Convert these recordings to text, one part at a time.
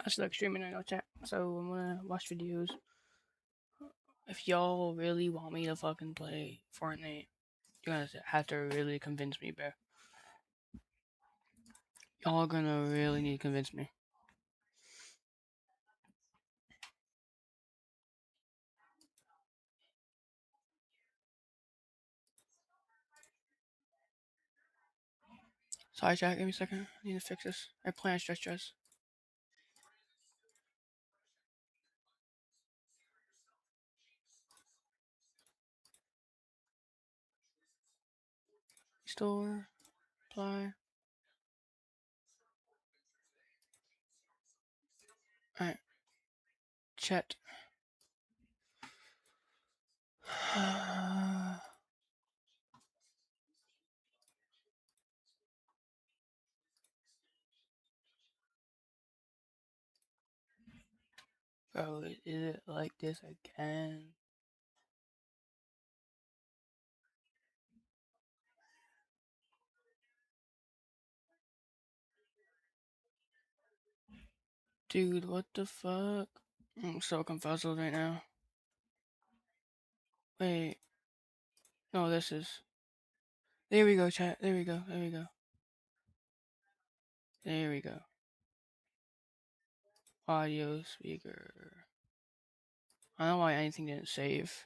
I still like streaming right now, chat. So I'm gonna watch videos. If y'all really want me to fucking play Fortnite, you're gonna have to really convince me, bro. Y'all gonna really need to convince me. Sorry, chat. Give me a second. I need to fix this. I plan stretch dress. Store. Apply. Alright. Chat. Bro, is it like this again? Dude, what the fuck? I'm so confuzzled right now. Wait. No, this is. There we go, chat. There we go. There we go. There we go. Audio speaker. I don't know why anything didn't save.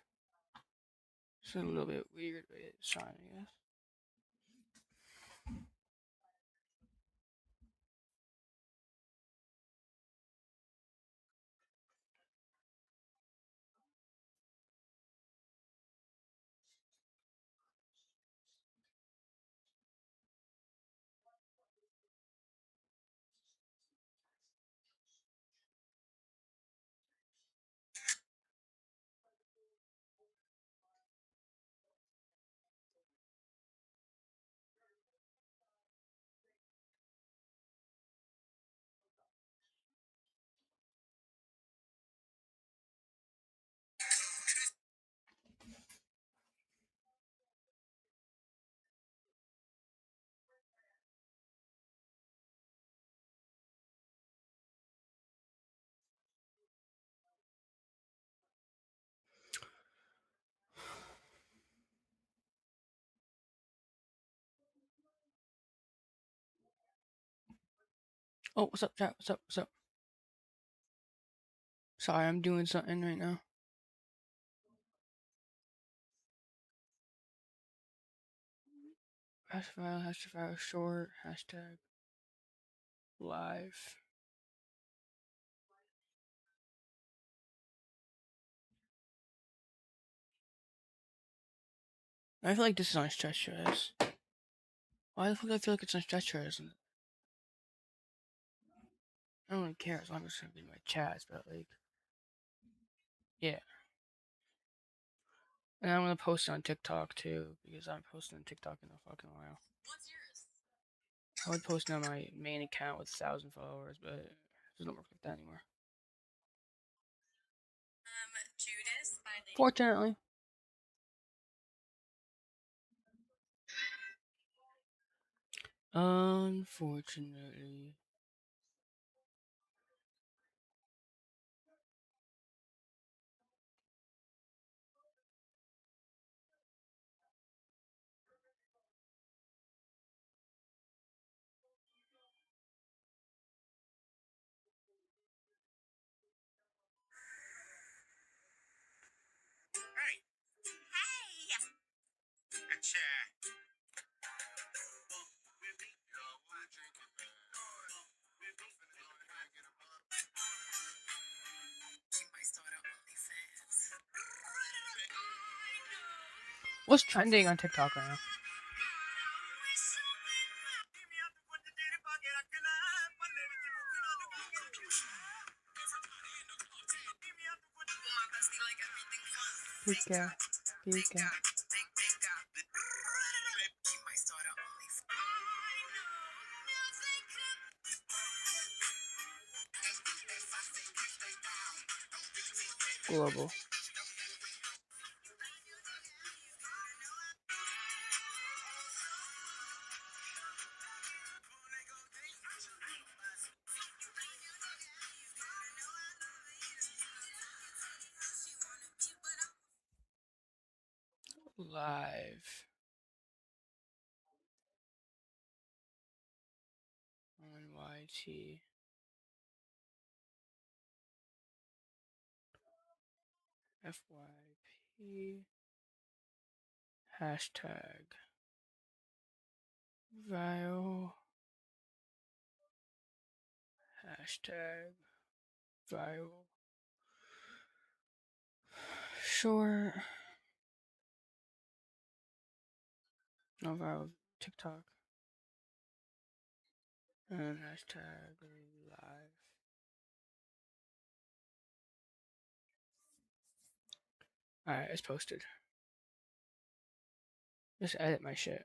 It's a little bit weird, but it's fine, I guess. Oh, what's up, chat? What's up? What's up? Sorry, I'm doing something right now. Hashtag short, hashtag live. I feel like this is on stretch dress. Why the fuck do I feel like it's on stretch dress? I don't really care as long as it's gonna be my chats, but like, yeah. And I'm gonna post it on TikTok too, because I haven't posted on TikTok in a fucking while. I would post it on my main account with 1,000 followers, but it doesn't work like that anymore. Fortunately. Unfortunately. What's trending on TikTok right now? Pika. Pika. Global. live on YT. FYP hashtag Vile hashtag Vile short no Vile TikTok and hashtag live. Alright, it's posted. Just edit my shit.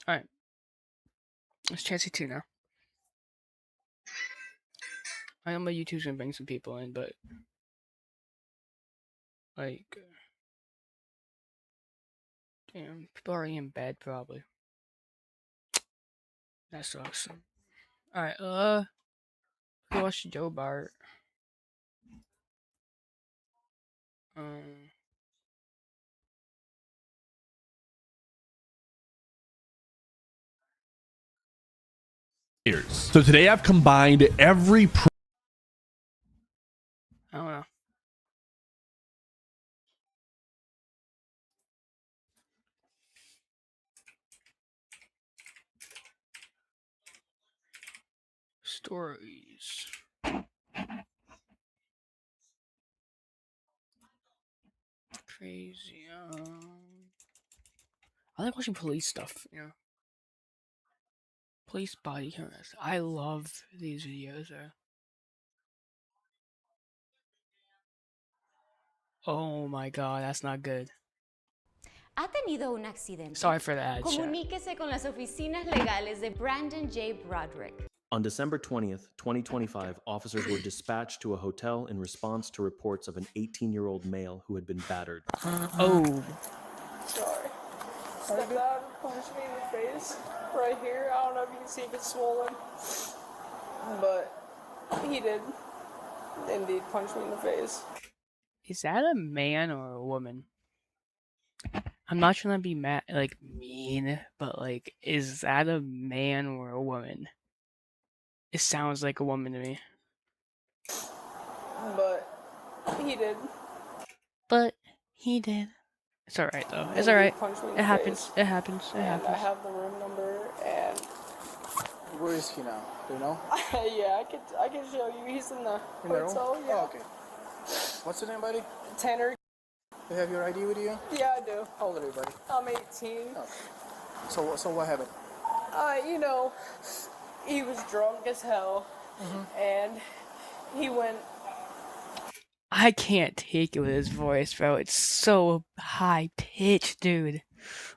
Alright. It's Chancey 2 now. I know my YouTube's gonna bring some people in, but like damn, people are already in bed probably. That sucks. Alright, go watch Joe Bart. So today I've combined every I don't know. Stories. Crazy. I like watching police stuff, you know. Police body cameras. I love these videos. Oh my god, that's not good. ¿Ha tenido un accidente? Sorry for that. Comuníquese con las oficinas legales de Brandon J. Broderick. On December 20th, 2025, officers were dispatched to a hotel in response to reports of an 18-year-old male who had been battered. Oh. Sorry. My dad punched me in the face right here. I don't know if you can see if it's swollen, but he did indeed punch me in the face. Is that a man or a woman? I'm not trying to be like mean, but like, is that a man or a woman? It sounds like a woman to me. But he did. It's alright though. It's alright. It happens. It happens. It And happens. I have the room number and. Where is he now? Do you know? Yeah, I can show you. He's in the hotel. Yeah. Oh, okay. What's the name, buddy? Tanner. You have your ID with you? Yeah, I do. How old are you, buddy? I'm 18. Okay. So what happened? You know, he was drunk as hell, and he went. I can't take it with his voice, bro. It's so high pitched, dude.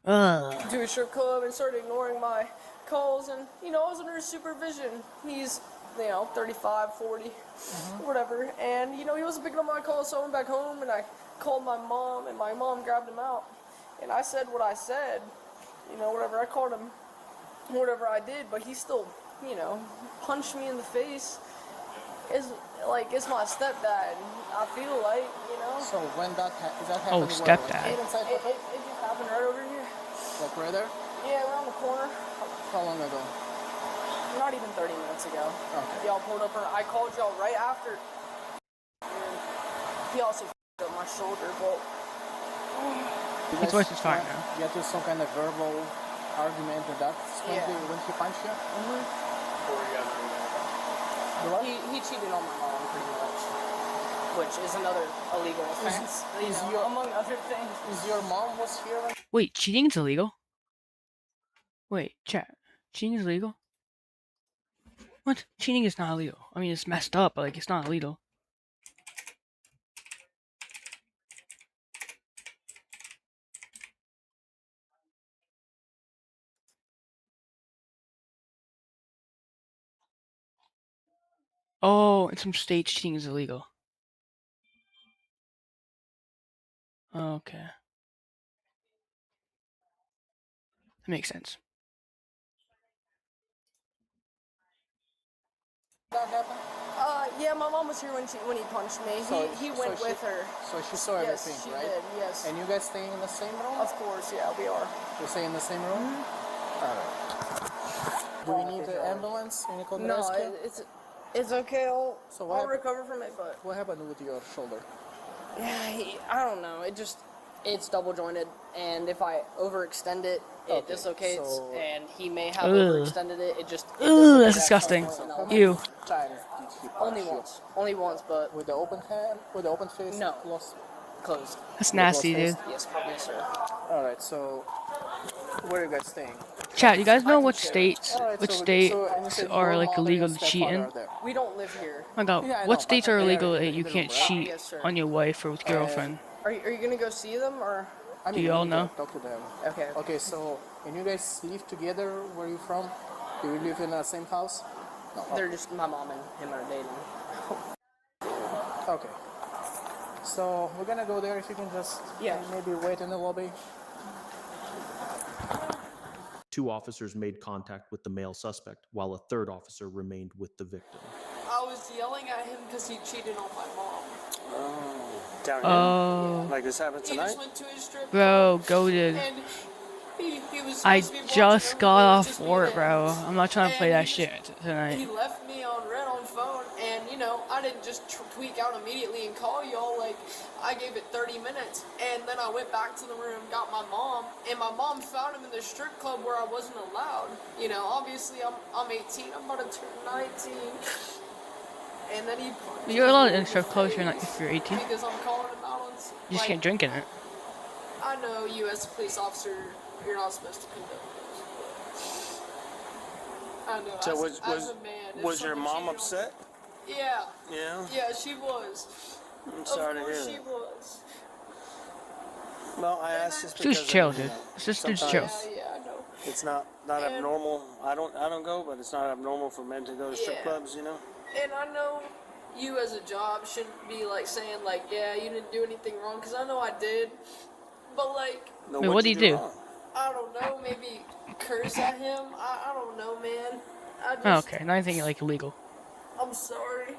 Ugh. To a strip club and started ignoring my calls, and you know, I was under his supervision. He's 35, 40, whatever, and you know, he wasn't picking up my calls, so I went back home and I called my mom, and my mom grabbed him out, and I said what I said, you know, whatever. I called him whatever I did, but he still, you know, punched me in the face. It's my stepdad. I feel like, you know. So when that happened? Oh, where? stepdad. It just happened right over here. Like right there? Yeah, around the corner. How long ago? Not even 30 minutes ago. Okay. Y'all pulled up, I called y'all right after. And he also f***ed up my shoulder, but His voice is fine now. You had to some kind of verbal argument, and that's when he punched you? he cheated on my mom pretty much, which is another illegal offense, among other things. Is your mom was here? Wait, cheating is illegal? Wait, chat. Cheating is illegal? What? Cheating is not illegal. I mean, it's messed up, but like, it's not illegal. Oh, in some states, cheating is illegal. Okay. That makes sense. That happened? Yeah, my mom was here when he punched me. He went with her. So she saw Yes, everything, she right? did. Yes. And you guys staying in the same room? Of course, yeah, we are. You stay in the same room? Alright. Do we need an ambulance? You need to call the No, rescue? it's okay. I'll So what recover from it, but What happened with your shoulder? yeah, I don't know. It's double jointed, and if I overextend it, it Okay, dislocates, so- and he may have Ugh. overextended it. It Ugh, dislocated that's at some disgusting. point, and I'll- Ew. Time did he Only punch you? once, but With the open hand? With the open face? No. Closed? closed. That's nasty, face. dude. Yes, probably, sir. Alright, so where are you guys staying? Chat, you guys know can what share. states, Alright, which so- state so- and you said are your like mom and illegal your to stepfather cheating? are there. We don't live here. My God, Yeah, I know, what but states are they are illegal in that the you living can't room, right? cheat Yes, sir. on your wife or with girlfriend? Are you gonna go see them or? I Do you all we need to know? Talk to them. Okay. Okay, so when you guys live together, where you from? Do you live in the same house? No. They're just my mom and him are dating. Okay. So we're gonna go there. If you can just maybe wait in the lobby. Two officers made contact with the male suspect, while a third officer remained with the victim. I was yelling at him because he cheated on my mom. Down here? Oh, Like this happened He tonight? just went to his strip bro, club, goated. and he was I supposed to be watching just everybody, got it was off just me work, and bro. him. I'm not trying to play And that he shit He tonight. left me on red on phone, and I didn't just tweak out immediately and call y'all. Like, I gave it 30 minutes, and then I went back to the room, got my mom, and my mom found him in the strip club where I wasn't allowed. Obviously I'm 18, I'm about to turn 19, and then he punched You're allowed me in strip clubs the if you're 18. because I'm calling him out on. You just can't drink in it. I know you as a police officer, you're not supposed to condone this. But I know. So as a man, if was your someone mom cheated on- upset? Yeah. Yeah. Yeah, she was. I'm sorry to Of hear course she that. was. Well, I asked just She was because chill, of, dude. This dude's chill. sometimes Yeah, I know. It's not And- abnormal. I don't go, but it's not abnormal for men to go to strip Yeah. clubs. And I know you as a job shouldn't be saying yeah, you didn't do anything wrong, because I know I did. But No, Wait, what'd what'd you he do? wrong? I don't know, maybe curse at him. I don't know, man. I just, Oh, okay, now I think illegal. I'm sorry.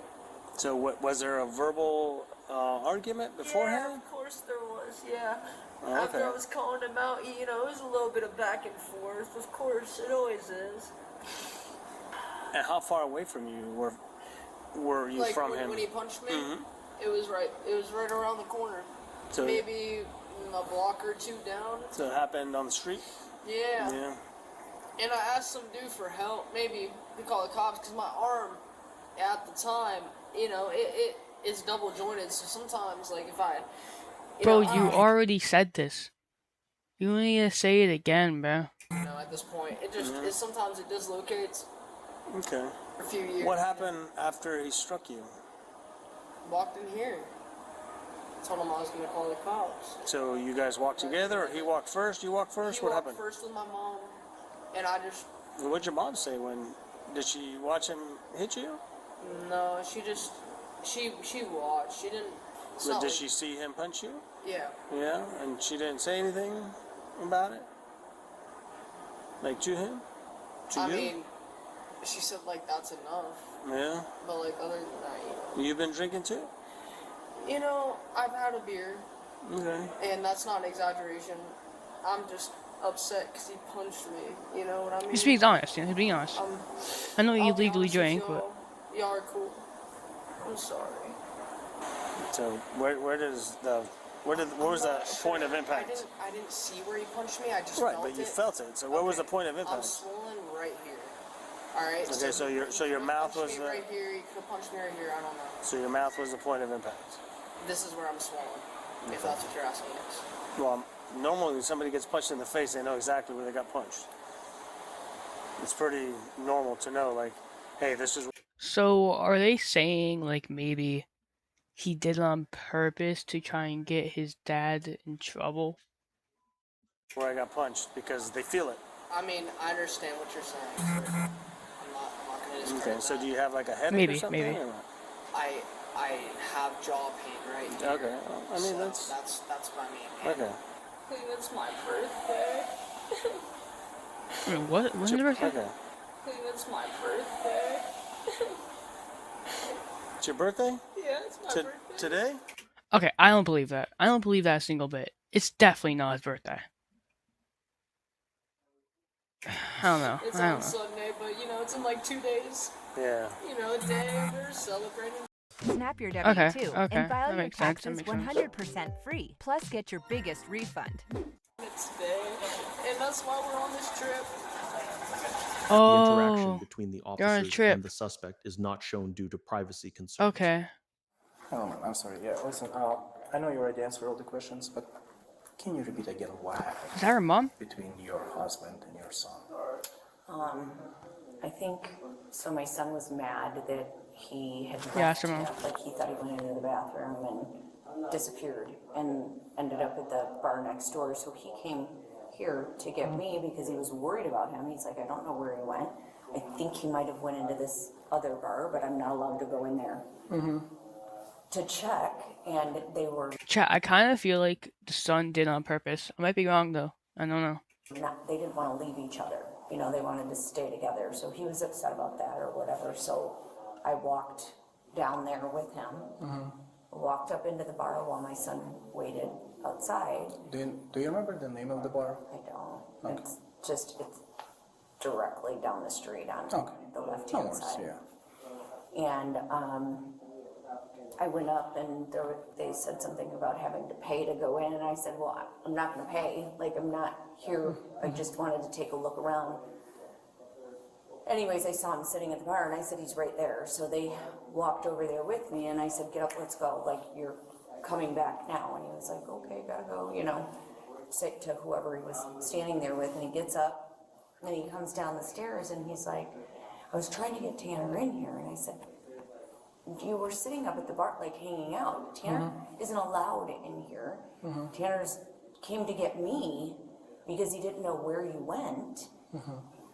So what was there a verbal argument Yeah, beforehand? of course there was, yeah. Oh, After I okay. was calling him out, it was a little bit of back and forth. Of course, it always is. And how far away from you were you from him? When he punched me, Mhm. it was right around the corner. So Maybe a block or two down. so it happened on the street. Yeah. Yeah. And I asked some dude for help, maybe to call the cops, because my arm at the time, it is double jointed. So sometimes, if I, Bro, I you don't- already said this. You need to say it again, bro. at this point, it sometimes it dislocates Okay. for a few years. What happened after he struck you? Walked in here. Told him I was gonna call the cops. So you guys walked together, or he walked first? You walked first? He What walked happened? first with my mom, and I just What'd your mom say when? Did she watch him hit you? no. She watched. She didn't. It's But not did like- she see him punch you? Yeah. Yeah, and she didn't say anything about it? Like to him? To I you? mean, she said that's enough, Yeah. but other than that, You've been drinking too? I've had a beer, Okay. and that's not an exaggeration. I'm just upset because he punched me. You know what I mean? He's being honest, he's being honest. I know you I'll be legally honest with drink, but y'all are cool. I'm sorry. So where was the point of impact? I didn't see where he punched me. I just Right, felt but you it. felt it. So what was the point of I'm impact? swollen right here. All right. Okay, so your he could've mouth punched was me the- right here. He could have punched me right here. I don't know. So your mouth was the point of impact. This is where I'm swollen. If that's what you're asking. Yes. Well, normally when somebody gets punched in the face, they know exactly where they got punched. It's pretty normal to know, hey, this is so are they saying maybe he did it on purpose to try and get his dad in trouble? where I got punched because they feel it. I mean, I understand what you're saying. I'm not gonna is Okay, pretty so bad. do you have like a headache Maybe, or something? maybe. or what? I have jaw pain right here. Okay, well, I mean, so that's my main pain. Okay. Hey, it's my birthday. Wait, what? What's the birthday? Okay. Hey, it's my birthday. It's your birthday? Yeah, it's my birthday. Today? Okay, I don't believe that. I don't believe that a single bit. It's definitely not his birthday. I don't know. It's I on don't know. Sunday, but you know, it's in like 2 days. Yeah. You know, a day we're celebrating. Snap your Okay, W-2 okay, and file that your makes sense, that taxes makes sense. 100% free. Plus, get your biggest refund. It's today, and that's why we're on this trip. The interaction Oh, between the you're on a officers trip. and the suspect is not shown due to privacy concerns. Okay. Oh, man, I'm sorry. Yeah, listen, I know you already answered all the questions, but can you repeat again what happened Is that her mom? between your husband and your son? I think, so my son was mad that he had Yeah, left, Simone. like he thought he went into the bathroom and disappeared and ended up at the bar next door. So he came here to get me because he was worried about him. He's like, I don't know where he went. I think he might have went into this other bar, but I'm not allowed to go in there to check. And they were Chat, I kind of feel like the son did on purpose. I might be wrong though. I don't know. they didn't want to leave each other. You know, they wanted to stay together. So he was upset about that or whatever. So I walked down there with him, walked up into the bar while my son waited outside. Do you remember the name of the bar? I don't. It's directly down the street on Okay. the No left-hand worries, side. yeah. And I went up and they said something about having to pay to go in, and I said, well, I'm not gonna pay, like, I'm not here, I just wanted to take a look around. Anyways, I saw him sitting at the bar, and I said, he's right there, so they walked over there with me, and I said, get up, let's go, like, you're coming back now, and he was like, okay, gotta go, you know, say to whoever he was standing there with, and he gets up, and he comes down the stairs, and he's like, I was trying to get Tanner in here, and I said, you were sitting up at the bar, like hanging out. Tanner isn't allowed in here. Tanner's came to get me because he didn't know where you went.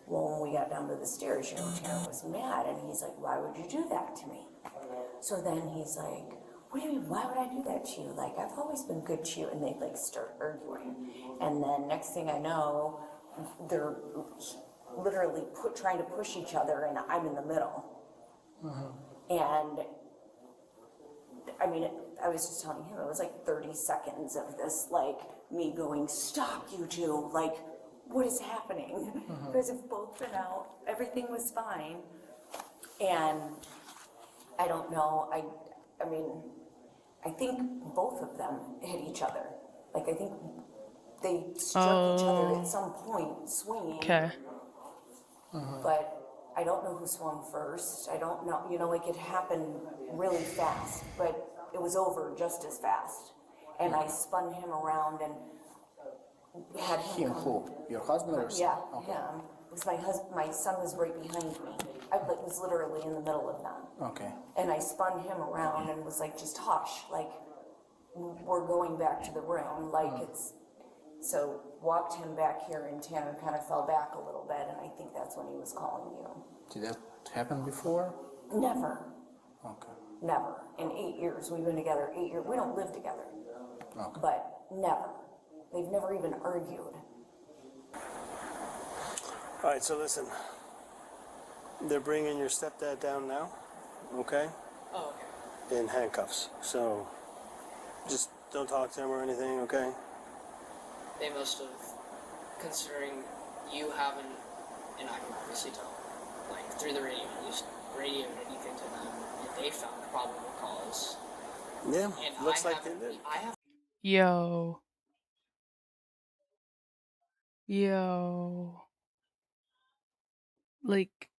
Well, when we got down to the stairs, you know, Tanner was mad, and he's like, why would you do that to me? So then he's like, what do you mean, why would I do that to you? Like, I've always been good to you. And they like start arguing. And then next thing I know, they're literally trying to push each other, and I'm in the middle. And I mean, I was just telling him, it was like 30 seconds of this, like me going, stop, you two, like, what is happening? You guys have both been out, everything was fine. And I don't know, I mean, I think both of them hit each other. Like, I think they struck each other at some point, swinging. Okay. But I don't know who swung first. I don't know, you know, like it happened really fast, but it was over just as fast. And I spun him around and had him Him who? Your husband or your son? Yeah, Okay. him. Because my son was right behind me. I was literally in the middle of them. Okay. And I spun him around and was like, just hush, like, we're going back to the room, like it's, so walked him back here and Tanner kind of fell back a little bit, and I think that's when he was calling you. Did that happen before? Never, Okay. never. In 8 years, we've been together 8 years, we don't live together, Okay. but never. They've never even argued. All right, so listen. They're bringing your stepdad down now, okay? Oh, okay. In handcuffs. So just don't talk to him or anything, okay? They must have, considering you haven't, and I can obviously tell, like through the radio, you just radioed anything to them, and they found probable cause. Yeah, And looks I like they haven't- did. I have Yo. Yo. Like,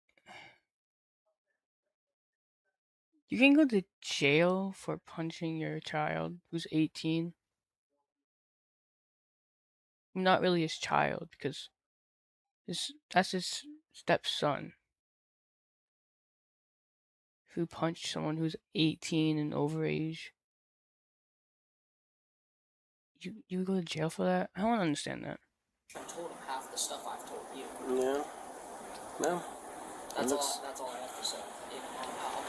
you can go to jail for punching your child who's 18. Not really his child, because that's his stepson who punched someone who's 18 and overage. You go to jail for that? I don't understand that. told him half the stuff I've told you. Yeah. No. That's looks- all. That's all I have to say. You know,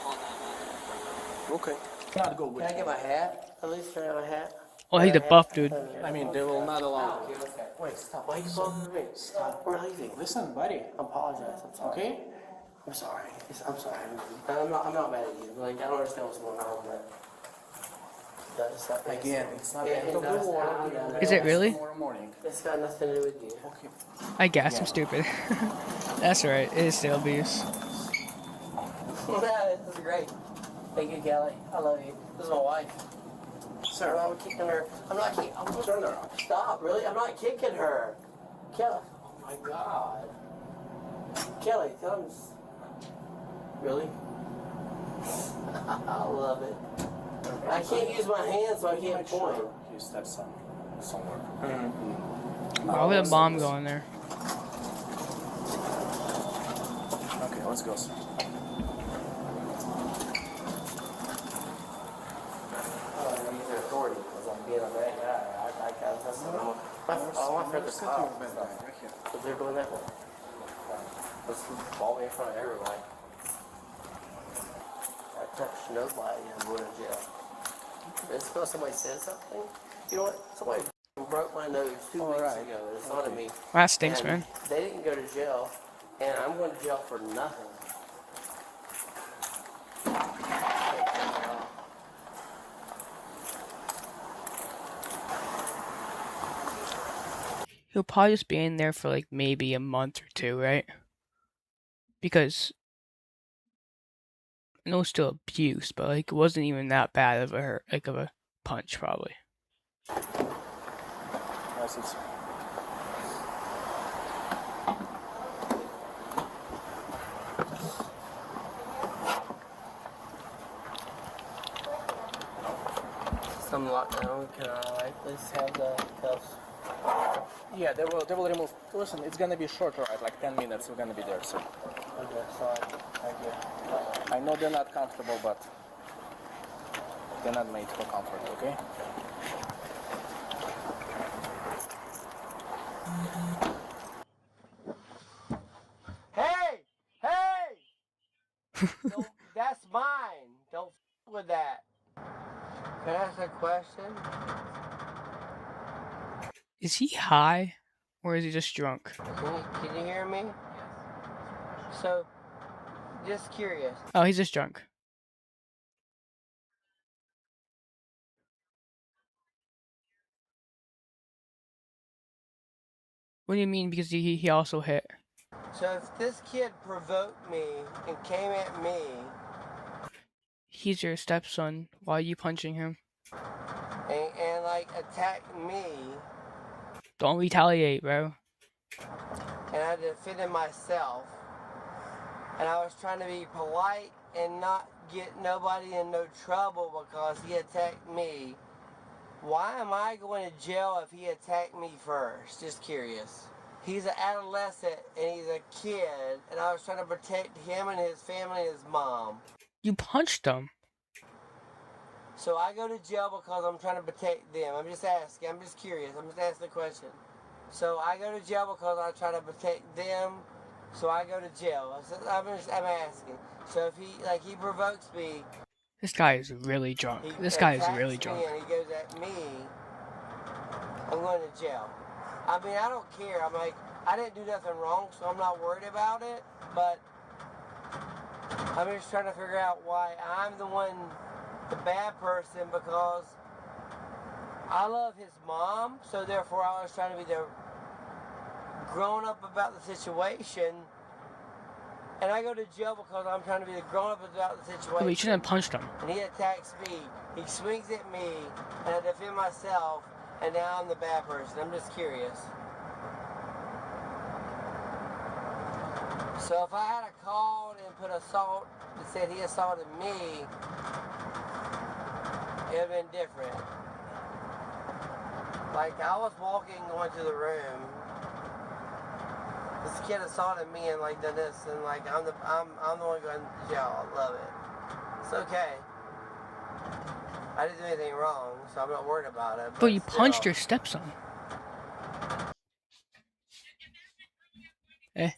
upon that matter. Okay. Can I go with Can I get my hat? At least can I have a hat? Oh, he's a buff dude. I mean, they will not allow. Wait, stop. Why are you bothering me? Stop. We're leaving. Listen, buddy. I apologize. I'm sorry. Okay? I'm sorry. I'm sorry. I'm not mad at you. Like, I don't understand what's going on, but. That's not Again, it's not the It end of the does- world. Is it really? Tomorrow morning. It's got nothing to do with you. Okay. I guess I'm stupid. That's right. It is still abuse. Yeah, this is great. Thank you, Kelly. I love you. This is my wife. Sir, I'm kicking her. I'm not kicking. I'm turn her off. Stop, really? I'm not kicking her. Kelly. Oh my God. Kelly, tell him. Really? I love it. I can't use my hands, so I can't point. You step somewhere. Why would a bomb go in there? Okay, let's go, sir. I use their authority because I'm being a bad guy. I can't test them. I want for the cop. But they're going that way. Let's ball me in front of everybody. I touched nobody and I'm going to jail. It's because somebody said something. You know what? Somebody broke my nose 2 weeks ago. It's not at me. That stinks, And man. They didn't go to jail, and I'm going to jail for nothing. He'll probably just be in there for like maybe a month or two, right? Because I know it's still abuse, but like it wasn't even that bad of a hurt, like of a punch, probably. Yes, it's. Some lockdown. Can I please have the cuffs? Yeah, they will remove. Listen, it's gonna be short ride, like 10 minutes. We're gonna be there, sir. Okay, sorry. Thank you. I know they're not comfortable, but they're not made for comfort. Okay? Hey! Hey! That's mine. Don't f with that. Can I ask a question? Is he high, or is he just drunk? Can you hear me? So, just curious. Oh, he's just drunk. What do you mean? Because he also hit. So if this kid provoked me and came at me, He's your stepson. Why are you punching him? and like attacked me, Don't retaliate, bro. and I defended myself, and I was trying to be polite and not get nobody in no trouble because he attacked me, why am I going to jail if he attacked me first? Just curious. He's an adolescent and he's a kid, and I was trying to protect him and his family and his mom. You punched him. So I go to jail because I'm trying to protect them. I'm just asking. I'm just curious. I'm just asking the question. So I go to jail because I try to protect them. So I go to jail. I'm asking. So if he provokes me. This guy is really drunk. This guy is really drunk. And he goes at me, I'm going to jail. I mean, I don't care. I'm like, I didn't do nothing wrong, so I'm not worried about it. But I'm just trying to figure out why I'm the bad person, because I love his mom, so therefore I was trying to be the grown up about the situation. And I go to jail because I'm trying to be the grown up about the situation. But you shouldn't have punched him. And he attacks me. He swings at me, and I defend myself, and now I'm the bad person. I'm just curious. So if I had called and put assault and said he assaulted me, it would have been different. Like, I was walking, going to the room. This kid assaulted me and like done this, and like I'm the one going to jail. I love it. It's okay. I didn't do anything wrong, so I'm not worried about it. But you still. punched your stepson. Eh.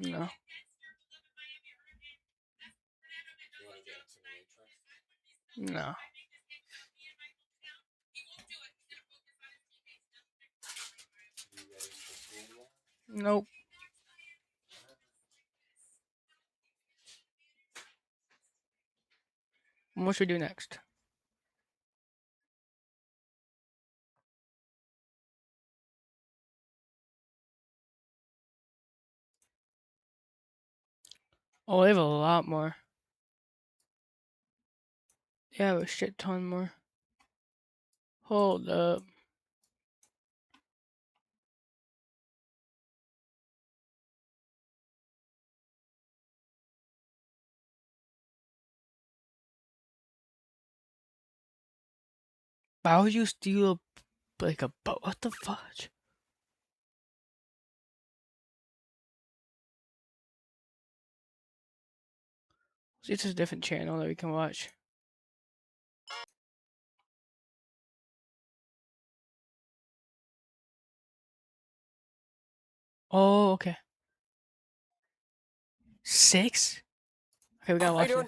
No. No. Nope. What should we do next? Oh, they have a lot more. They have a shit ton more. Hold up. Why would you steal like a boat? What the fudge? It's a different channel that we can watch. Oh, okay. 6? Okay, we gotta watch it.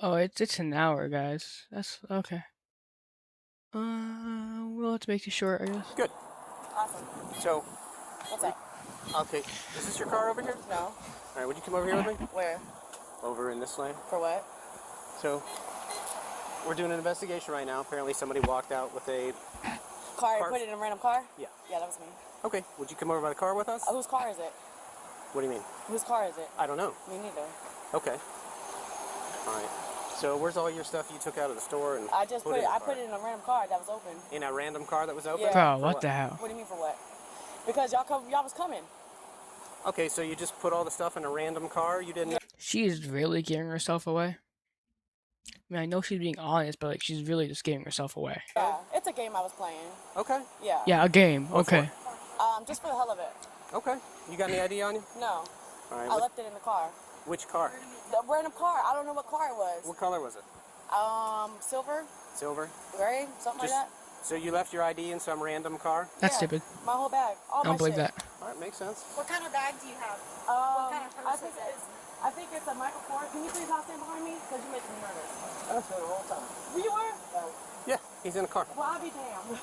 Oh, it's an hour, guys. That's okay. We'll have to make it short, I guess. Good. Awesome. So, What's up? okay, is this your car over here? No. All right, would you come over here with me? Where? Over in this lane. For what? So, we're doing an investigation right now. Apparently somebody walked out with a Car? Put it in a random car? Yeah. Yeah, that was me. Okay, would you come over by the car with us? Whose car is it? What do you mean? Whose car is it? I don't know. Me neither. Okay. All right. So where's all your stuff you took out of the store and I just put it. in the I car? put it in a random car that was open. In a random car that was open? Yeah. Bro, For what the hell? What do you mean for what? Because y'all was coming. Okay, so you just put all the stuff in a random car? You didn't? She is really giving herself away. I mean, I know she's being honest, but like she's really just giving herself away. Yeah, it's a game I was playing. Okay. Yeah. Yeah, a game. What Okay. Just for the hell of it. Okay. You got any ID on you? No. All right. I left it in the car. Which car? The random car. I don't know what car it was. What color was it? Silver, Silver? gray, something Just- like that. So you left your ID in some random car? That's Yeah. stupid. My whole bag. All I don't my believe shit. that. All right, makes sense. What kind of bag do you have? What kind of purse is it? I think it's a Michael Kors. Can you please not stand behind me? Because you're making me nervous. That's the whole time. You were? Yeah, he's in a car. Well, I'll be damned.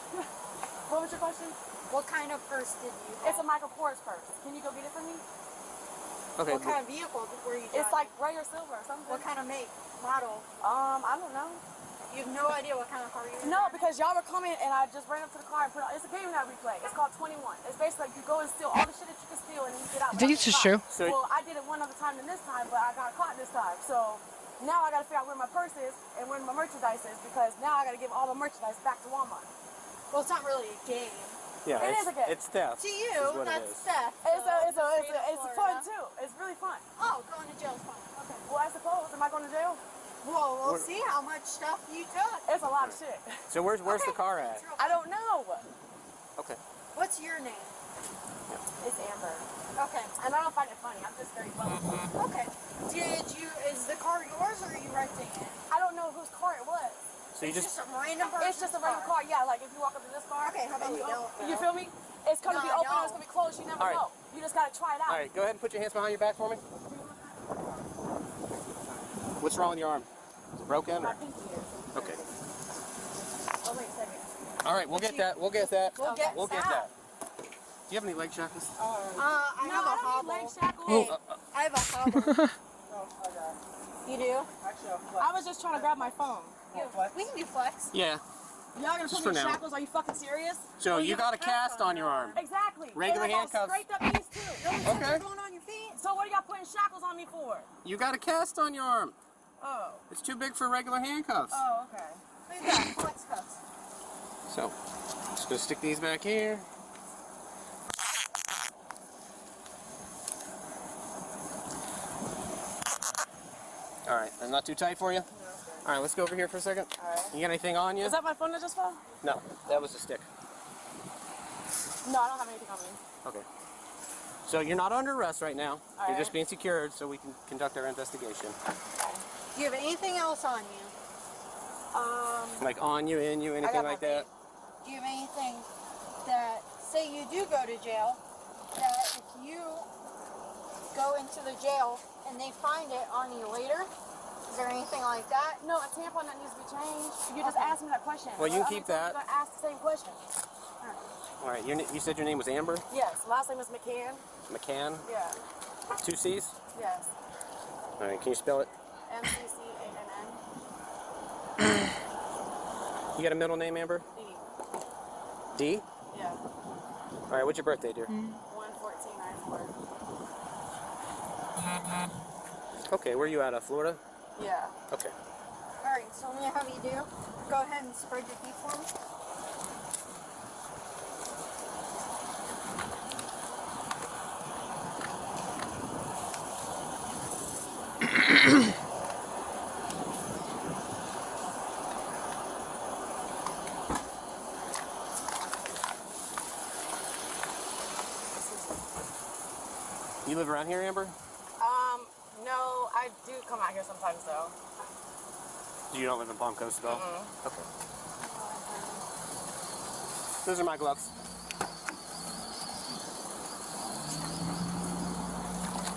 What was your question? What kind of purse did you have? It's a Michael Kors purse. Can you go get it for me? Okay. What kind of vehicle were you driving? It's like gray or silver or something. What kind of make? Model? I don't know. You have no idea what kind of car you were No, driving? because y'all were coming and I just ran up to the car and put it. It's a game that we play. It's called 21. It's basically like you go and steal all the shit that you can steal and then you get out. I think without it's just getting true. caught. Well, I did it one other time than this time, but I got caught this time. So now I got to figure out where my purse is and where my merchandise is because now I got to give all the merchandise back to Walmart. Well, it's not really a game. Yeah, It is a game. It's theft. To is you, what it that's is. theft. It's fun too. It's really fun. Oh, going to jail is fun. Okay. Well, I suppose. Am I going to jail? Well, we'll Where- see how much stuff you took. It's a lot of shit. So where's the car at? I don't know. Okay. What's your name? It's Amber. Okay. And I don't find it funny. I'm just very funny. Okay. Is the car yours or are you renting it? I don't know whose car it was. So you It's just a random It's just a random car. Yeah, like if you walk up to this car. Okay, how about and we don't? You feel me? It's gonna No, be I open or don't. it's gonna be closed. You never All right. know. You just gotta try it out. All right, go ahead and put your hands behind your back for me. What's wrong with your arm? Is it broken? My Or? pinky is. Okay. Oh, wait a second. All right, we'll get that. We'll get that. We'll get that. Do you have any leg shackles? I have a hobble. leg shackles. Hey, I have a hobble. You do? I was just trying to grab my phone. We can do flex. Yeah. Y'all gonna Just put for me in now. shackles? Are you fucking serious? So you got a cast on your arm. Exactly. Regular And I got handcuffs. Scraped up these too. Okay. Going on your feet? So what are y'all putting shackles on me for? You got a cast on your arm. Oh. It's too big for regular handcuffs. Oh, okay. We've got flex cuffs. So, just gonna stick these back here. All right, that's not too tight for you? All right, let's go over here for a second. All right. You got anything on you? Is that my phone that just fell? No, that was a stick. No, I don't have anything on me. Okay. So you're not under arrest right now. All You're just right. being secured so we can conduct our investigation. Do you have anything else on you? Like on you, in you, anything got like my that? Do you have anything that, say you do go to jail, that if you go into the jail and they find it on you later, is there anything like that? No, a tampon that needs to be changed. You just asked me that question. Well, you can keep that. I'm gonna ask the same question. All right, you said your name was Amber? Yes, last name is McCann. McCann? Yeah. 2 C's? Yes. All right, can you spell it? MCCANN. You got a middle name, Amber? D. D? Yeah. All right, what's your birthday, dear? 1/14/94. Okay, where are you out of, Florida? Yeah. Okay. All right, so let me have you do. Go ahead and spread your feet for me. You live around here, Amber? No, I do come out here sometimes though. You don't live in Palm Coast, though? Mm-hmm. Okay. Those are my gloves.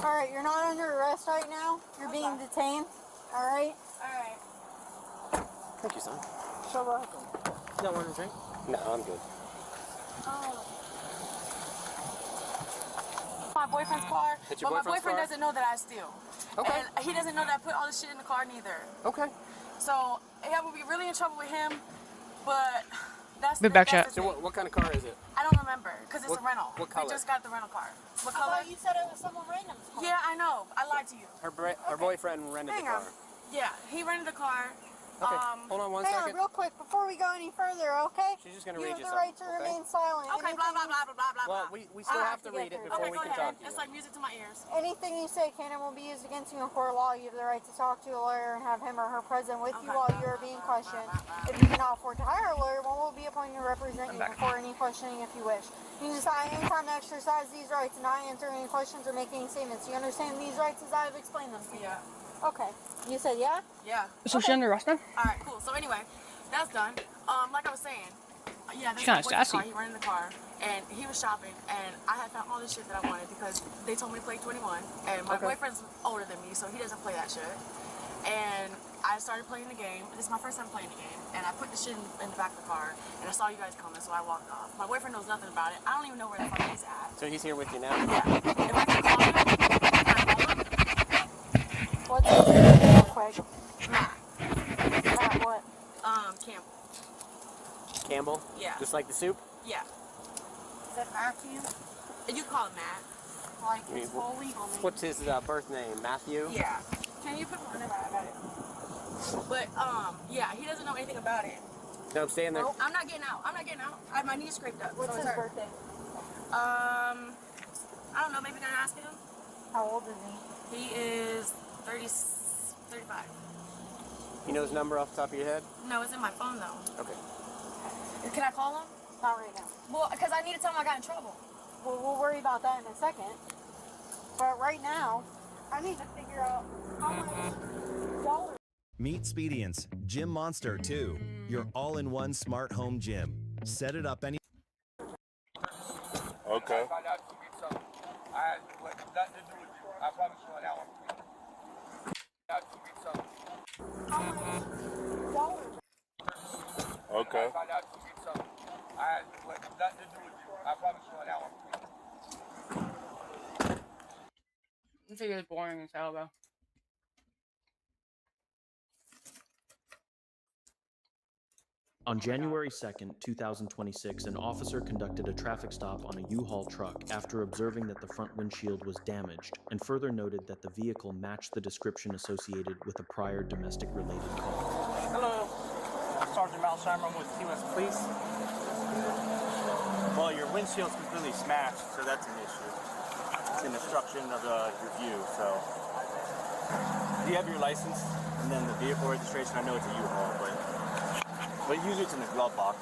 All right, you're not under arrest right now. You're being detained. All right? All right. Thank you, son. So welcome. You don't want a drink? No, I'm good. My boyfriend's car, It's your but my boyfriend's boyfriend car? doesn't know that I steal. Okay. And he doesn't know that I put all this shit in the car neither. Okay. So, yeah, we'll be really in trouble with him, but that's Be back, that's chat. the So thing. what kind of car is it? I don't remember, because it's What- a rental. what color? We just got the rental car. What I color? thought you said it was someone random. Yeah, I know. I lied to you. Her boyfriend rented Hang the car. on. Yeah, he rented the car. Okay, hold on one Hang second. on, real quick, before we go any further, okay? She's just gonna you read have you the right to something, okay? remain silent. Okay, blah, blah, blah, blah, blah, blah, Well, blah. we still have to read it before Okay, we go can ahead. talk to you. It's like music to my ears. Anything you say can and will be used against you in court of law. You have the right to talk to a lawyer and have him or her present with you while you are being questioned. If you cannot afford to hire a lawyer, one will be appointed to represent you before any questioning if you wish. You can decide any time to exercise these rights and not answer any questions or make any statements. You understand these rights as I have explained them to you? Yeah. Okay. You said yeah? Yeah. So she under arrest now? All right, cool. So anyway, that's done. Like I was saying, yeah, She's that's kinda my boyfriend's sassy. car. He rented the car, and he was shopping, and I had found all this shit that I wanted because they told me to play 21, and my boyfriend's older than me, so he doesn't play that shit. And I started playing the game. This is my first time playing the game, and I put the shit in the back of the car, and I saw you guys coming, so I walked off. My boyfriend knows nothing about it. I don't even know where the fuck he's at. So he's here with you now? Yeah. If I can call him, can I call him? What's his name real quick? Matt. Matt what? Campbell. Campbell? Yeah. Just like the soup? Yeah. Is that Matthew? You call him Matt. Like I mean, his full legal name? What's his birth name? Matthew? Yeah. Can you put one in? I got it. But, yeah, he doesn't know anything about it. No, I'm staying there. Nope, I'm not getting out. I'm not getting out. I have my knees scraped up. What's so his it's hurt. birthday? I don't know. Maybe gotta ask him. How old is he? He is 35. You know his number off the top of your head? No, it's in my phone, though. Okay. Can I call him? Not right now. Well, because I need to tell him I got in trouble. Well, we'll worry about that in a second. But right now, I need to figure out how much dollars. Meet Spedience, Gym Monster 2, your all-in-one smart home gym. Set it up any. Okay. Okay. I think it's boring as hell, though. On January 2nd, 2026, an officer conducted a traffic stop on a U-Haul truck after observing that the front windshield was damaged, and further noted that the vehicle matched the description associated with a prior domestic-related call. Hello, Sergeant Malsheimer with U.S. Police. Well, your windshield's completely smashed, so that's an issue. It's an obstruction of your view, so. Do you have your license and then the vehicle registration? I know it's a U-Haul, but usually it's in the glove box.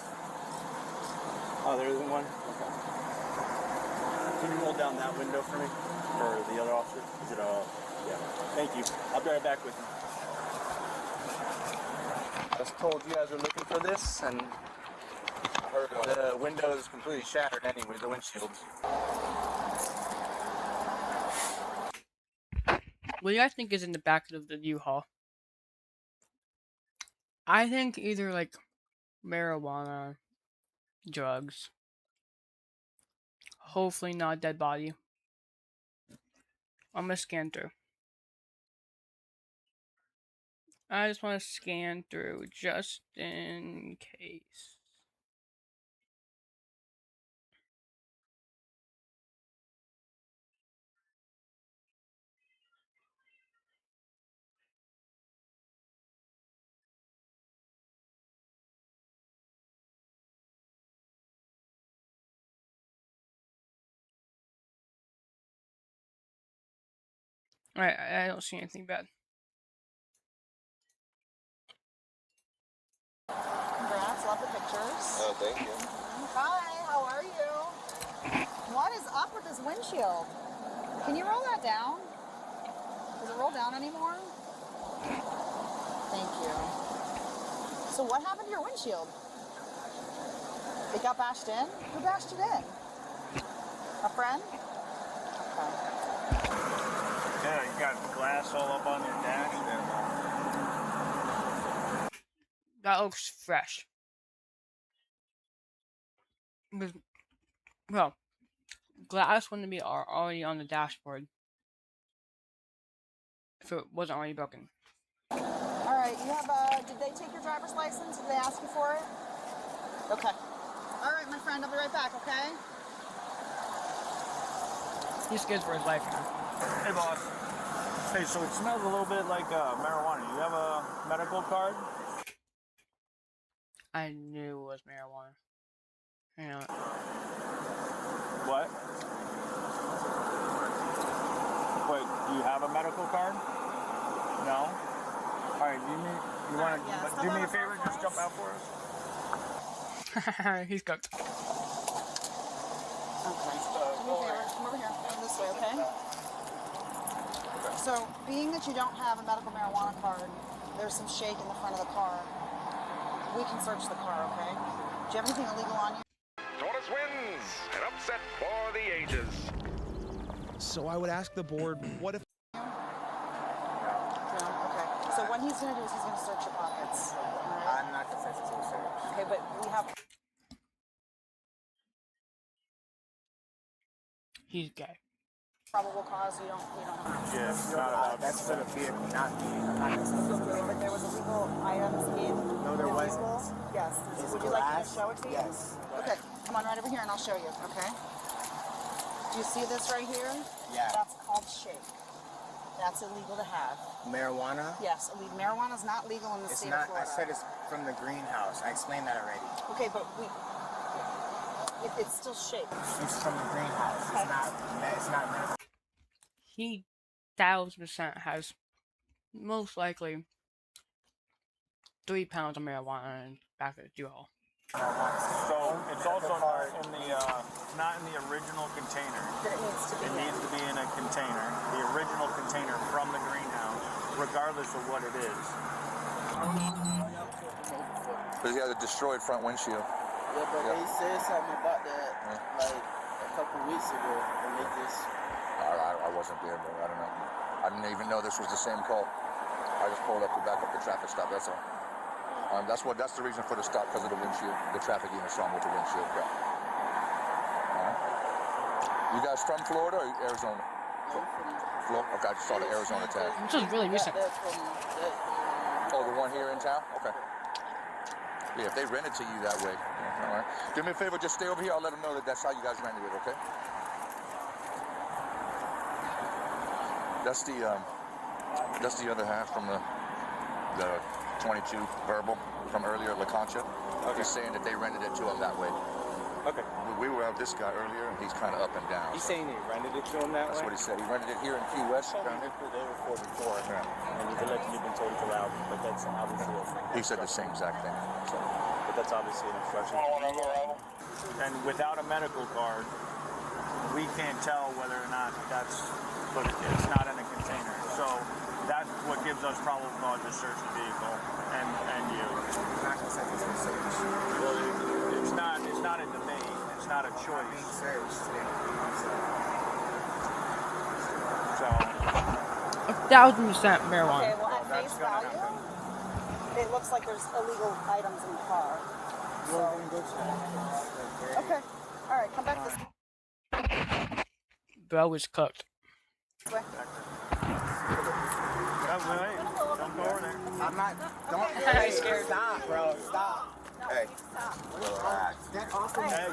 Oh, there isn't one? Okay. Can you roll down that window for me? For the other officer? Is it yeah. Thank you. I'll be right back with you. I was told you guys were looking for this, and I heard the window is completely shattered anyway, the windshield. What do you guys think is in the back of the U-Haul? I think either like marijuana, drugs. Hopefully not a dead body. I'm gonna scan through. I just want to scan through just in case. Alright, I don't see anything bad. Congrats, love the pictures. Oh, thank you. Hi, how are you? What is up with this windshield? Can you roll that down? Does it roll down anymore? Thank you. So what happened to your windshield? It got bashed in? Who bashed it in? A friend? Okay. Yeah, you got glass all up on your dash there. That looks fresh. Well, glass wouldn't be already on the dashboard if it wasn't already broken. All right, you have did they take your driver's license? Did they ask you for it? Okay. All right, my friend, I'll be right back, okay? He's scared for his life now. Hey, boss. Hey, so it smells a little bit like marijuana. You have a medical card? I knew it was marijuana. Hang on. What? Wait, do you have a medical card? No? Alright, you want to do me a favor? Just jump out for us? He's cooked. Okay. Do me a favor. Come over here. Come this way, okay? So, being that you don't have a medical marijuana card, there's some shake in the front of the car. We can search the car, okay? Do you have anything illegal on you? Tortoise wins! An upset for the ages. So I would ask the board, what if... No? Okay. So what he's going to do is he's going to search your pockets. All right? I'm not consensus to search. Okay, but we have... He's gay. Probable cause, you don't have. Yeah, it's not about that's for the vehicle, not me. I'm not consensus. But there was illegal items in. No, there the wasn't. vehicle? Yes. Is Would it you like me to glass? show it to you? Yes. Okay, come on right over here and I'll show you, okay? Do you see this right here? Yeah. That's called shake. That's illegal to have. Marijuana? Yes, marijuana is not legal in the It's state not. of Florida. I said it's from the greenhouse. I explained that already. Okay, but it's still shake. It's from the greenhouse. It's not. It's not medical. He 1000% has most likely 3 pounds of marijuana in the back of the U-Haul. So it's also not in the original container. It needs to be. It needs to be in a container, the original container from the greenhouse, regardless of what it is. Because he has a destroyed front windshield. Yeah, but they said something about that like a couple weeks ago, and they just. I wasn't there, bro. I don't know. I didn't even know this was the same call. I just pulled up to back up the traffic stop. That's all. That's the reason for the stop, because of the windshield. The traffic unit's wrong with the windshield. Yeah. You guys from Florida or Arizona? Florida. Okay, I just saw the Arizona tag. This is really recent. Oh, the one here in town? Okay. Yeah, if they rent it to you that way. All right. Do me a favor, just stay over here. I'll let them know that that's how you guys rented it, okay? That's the other half from the 22 verbal from earlier, La Concha. Okay. He's saying that they rented it to him that way. Okay. We were out this guy earlier, and he's kind of up and down. He's saying he rented it to him that That's way? what he said. He rented it here in Key West. They were 44, and you've allegedly been told to allow, but that's obviously He said the same exact thing. So. But that's obviously an instruction. And without a medical card, we can't tell whether or not it's not in a container. So that's what gives us probable cause to search the vehicle and you. Not consensus to search. Well, it's not a domain. It's not a choice. Being searched. If 1000% marijuana. Okay, well, at face value, it looks like there's illegal items in the car. So. Okay. All right, come back this way. Bro is cooked. Way. Don't go over there. I'm not. Don't. Hey, Hey, stop, bro. Stop. Hey. Relax. Get off of me. Hey.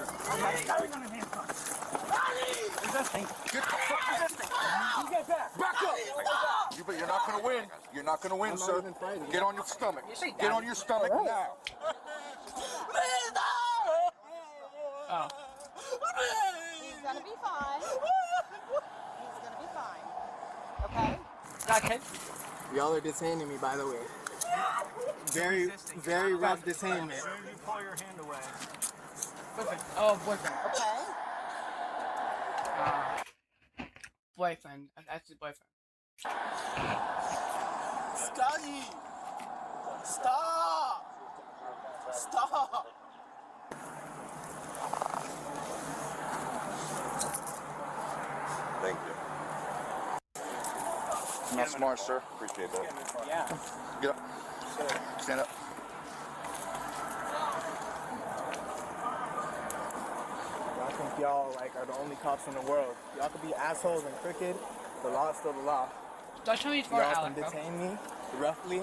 Get back up! You're not gonna win. You're not gonna win, sir. Get on your stomach. Get on your stomach now. Oh. He's gonna be fine. He's gonna be fine. Okay? Okay. Y'all are detaining me, by the way. Very rough detainment. As soon as you pull your hand away. Boyfriend. Oh, boyfriend. Okay. Boyfriend. That's his boyfriend. Scotty! Stop! Stop! Thank you. Not smart, sir. Appreciate that. Yeah. Get up. Stand up. Y'all think y'all are the only cops in the world. Y'all could be assholes and crooked. The law's still the law. Don't tell me it's more Y'all Alec, can bro. detain me roughly,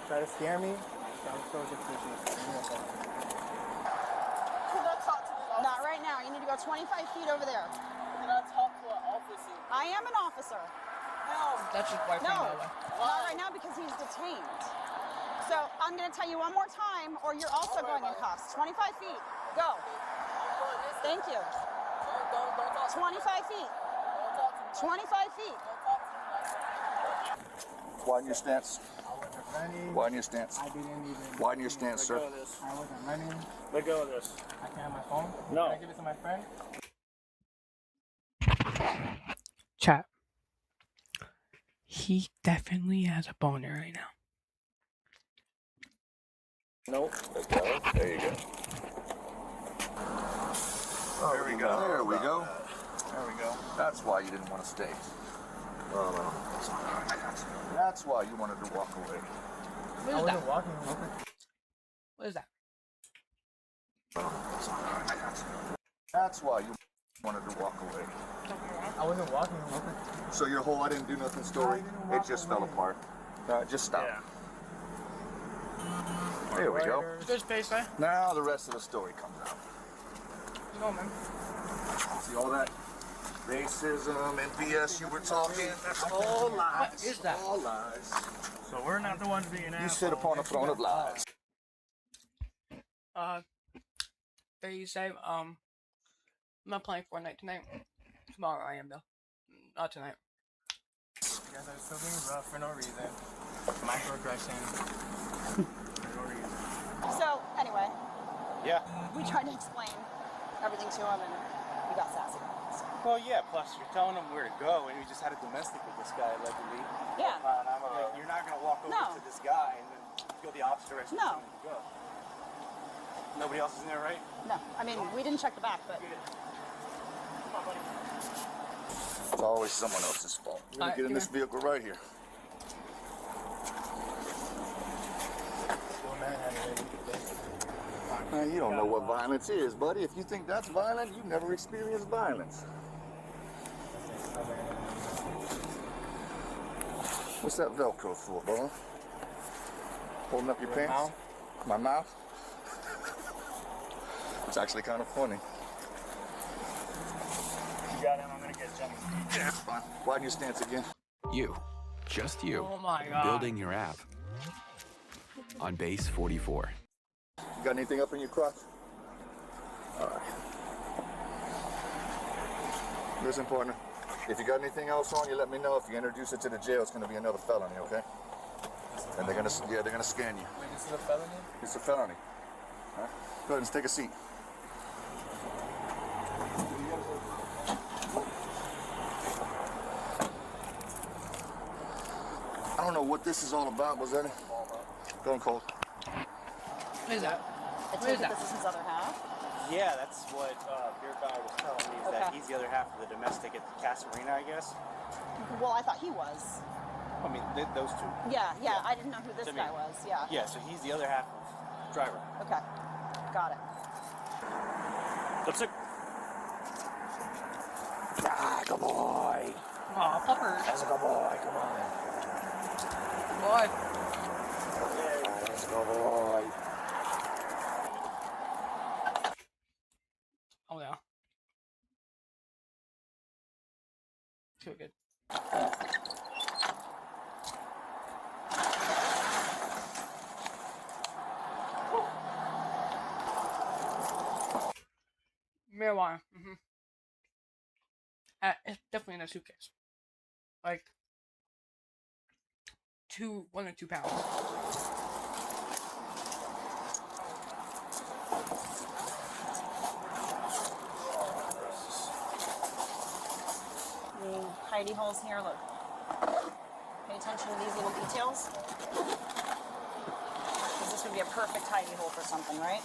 try to scare me. Y'all still just Not right now. You need to go 25 feet over there. Can I talk to an officer? I am an officer. No. That's his boyfriend, No, by the way. not right now because he's detained. So I'm going to tell you one more time, or you're also going in cuffs. 25 feet. Go. Thank you. 25 feet. 25 feet. Widen your stance. Widen your stance. I didn't even. Widen your stance, sir. I wasn't running. Let go of this. I can have my phone. No. Can I give it to my friend? Chat. He definitely has a boner right now. Nope. There you go. There we go. There we go. There we go. That's why you didn't want to stay. Oh, no. That's why you wanted to walk away. What is that? Walking. What is that? That's why you wanted to walk away. I wasn't walking. So your whole I didn't do nothing story, it just fell apart. Just stop. Yeah. There we go. Good space, man. Now the rest of the story comes out. Come on, man. See all that racism and BS you were talking? That's all lies. What is that? All lies. So we're not the ones being You assholes. sit upon a throne of lies. They say, I'm not playing Fortnite tonight. Tomorrow I am, though. Not tonight. You guys are still being rough for no reason. Microaggression. For no reason. So anyway, Yeah. we tried to explain everything to him, and he got sassy. So, Well, yeah. Plus, you're telling him where to go, and we just had a domestic with this guy, allegedly. yeah. Like, you're not gonna walk over No. to this guy and then go the opposite direction. No. You go. Nobody else is in there, right? No, I mean we didn't check the back, but It's always someone else's fault. We're gonna get in this vehicle right here. Man, you don't know what violence is, buddy. If you think that's violent, you've never experienced violence. What's that Velcro for, brother? Holding up your pants? Mouth? My mouth? It's actually kind of funny. You got him. I'm gonna get Jenny. Yeah, it's fine. Widen your stance again. You, just you, Oh my god. building your app on Base 44. You got anything up in your crotch? All right. Listen, partner. If you got anything else on you, let me know. If you introduce it to the jail, it's going to be another felony, okay? And they're gonna scan you. Wait, this is a felony? It's a felony. All right? Go ahead and take a seat. I don't know what this is all about, was that it? Go on, Cole. What is that? I What take is it that? this is his other half. Yeah, that's what Beer Guy was telling me, is that Okay. he's the other half of the domestic at Casa Marina, I guess. Well, I thought he was. I mean, those two. Yeah, I didn't know who this guy was. Yeah. Yeah, so he's the other half of driver. Okay. Got it. Lipstick. Ah, good boy. Aw, puppers. That's a good boy. Come on. Boy. That's a good boy. Oh yeah. Too good. Marijuana. It's definitely in a suitcase. Like 1 or 2 pounds. Any hidey holes here? Look. Pay attention to these little details. Because this would be a perfect hidey hole for something, right?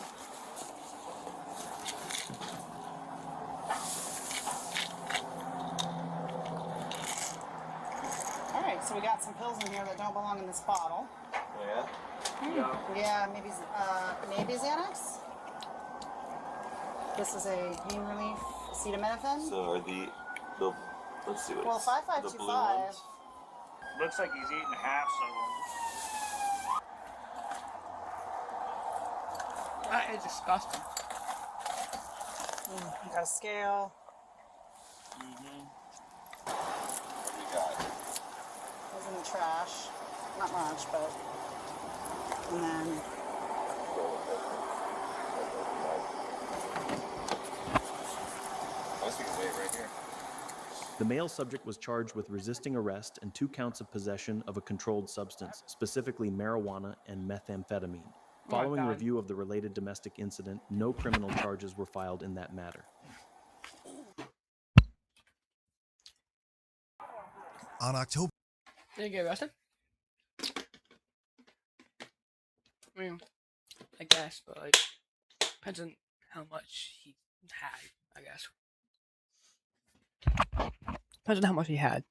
Alright, so we got some pills in here that don't belong in this bottle. Yeah. Yeah, maybe Xanax? This is a pain relief acetaminophen. So are the let's see what Well, it's, 5525. Looks like he's eating half of them. That is disgusting. Got a scale. Goes in the trash. Not much, but. And then. The male subject was charged with resisting arrest and 2 counts of possession of a controlled substance, specifically marijuana and methamphetamine. Following God. review of the related domestic incident, no criminal charges were filed in that matter. On October. Did he get arrested? I mean, I guess, but like, depends on how much he had, I guess. Depends on how much he had.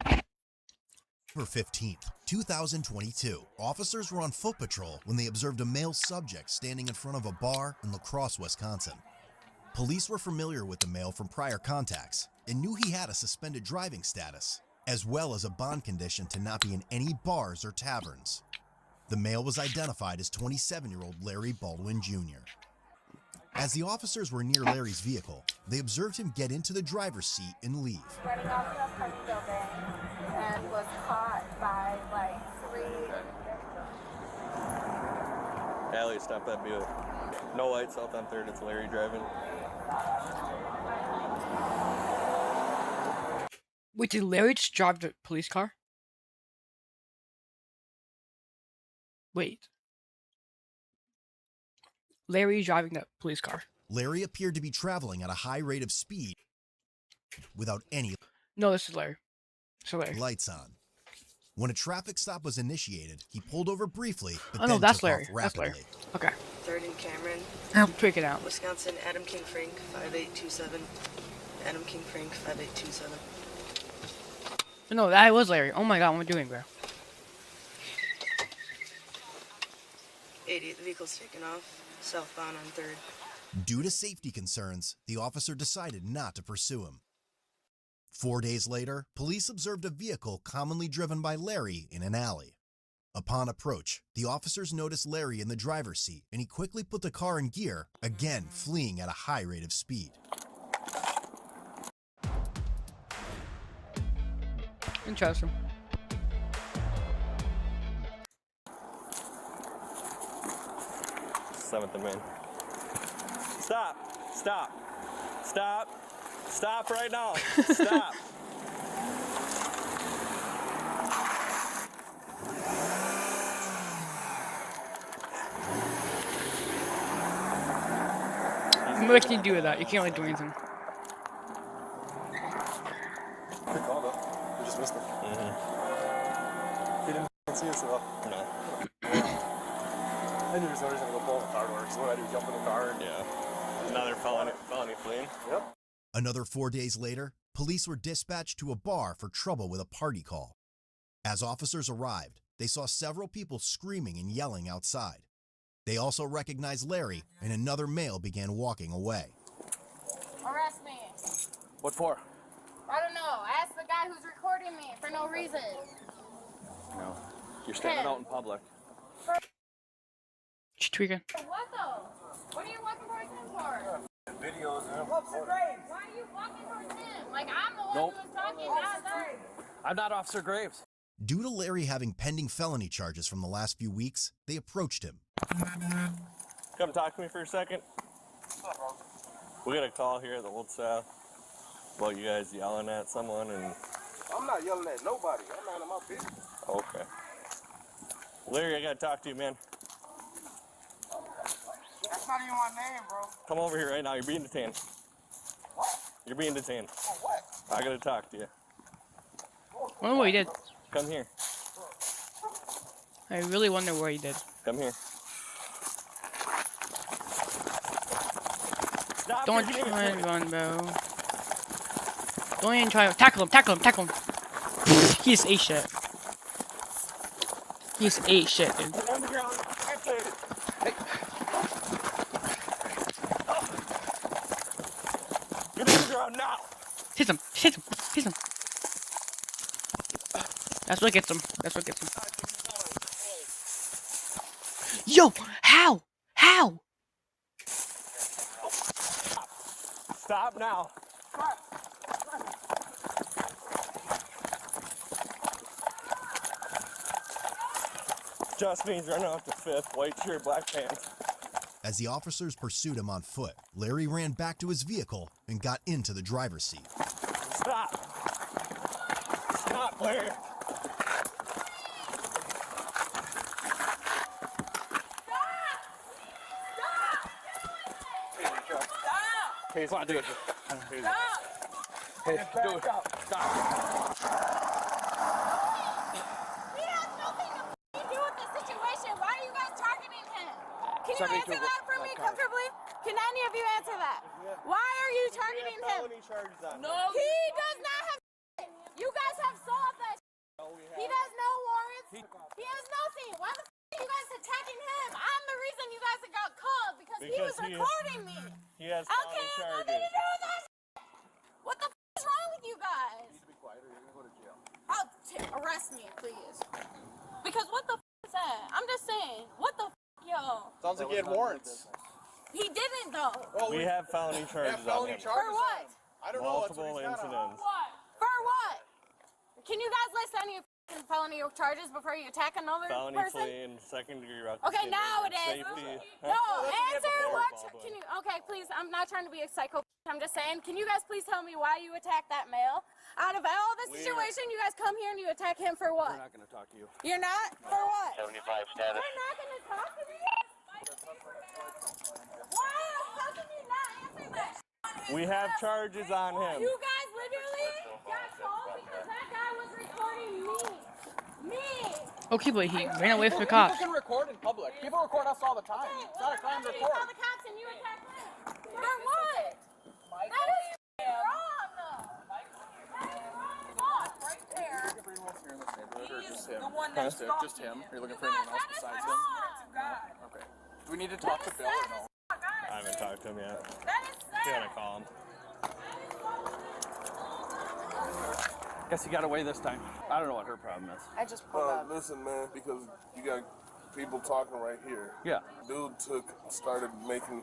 October 15th, 2022, officers were on foot patrol when they observed a male subject standing in front of a bar in La Crosse, Wisconsin. Police were familiar with the male from prior contacts and knew he had a suspended driving status, as well as a bond condition to not be in any bars or taverns. The male was identified as 27-year-old Larry Baldwin Jr. As the officers were near Larry's vehicle, they observed him get into the driver's seat and leave. Running off the apartment building and was caught by like 3. Allie, stop that Buick. No lights out on 3rd, it's Larry driving. Wait, did Larry just drive the police car? Wait. Larry driving that police car. Larry appeared to be traveling at a high rate of speed without any No, this is Larry. So Larry. lights on. When a traffic stop was initiated, he pulled over briefly, but Oh no, then that's took Larry. off That's rapidly. Larry. Okay. 3rd and Cameron. I'm tweaking out. Wisconsin, Adam King Frank, 5827. Adam King Frank, 5827. No, that was Larry. Oh my god, what am I doing, bro? 80, the vehicle's taken off, southbound on 3rd. Due to safety concerns, the officer decided not to pursue him. 4 days later, police observed a vehicle commonly driven by Larry in an alley. Upon approach, the officers noticed Larry in the driver's seat, and he quickly put the car in gear, again fleeing at a high rate of speed. Interesting. Seventh and Main. Stop! Stop! Stop! Stop right now! Stop! What can you do with that? You can't really do anything. Good call, though. We just missed him. He didn't see us at all. No. I knew he was always going to go pull the car door, so what I do, jump in the car and... Yeah. Another felony fleeing. Yep. Another 4 days later, police were dispatched to a bar for trouble with a party call. As officers arrived, they saw several people screaming and yelling outside. They also recognized Larry, and another male began walking away. Arrest me. What for? I don't know. Ask the guy who's recording me for no reason. No. You're standing out in public. She tweaking. What though? What are you walking towards him for? Videos. Why are you walking towards him? Like, I'm the one Nope. who was talking, not them. I'm not Officer Graves. Due to Larry having pending felony charges from the last few weeks, they approached him. Come talk to me for a second. We got a call here at the Old South about you guys yelling at someone and... I'm not yelling at nobody. I'm not in my business. Okay. Larry, I gotta talk to you, man. That's not even my name, bro. Come over here right now. You're being detained. What? You're being detained. For what? I gotta talk to you. I wonder what he did. Come here. I really wonder what he did. Come here. Stop Don't your try and video. run, bro. Don't even try. Tackle him, tackle him, tackle him. He's a shit. He's a shit, dude. Get on the ground. That's it. Hey. Get on the ground now. Hit him, hit him, hit him. That's what gets him. That's what gets him. Yo, how? How? Stop now. Justin's running off the 5th, white shirt, black pants. As the officers pursued him on foot, Larry ran back to his vehicle and got into the driver's seat. Stop. Stop, Larry. Hey, come on, do it. Hey, do it. Stop. He has nothing to do with the situation. Why are you guys targeting him? Can you Targeting answer to- that for me comfortably? Can any of you answer that? Why are you targeting him? No. He does not have. You guys have solved that. He has no warrants. He has nothing. Why the are you guys attacking him? I'm the reason you guys got called because he was recording me. He has Okay, felony nothing to charges. do with that. What the is wrong with you guys? You need to be quiet or you're gonna go to jail. Arrest me, please. Because what the is that? I'm just saying. What the yo? Sounds like he had warrants. He didn't though. Well, We have felony charges on him. For what? I don't know. That's Multiple what he's got on. incidents. For what? Can you guys list any felony charges before you attack another Felony person? flee and second-degree reckless Okay, now it is. safety. No, Huh? answer Ball what? boy. Can you? Okay, please. I'm not trying to be a psycho. I'm just saying. Can you guys please tell me why you attacked that male? Out of all the situation, you guys come here and you attack him for what? We're not going to talk to you. You're not? For what? 75 status. You're not going to talk to me? Why? How can you not answer that? We have charges on him. You guys literally got called because that guy was recording me. Okay, but he ran away from the cops. People can record in public. People record us all the time. It's not a crime to You record. call the cops and you attack him. For what? That is wrong. That is wrong. Right there. Everyone else here in this neighborhood or just him? the one that's Just him? Are you looking for anyone else besides him? Okay. Do we need to talk to Bill or no? I haven't talked to him yet. That is You gotta call him. Guess he got away this time. I don't know what her problem is. I just pulled up. Listen, man, because you got people talking right here. Yeah. Dude started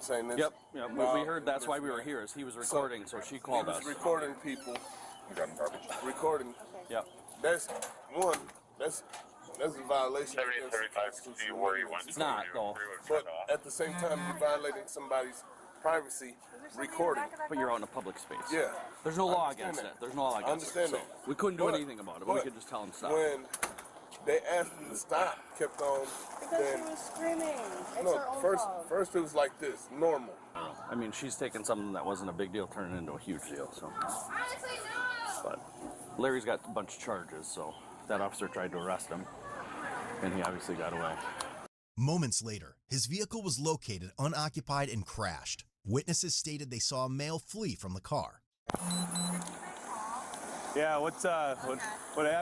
saying this. Yep. Yeah. We heard that's why we were here. Is he was recording, so she called he us. was recording people. Recording. Yep. That's one. That's a violation. 35 to where you want. It's not though. But at the same time, you're violating somebody's privacy. Recording. But you're out in a public space. Yeah. There's no law Understand against that. it. There's no law I against it. understand So that. we couldn't do But- anything about it, but we but could just tell him stop. When they asked him to stop, kept on. Because then, she was screaming. It's no, her own first fault. it was like this, normal. I mean, she's taking something that wasn't a big deal, turning it into a huge deal. So, Honestly, no. but Larry's got a bunch of charges, so that officer tried to arrest him, and he obviously got away. Moments later, his vehicle was located unoccupied and crashed. Witnesses stated they saw a male flee from the car. Yeah, what happened? We were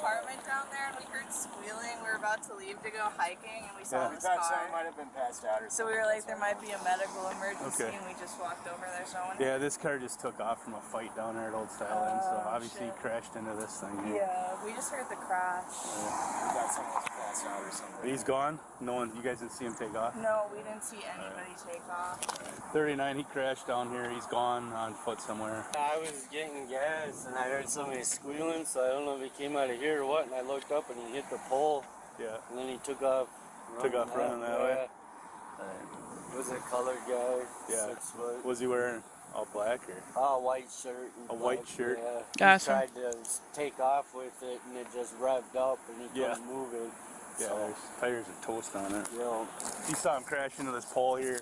apartment down there and we heard squealing. We were about to leave to go hiking and we saw We this thought car. someone might have been passed out or So something. we were like, there might be a medical emergency Okay. and we just walked over. There's no one. Yeah, this car just took off from a fight down there at Old Style Inn, so Oh, obviously he shit. crashed into this thing here. Yeah, we just heard the crash. We thought someone was passed out or something. He's gone? No one, you guys didn't see him take off? No, we didn't see anybody take off. 39, he crashed down here. He's gone on foot somewhere. I was getting gas and I heard somebody squealing, so I don't know if he came out of here or what, and I looked up and he hit the pole. Yeah. And then he took off Running that way? It was a colored guy, Yeah. 6 foot. Was he wearing all black or? A white shirt. And A white black, shirt? Yeah. Gotcha. He tried to take off with it and it just revved up and he Yeah. couldn't move it. Yeah, So, there's tires are toast on it. you know, He saw him crash into this pole here,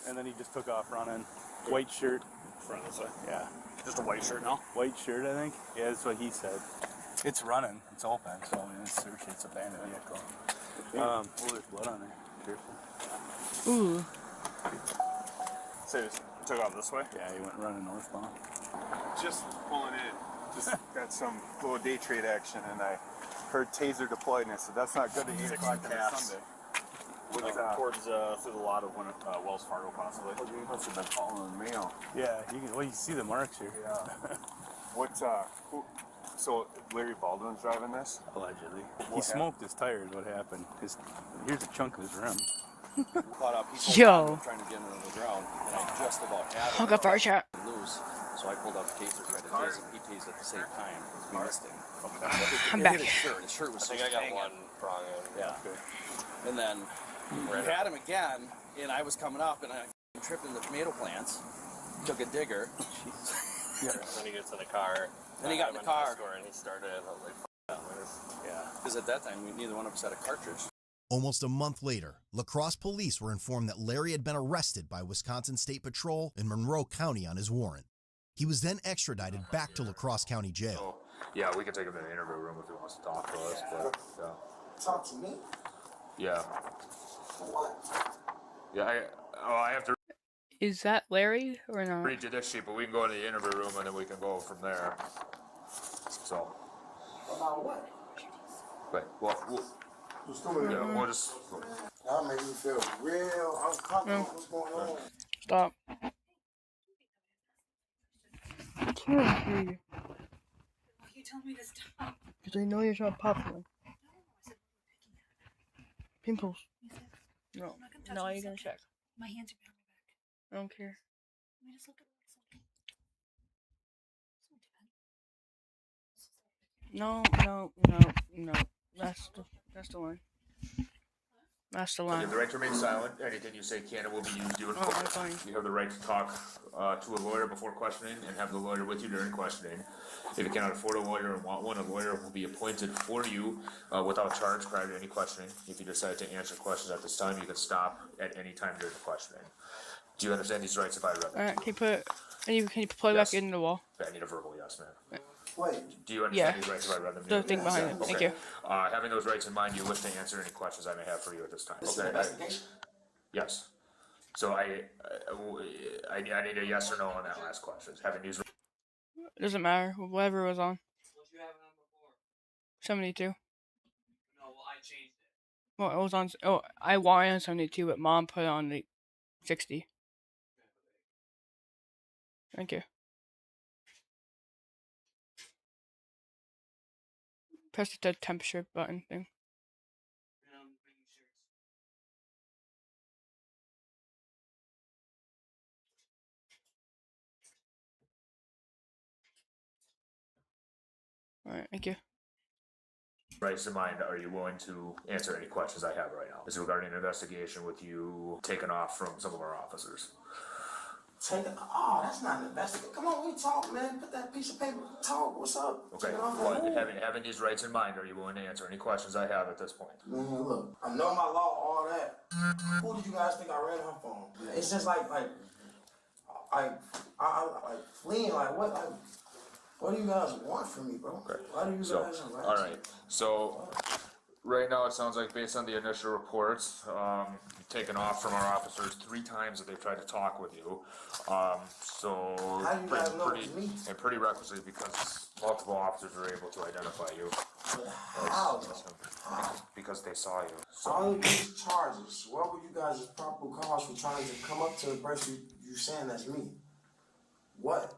and then he just took off running. White shirt. Front this way. Yeah. Just a white shirt now? White shirt, I think. Yeah, that's what he said. It's running. It's open, so it's search. It's abandoned vehicle. Oh, there's blood on there. Careful. Ooh. So he took off this way? Yeah, he went running northbound. Just pulling in. Just got some little day trade action, and I heard taser deployed, and I said, that's not good at 8 o'clock on a Caps. Sunday. Towards through the lot of one Wells Fargo, possibly. You must have been following the mail. Yeah, you can. Well, you see the marks here. Yeah. So Larry Baldwin's driving this? Allegedly. He What smoked his tires. What happened? Here's a chunk of his rim. Caught up. He Yo. trying to get into the ground, and I just about had I'll go fire shot. loose. So I pulled out the taser, tried to tase him. He tased at the same time. We missed him. I'm It back. hit his shirt. His shirt was I so think I got hanging. one prong in. Yeah. And then we had him again, and I was coming up, and I tripped in the tomato plants. Took a digger. Then he gets in the car. Then he got in the car. And he started. I was like, Yeah. Because at that time, neither one of us had a cartridge. Almost a month later, La Crosse police were informed that Larry had been arrested by Wisconsin State Patrol in Monroe County on his warrant. He was then extradited back to La Crosse County Jail. Yeah, we can take him to the interview room if he wants to talk to us, but Talk to me. yeah. For what? Yeah, I have to Is that Larry or not? read you this sheet, but we can go to the interview room and then we can go from there. So, About what? but we'll we'll just. Y'all make me feel real uncomfortable. What's going on? Stop. I can't hear you. Why are you telling me to stop? Because I know you're trying to pop one. Pimples. No. No, you're gonna check. My hands are behind my back. I don't care. Let me just look at No. That's the line. That's the You line. have the right to remain silent. Anything you say can and will be used you in Oh, court. I'm fine. You have the right to talk to a lawyer before questioning and have the lawyer with you during questioning. If you cannot afford a lawyer and want one, a lawyer will be appointed for you without charge prior to any questioning. If you decide to answer questions at this time, you can stop at any time during the questioning. Do you understand these rights if I read them? Alright, can you plug back into the wall? I need a verbal yes, ma'am. Wait. Do you understand Yeah. these rights if I read them? The thing behind it. Thank you. Having those rights in mind, you wish to answer any questions I may have for you at this time. This is an Okay. investigation. Yes. So I need a yes or no on that last question. Having these. It doesn't matter. Whatever it was on. 72. No, well, I changed it. Well, it was on. Oh, I wanted on 72, but mom put it on the 60. Thank you. Press the temperature button thing. Alright, thank you. Rights in mind, are you willing to answer any questions I have right now? This is regarding an investigation with you taken off from some of our officers. Oh, that's not an investigation. Come on, we talk, man. Put that piece of paper. Talk. What's up? Okay, Take it off but that wall. having these rights in mind, are you willing to answer any questions I have at this point? Man, look, I know my law, all that. Who did you guys think I ran her phone? It's just like fleeing. Like what do you guys want from me, bro? Okay. Why do you So, guys harass all me? right. So, right now it sounds like based on the initial reports, you've taken off from our officers 3 times that they've tried to talk with you. So How do you guys know it's me? and pretty requisite because multiple officers were able to identify you. How? Because they saw you. So all of these charges, what were you guys' proper cause for trying to come up to the person you saying that's me? What?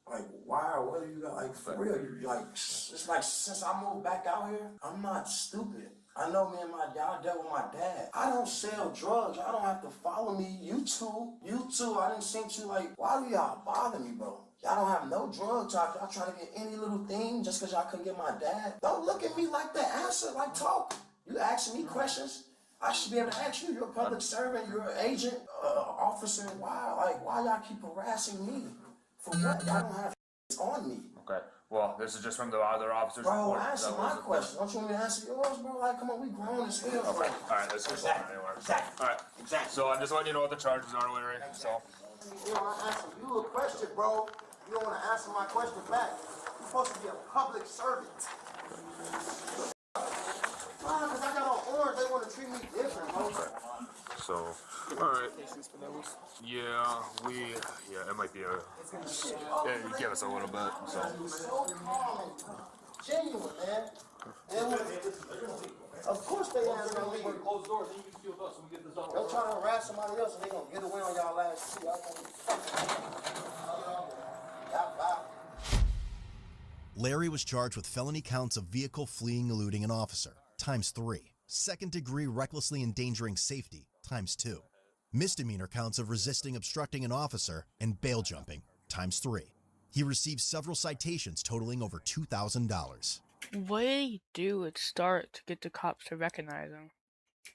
Like, why? What are you guys, like, for real? You like, it's like, since I moved back out here, I'm not stupid. I know me and my dad, I dealt with my dad. I don't sell drugs. I don't have to follow me. You too. I didn't seem to, like, why do y'all bother me, bro? Y'all don't have no drug talk. Y'all trying to get any little thing just because y'all couldn't get my dad. Don't look at me like that. Answer, like, talk. You asking me questions. I should be able to ask you. You're a public servant. You're an agent, officer. Why y'all keep harassing me? For what? Y'all don't have on me. Okay. Well, this is just from the other officers' Bro, report. answer my question. Don't you want me to answer yours, bro? Like, come on, we grown as hell. Okay. All right, let's just anywhere. All right. Exactly. So I'm just letting you know what the charges are, Larry. So. You don't want to answer you a question, bro. You don't want to answer my question back. You're supposed to be a public servant. Because I got on orange, they want to treat me different, bro. So, all right. Yeah, it might be you give us a little bit. So. So calm and genuine, man. And of course they ask me. Close doors, then you can steal us when we get this over. They'll try to harass somebody else and they gonna get away on y'all last two. Larry was charged with felony counts of vehicle fleeing, eluding an officer, ×3. Second-degree recklessly endangering safety, ×2. Misdemeanor counts of resisting, obstructing an officer, and bail jumping, ×3. He received several citations totaling over $2,000. What did he do at start to get the cops to recognize him?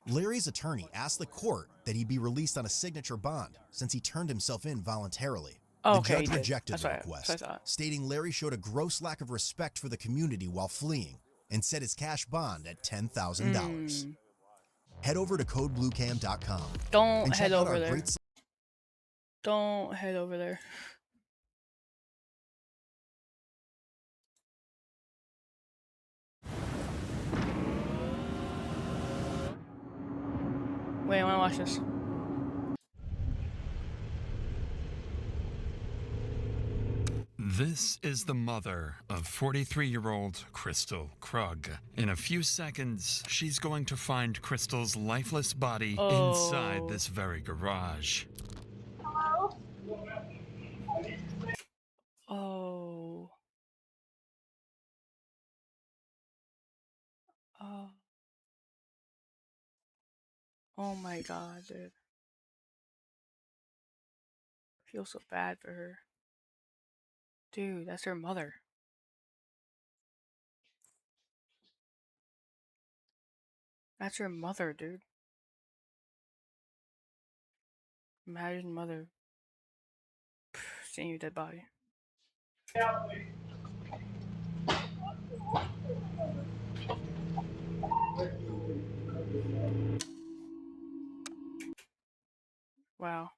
Larry's attorney asked the court that he be released on a signature bond since he turned himself in voluntarily. Oh, the okay, judge rejected the request, that's what I thought. stating Larry showed a gross lack of respect for the community while fleeing and set his cash bond at $10,000. Head over to codebluecam.com. Don't and check head out over our there. great Don't head over there. Wait, I want to watch this. This is the mother of 43-year-old Crystal Krug. In a few seconds, she's going to find Crystal's lifeless body inside this very garage. Hello? Oh. Oh. Oh my god, dude. I feel so bad for her. Dude, that's her mother. That's her mother, dude. Imagine mother seeing your dead body. Wow.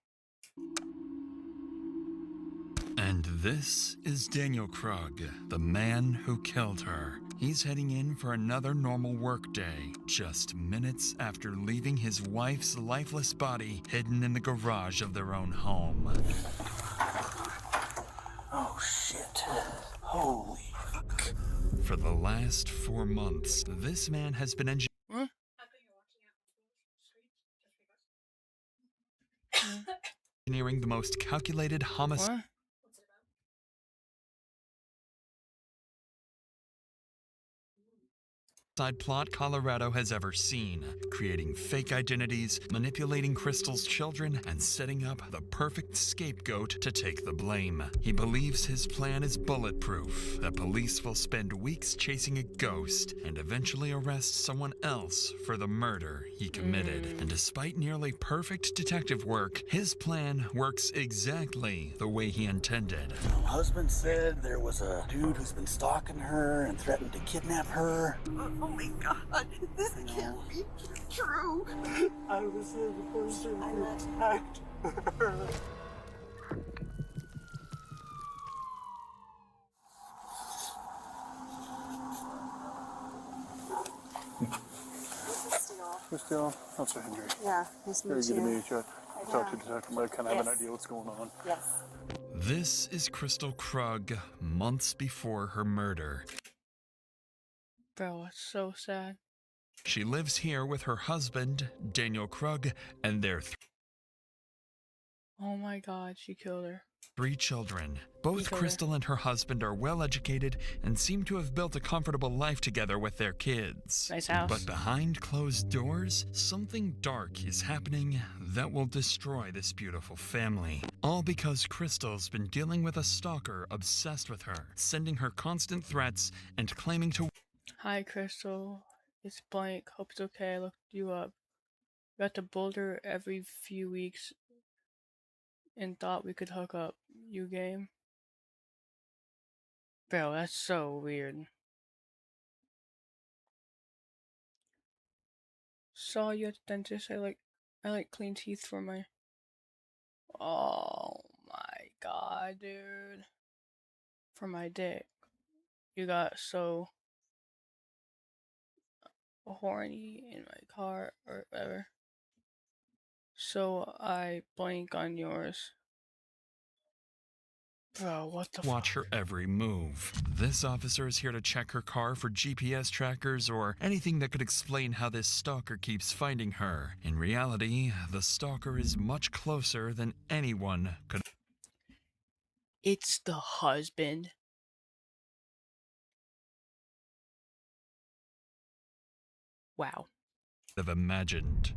And this is Daniel Krug, the man who killed her. He's heading in for another normal workday, just minutes after leaving his wife's lifeless body hidden in the garage of their own home. Oh, shit. Holy fuck. For the last 4 months, this man has been engineering the most calculated homicide plot Colorado has ever seen, creating fake identities, manipulating Crystal's children, and setting up the perfect scapegoat to take the blame. He believes his plan is bulletproof, that police will spend weeks chasing a ghost and eventually arrest someone else for the murder he committed. And despite nearly perfect detective work, his plan works exactly the way he intended. My husband said there was a dude who's been stalking her and threatened to kidnap her. Oh my god, this can't be true. I was the person who attacked her. Crystal, Officer Hendry. Yeah, nice to Very meet good to you. meet you. Talk to the detective, but I kind of have an idea what's going on. Yes. This is Crystal Krug months before her murder. Bro, it's so sad. She lives here with her husband, Daniel Krug, and their Oh my god, she killed her. 3 children. Both killed her. Crystal and her husband are well educated and seem to have built a comfortable life together with their kids. Nice house. But behind closed doors, something dark is happening that will destroy this beautiful family. All because Crystal's been dealing with a stalker obsessed with her, sending her constant threats and claiming to... Hi, Crystal. It's blank. Hope it's okay. I looked you up. Got to Boulder every few weeks and thought we could hook up. You game? Bro, that's so weird. Saw you at the dentist. I like clean teeth for my... Oh my god, dude. For my dick. You got so horny in my car or whatever. So I blank on yours. Bro, what the Watch her every move. This officer is here to check her car for GPS trackers or anything that could explain how this stalker keeps finding her. In reality, the stalker is much closer than anyone could. It's the husband. Wow. Have imagined.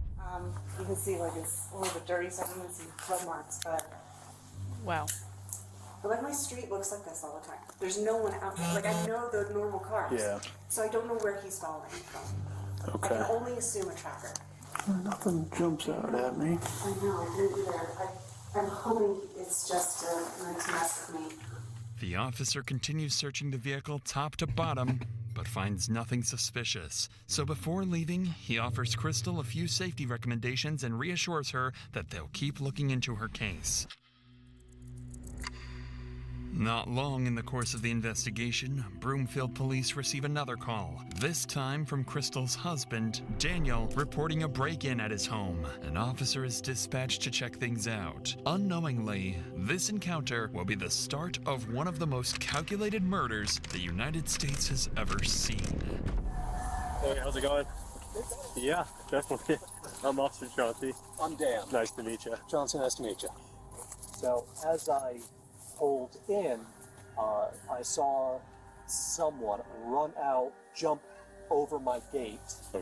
You can see like it's a little bit dirty, so I can see blood marks, but wow. But like my street looks like this all the time. There's no one out there. Like I know the normal cars. Yeah. So I don't know where he's following from. Okay. I can only assume a tracker. Nothing jumps out at me. I know, I didn't either. I'm hoping it's just to mess with me. The officer continues searching the vehicle top to bottom, but finds nothing suspicious. So before leaving, he offers Crystal a few safety recommendations and reassures her that they'll keep looking into her case. Not long in the course of the investigation, Broomfield police receive another call, this time from Crystal's husband, Daniel, reporting a break-in at his home. An officer is dispatched to check things out. Unknowingly, this encounter will be the start of one of the most calculated murders the United States has ever seen. Hey, how's it going? Yeah, definitely. I'm Officer Chauncey. I'm Dan. Nice to meet you. Chauncey, nice to meet you. So as I pulled in, I saw someone run out, jump over my gate,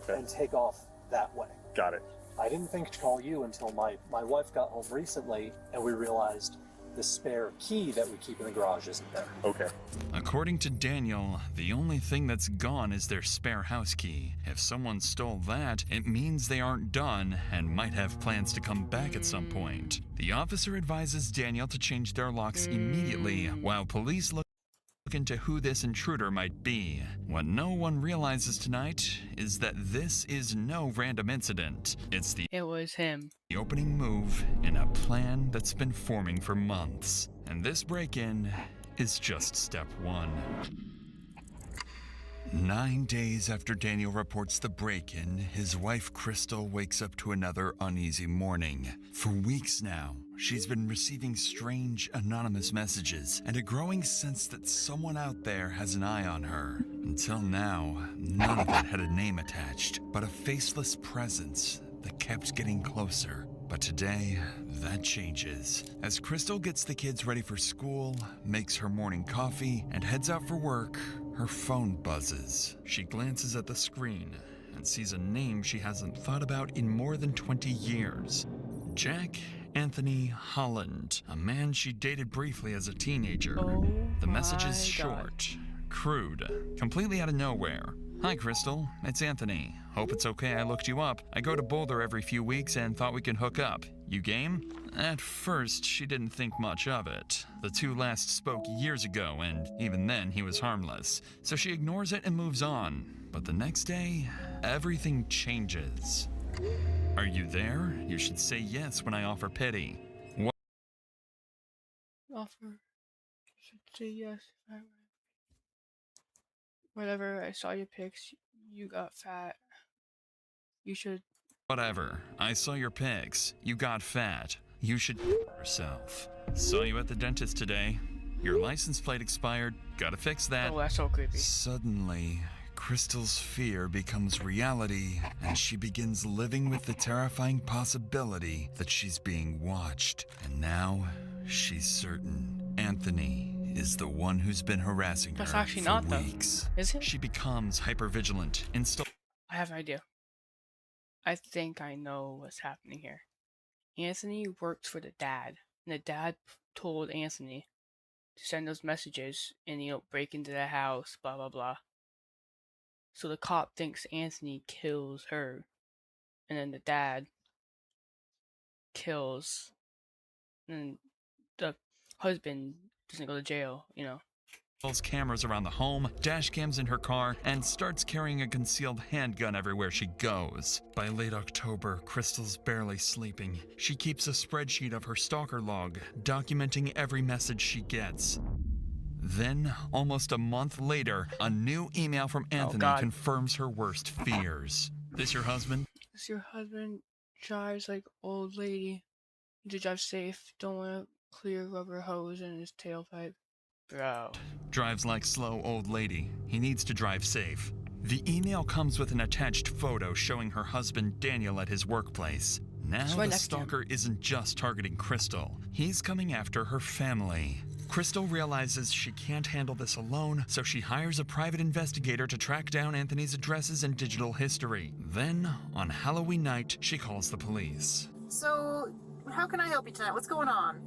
and take off that way. Got it. I didn't think to call you until my wife got home recently, and we realized the spare key that we keep in the garage isn't there. Okay. According to Daniel, the only thing that's gone is their spare house key. If someone stole that, it means they aren't done and might have plans to come back at some point. The officer advises Daniel to change their locks immediately, while police look into who this intruder might be. What no one realizes tonight is that this is no random incident. It was him. The opening move in a plan that's been forming for months. And this break-in is just step one. 9 days after Daniel reports the break-in, his wife Crystal wakes up to another uneasy morning. For weeks now, she's been receiving strange, anonymous messages and a growing sense that someone out there has an eye on her. Until now, none of it had a name attached, but a faceless presence that kept getting closer. But today, that changes. As Crystal gets the kids ready for school, makes her morning coffee, and heads out for work, her phone buzzes. She glances at the screen and sees a name she hasn't thought about in more than 20 years. Jack Anthony Holland, a man she dated briefly as a teenager. The message is short, crude, completely out of nowhere. Hi, Crystal. It's Anthony. Hope it's okay I looked you up. I go to Boulder every few weeks and thought we could hook up. You game? At first, she didn't think much of it. The two last spoke years ago, and even then, he was harmless. So she ignores it and moves on. But the next day, everything changes. Are you there? You should say yes when I offer pity. What? Offer. Should say yes if I were. Whatever, I saw your pics. You got fat. You should. Whatever. I saw your pics. You got fat. You should yourself. Saw you at the dentist today. Your license plate expired. Gotta fix that. Oh, that's so creepy. Suddenly, Crystal's fear becomes reality, and she begins living with the terrifying possibility that she's being watched. And now, she's certain Anthony is the one who's been harassing That's her actually for not, though. weeks. Is it? She becomes hypervigilant, I have an idea. I think I know what's happening here. Anthony worked for the dad, and the dad told Anthony to send those messages and, break into the house, blah, blah, blah. So the cop thinks Anthony kills her, and then the dad kills, and the husband doesn't go to jail, installs cameras around the home, dash cams in her car, and starts carrying a concealed handgun everywhere she goes. By late October, Crystal's barely sleeping. She keeps a spreadsheet of her stalker log, documenting every message she gets. Then, almost a month later, a new email from Anthony confirms her worst fears. This your husband? This your husband drives like old lady. To drive safe, don't want to clear rubber hose in his tailpipe. Bro. Drives like slow old lady. He needs to drive safe. The email comes with an attached photo showing her husband Daniel at his workplace. Now the stalker isn't just targeting Crystal. He's coming after her family. Crystal realizes she can't handle this alone, so she hires a private investigator to track down Anthony's addresses and digital history. Then, on Halloween night, she calls the police. So, how can I help you tonight? What's going on?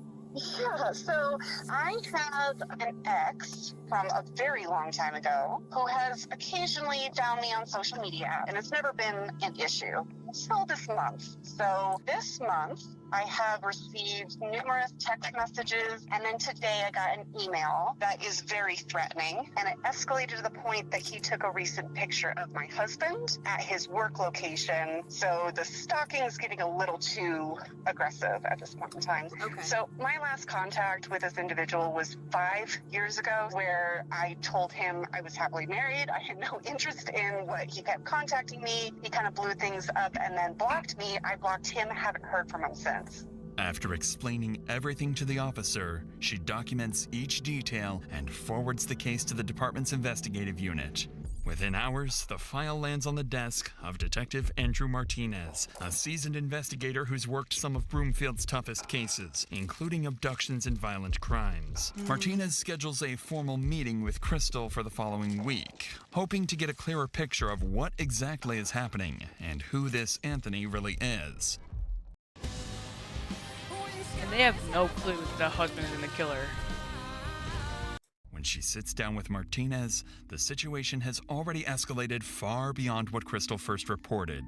Yeah, so I have an ex from a very long time ago who has occasionally found me on social media, and it's never been an issue until this month. So this month, I have received numerous text messages, and then today I got an email that is very threatening, and it escalated to the point that he took a recent picture of my husband at his work location. So the stalking is getting a little too aggressive at this point in time. Okay. So my last contact with this individual was 5 years ago, where I told him I was happily married. I had no interest in what he kept contacting me. He kind of blew things up and then blocked me. I blocked him, haven't heard from him since. After explaining everything to the officer, she documents each detail and forwards the case to the department's investigative unit. Within hours, the file lands on the desk of Detective Andrew Martinez, a seasoned investigator who's worked some of Broomfield's toughest cases, including abductions and violent crimes. Martinez schedules a formal meeting with Crystal for the following week, hoping to get a clearer picture of what exactly is happening and who this Anthony really is. And they have no clue that the husband is the killer. When she sits down with Martinez, the situation has already escalated far beyond what Crystal first reported.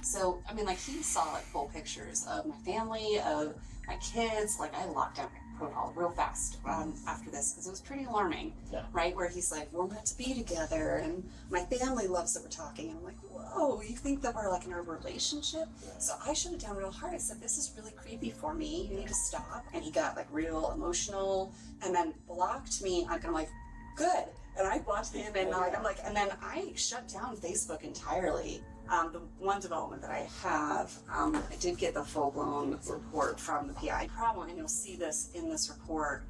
So, I mean, like, he saw, like, full pictures of my family, of my kids. Like, I locked down my profile real fast after this, because it was pretty alarming, right? Where he's like, we're meant to be together, and my family loves that we're talking. And I'm like, whoa, you think that we're, like, in a relationship? So I shut it down real hard. I said, this is really creepy for me. You need to stop. And he got, like, real emotional, and then blocked me. I'm like, good. And I blocked him, and I'm like, and then I shut down Facebook entirely. The one development that I have, I did get the full-blown report from the PI problem, and you'll see this in this report.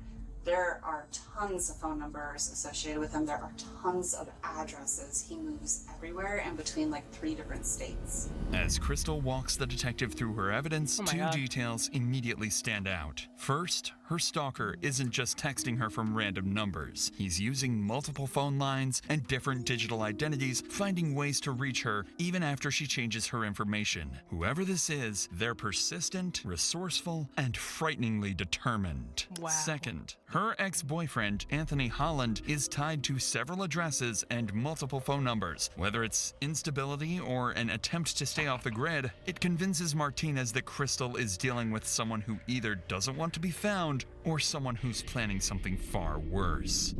There are tons of phone numbers associated with him. There are tons of addresses. He moves everywhere and between like 3 different states. As Crystal walks the detective through her evidence, Oh my two God. details immediately stand out. First, her stalker isn't just texting her from random numbers. He's using multiple phone lines and different digital identities, finding ways to reach her even after she changes her information. Whoever this is, they're persistent, resourceful, and frighteningly determined. Wow. Second, her ex-boyfriend, Anthony Holland, is tied to several addresses and multiple phone numbers. Whether it's instability or an attempt to stay off the grid, it convinces Martinez that Crystal is dealing with someone who either doesn't want to be found or someone who's planning something far worse.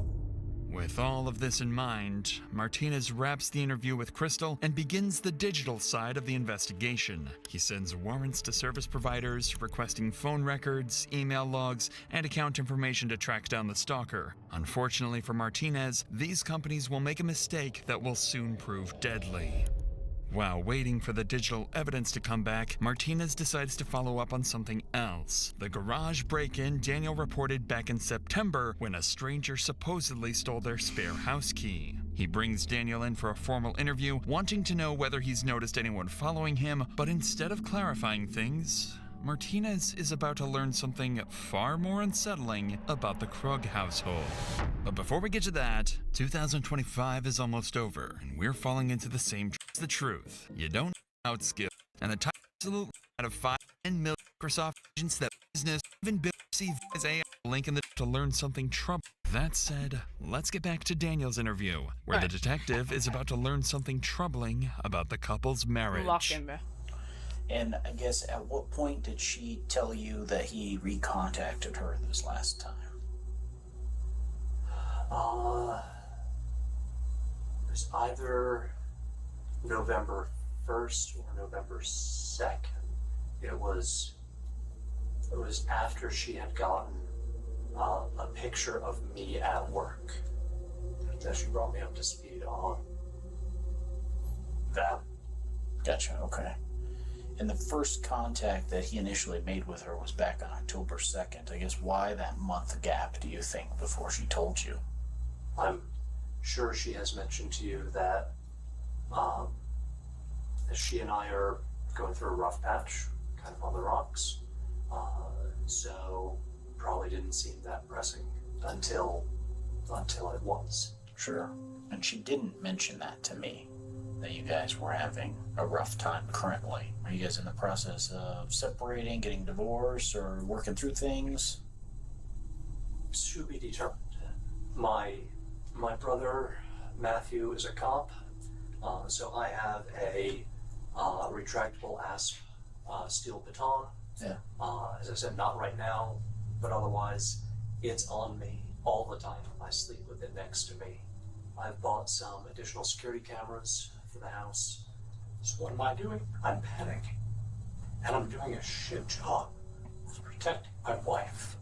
With all of this in mind, Martinez wraps the interview with Crystal and begins the digital side of the investigation. He sends warrants to service providers, requesting phone records, email logs, and account information to track down the stalker. Unfortunately for Martinez, these companies will make a mistake that will soon prove deadly. While waiting for the digital evidence to come back, Martinez decides to follow up on something else. The garage break-in Daniel reported back in September when a stranger supposedly stole their spare house key. He brings Daniel in for a formal interview, wanting to know whether he's noticed anyone following him, but instead of clarifying things, Martinez is about to learn something far more unsettling about the Krug household. But before we get to that, 2025 is almost over, and we're falling into the same the truth. You don't outskill, and the top absolute out of 5 million Microsoft agents that business even receive as AI link in the to learn something troubling. That said, let's get back to Daniel's interview, where the detective is about to learn something troubling about the couple's marriage. And I guess at what point did she tell you that he recontacted her this last time? It was either November 1st or November 2nd. It was after she had gotten a picture of me at work that she brought me up to speed on that. Gotcha, okay. And the first contact that he initially made with her was back on October 2nd. I guess why that month gap, do you think, before she told you? I'm sure she has mentioned to you that she and I are going through a rough patch, kind of on the rocks. So probably didn't seem that pressing until it was. Sure. And she didn't mention that to me, that you guys were having a rough time currently. Are you guys in the process of separating, getting divorced, or working through things? To be determined. My brother Matthew is a cop, so I have a retractable asp steel baton. Yeah. As I said, not right now, but otherwise it's on me all the time. I sleep with it next to me. I've bought some additional security cameras for the house. So what am I doing? I'm panicking. And I'm doing a shit job of protecting my wife.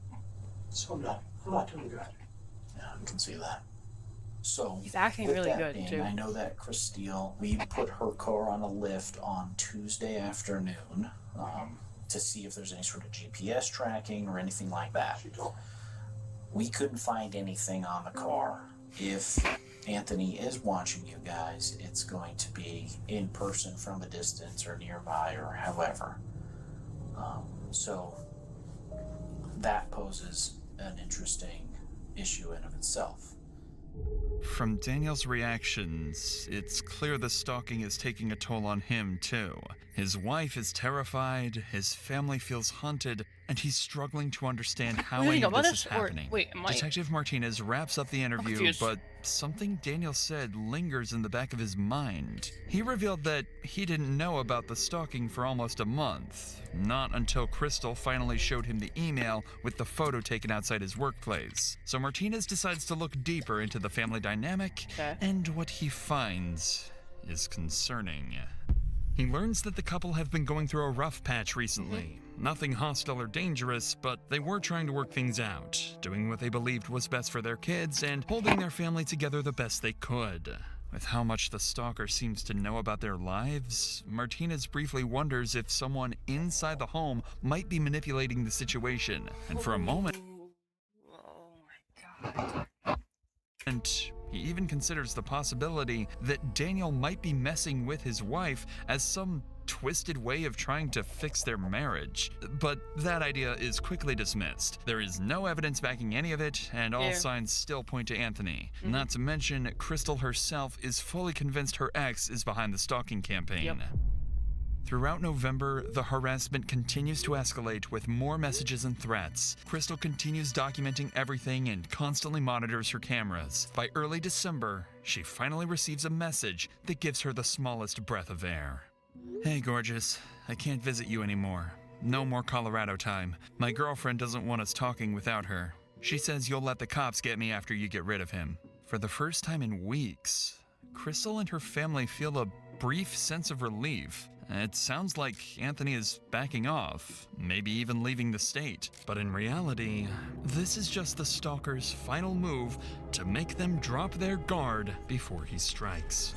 So I'm not doing good. Yeah, I can see that. So he's acting with really that good being, too. I know that Chris Steele, we put her car on a lift on Tuesday afternoon to see if there's any sort of GPS tracking or anything like that. We couldn't find anything on the car. If Anthony is watching you guys, it's going to be in person from a distance or nearby or however. So that poses an interesting issue in of itself. From Daniel's reactions, it's clear the stalking is taking a toll on him, too. His wife is terrified, his family feels haunted, and he's struggling to understand how any of this is happening. Detective Martinez wraps up the interview, but something Daniel said lingers in the back of his mind. He revealed that he didn't know about the stalking for almost a month, not until Crystal finally showed him the email with the photo taken outside his workplace. So Martinez decides to look deeper into the family dynamic, and what he finds is concerning. He learns that the couple have been going through a rough patch recently. Nothing hostile or dangerous, but they were trying to work things out, doing what they believed was best for their kids and holding their family together the best they could. With how much the stalker seems to know about their lives, Martinez briefly wonders if someone inside the home might be manipulating the situation. And for a moment, and he even considers the possibility that Daniel might be messing with his wife as some twisted way of trying to fix their marriage. But that idea is quickly dismissed. There is no evidence backing any of it, and all signs still point to Anthony. Not to mention, Crystal herself is fully convinced her ex is behind the stalking campaign. Throughout November, the harassment continues to escalate with more messages and threats. Crystal continues documenting everything and constantly monitors her cameras. By early December, she finally receives a message that gives her the smallest breath of air. Hey, gorgeous. I can't visit you anymore. No more Colorado time. My girlfriend doesn't want us talking without her. She says you'll let the cops get me after you get rid of him. For the first time in weeks, Crystal and her family feel a brief sense of relief. It sounds like Anthony is backing off, maybe even leaving the state. But in reality, this is just the stalker's final move to make them drop their guard before he strikes.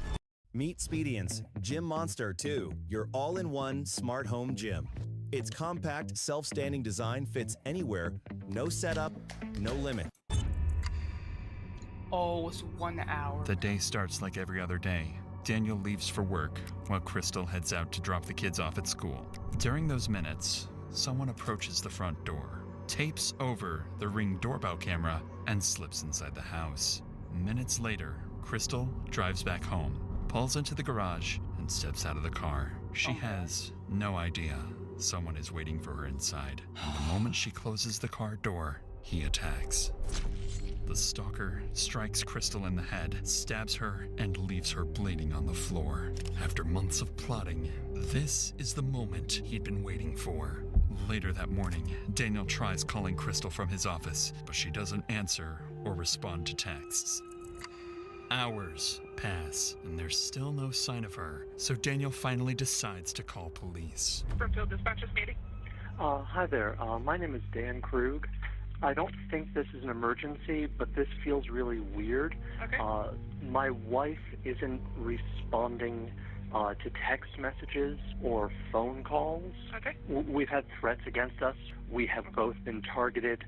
Meet Speediance Gym Monster 2, your all-in-one smart home gym. Its compact, self-standing design fits anywhere, no setup, no limit. Oh, it's 1 hour. The day starts like every other day. Daniel leaves for work while Crystal heads out to drop the kids off at school. During those minutes, someone approaches the front door, tapes over the Ring doorbell camera, and slips inside the house. Minutes later, Crystal drives back home, pulls into the garage, and steps out of the car. She has no idea someone is waiting for her inside. And the moment she closes the car door, he attacks. The stalker strikes Crystal in the head, stabs her, and leaves her bleeding on the floor. After months of plotting, this is the moment he'd been waiting for. Later that morning, Daniel tries calling Crystal from his office, but she doesn't answer or respond to texts. Hours pass, and there's still no sign of her, so Daniel finally decides to call police. Springfield Dispatchers meeting. Hi there. My name is Dan Krug. I don't think this is an emergency, but this feels really weird. Okay. My wife isn't responding to text messages or phone calls. Okay. We've had threats against us. We have both been targeted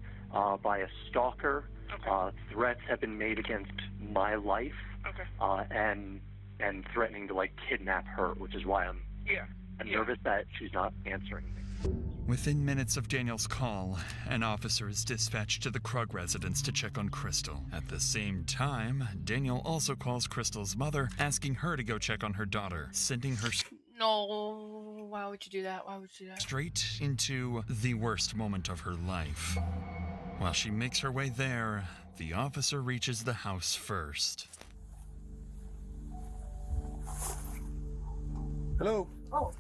by a stalker. Okay. Threats have been made against my life. Okay. And threatening to kidnap her, which is why I'm nervous that she's not answering me. Within minutes of Daniel's call, an officer is dispatched to the Krug residence to check on Crystal. At the same time, Daniel also calls Crystal's mother, asking her to go check on her daughter, sending her No, why would you do that? Why would you do that? straight into the worst moment of her life. While she makes her way there, the officer reaches the house first. Hello. Oh,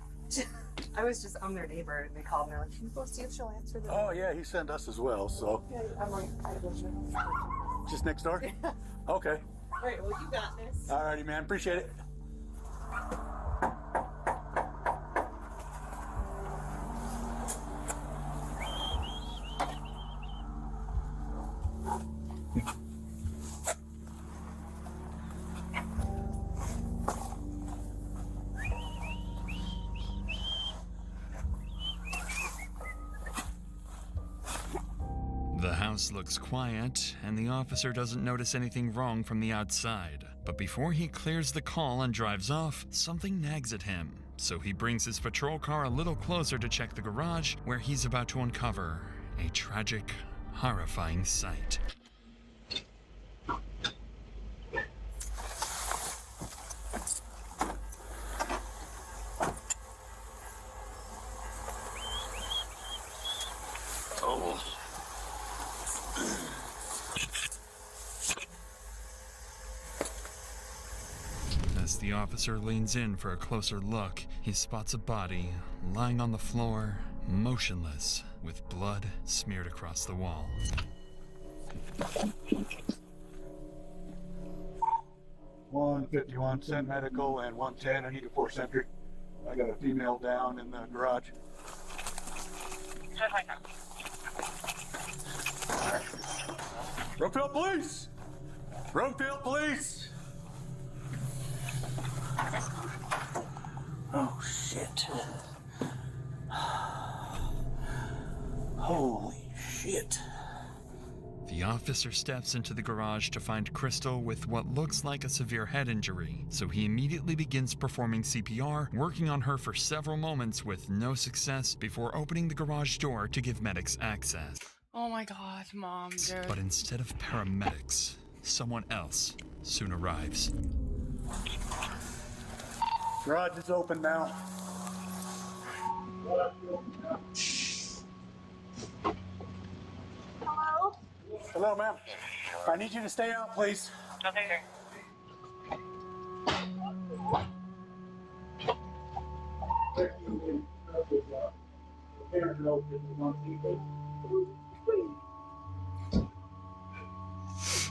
I'm their neighbor, and they called me. Like, can you go see if she'll answer the Oh yeah, he sent us as well. So Yeah, I'm like, I don't know. just next door. Okay. All right, well, you got this. Alrighty, man. Appreciate it. The house looks quiet, and the officer doesn't notice anything wrong from the outside. But before he clears the call and drives off, something nags at him. So he brings his patrol car a little closer to check the garage, where he's about to uncover a tragic, horrifying sight. Oh. As the officer leans in for a closer look, he spots a body lying on the floor, motionless, with blood smeared across the wall. 151 Cent Medical and 110 Anita 4 Century. I got a female down in the garage. Brookfield Police! Brookfield Police! Oh shit. Holy shit. The officer steps into the garage to find Crystal with what looks like a severe head injury, so he immediately begins performing CPR, working on her for several moments with no success before opening the garage door to give medics access. Oh my god, Mom, dude. But instead of paramedics, someone else soon arrives. Garage is open now. Hello? Hello, ma'am. I need you to stay out, please. Okay.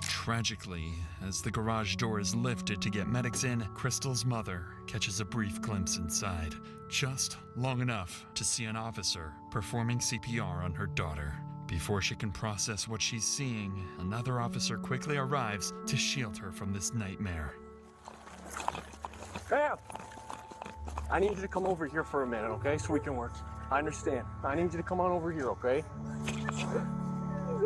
Tragically, as the garage door is lifted to get medics in, Crystal's mother catches a brief glimpse inside, just long enough to see an officer performing CPR on her daughter. Before she can process what she's seeing, another officer quickly arrives to shield her from this nightmare. Cam! I need you to come over here for a minute, okay? So we can work. I understand. I need you to come on over here, okay?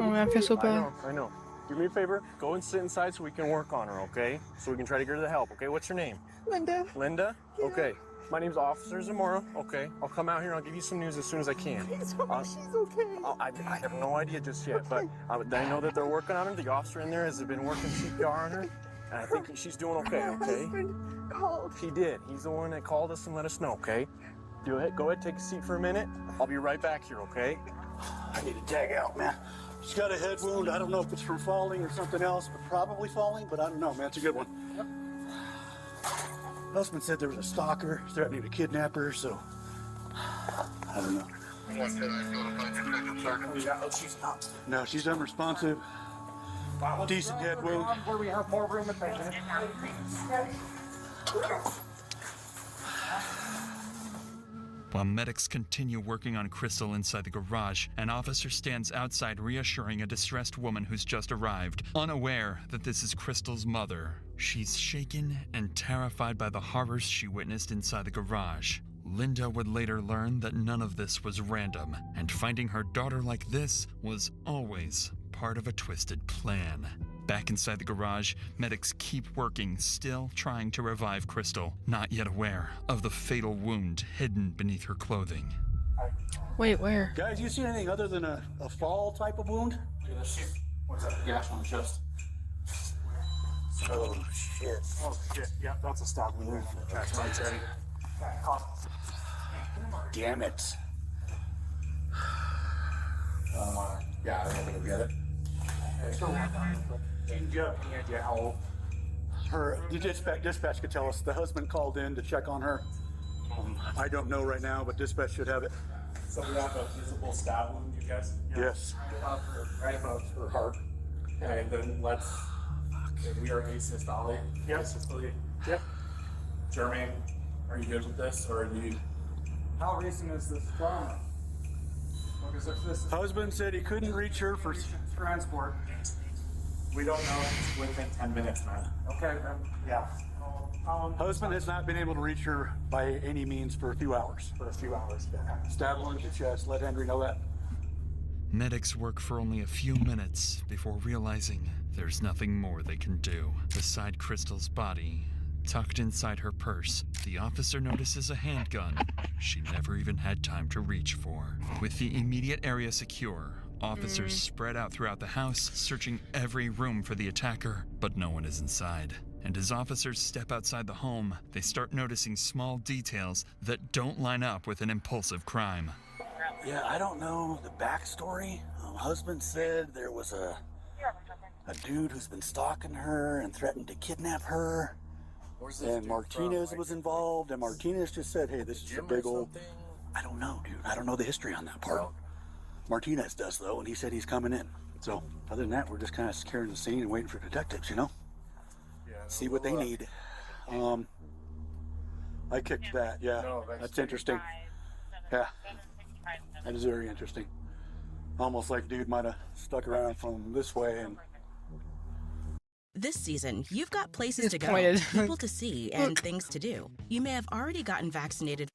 Oh, I feel so bad. I know. do me a favor. Go and sit inside so we can work on her, okay? So we can try to get her the help, okay? What's your name? Linda. Linda? Okay. My name's Officer Zamora, okay? I'll come out here and I'll give you some news as soon as I can. She's okay. I have no idea just yet, but I know that they're working on her. The officer in there has been working CPR on her, and I think she's doing okay, okay? My husband called. He did. He's the one that called us and let us know, okay? Go ahead, take a seat for a minute. I'll be right back here, okay? I need to tag out, man. She's got a head wound. I don't know if it's from falling or something else, but probably falling, but I don't know, man. It's a good one. Yep. Husband said there was a stalker threatening to kidnap her, so I don't know. No, she's unresponsive. Decent head wound. Where we have more room at the While medics continue working on Crystal inside the garage, an officer stands outside reassuring a distressed woman who's just arrived, unaware that this is Crystal's mother. She's shaken and terrified by the horrors she witnessed inside the garage. Linda would later learn that none of this was random, and finding her daughter like this was always part of a twisted plan. Back inside the garage, medics keep working, still trying to revive Crystal, not yet aware of the fatal wound hidden beneath her clothing. Wait, where? Guys, you see anything other than a fall type of wound? What's that? Gash on the chest. Oh, shit. Oh, shit. Yep, that's a stab wound. That's right, Teddy. Damn it. Yeah, I think we'll get it. The dispatch could tell us. The husband called in to check on her. I don't know right now, but dispatch should have it. So we have a visible stab wound, you guys? Yes. Right above her heart. Okay, then let's. We are asystole. Yep. Asystole. Yep. Jermaine, are you good with this, or are you? How recent is this trauma? Because if this is Husband said he couldn't reach her for transport. We don't know if it's within 10 minutes, man. Okay, then, yeah. Husband has not been able to reach her by any means for a few hours. Stab wound to the chest. Let Henry know that. Medics work for only a few minutes before realizing there's nothing more they can do. Beside Crystal's body, tucked inside her purse, the officer notices a handgun she never even had time to reach for. With the immediate area secure, officers spread out throughout the house, searching every room for the attacker, but no one is inside. And as officers step outside the home, they start noticing small details that don't line up with an impulsive crime. Yeah, I don't know the backstory. Husband said there was a dude who's been stalking her and threatened to kidnap her. And Martinez was involved, and Martinez just said, hey, this is a big old... I don't know, dude. I don't know the history on that part. Martinez does, though, and he said he's coming in. So, other than that, we're just kind of securing the scene and waiting for detectives, you know? See what they need. I kicked that, yeah. That's interesting. Yeah. That is very interesting. Almost like dude might have stuck around from this way and... This season, you've got places to go, pointed. people to see, and things to do. You may have already gotten vaccinated.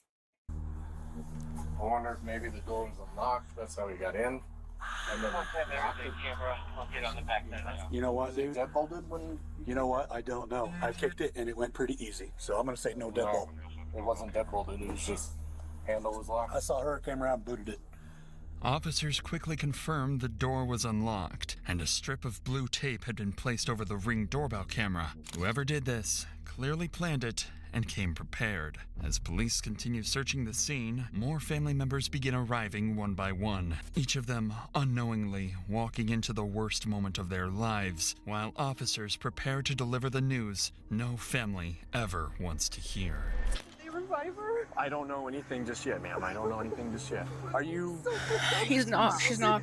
I wonder if maybe the door was unlocked. That's how we got in. And then You know what, dude? You know what? I don't know. I kicked it and it went pretty easy. So I'm going to say no deadbolt. It wasn't deadbolted. It was just handle was locked. I saw her, came around, booted it. Officers quickly confirmed the door was unlocked, and a strip of blue tape had been placed over the Ring doorbell camera. Whoever did this clearly planned it and came prepared. As police continue searching the scene, more family members begin arriving one by one, each of them unknowingly walking into the worst moment of their lives, while officers prepare to deliver the news no family ever wants to hear. They revive her? I don't know anything just yet, ma'am. I don't know anything just yet. Are you... He's not. She's not.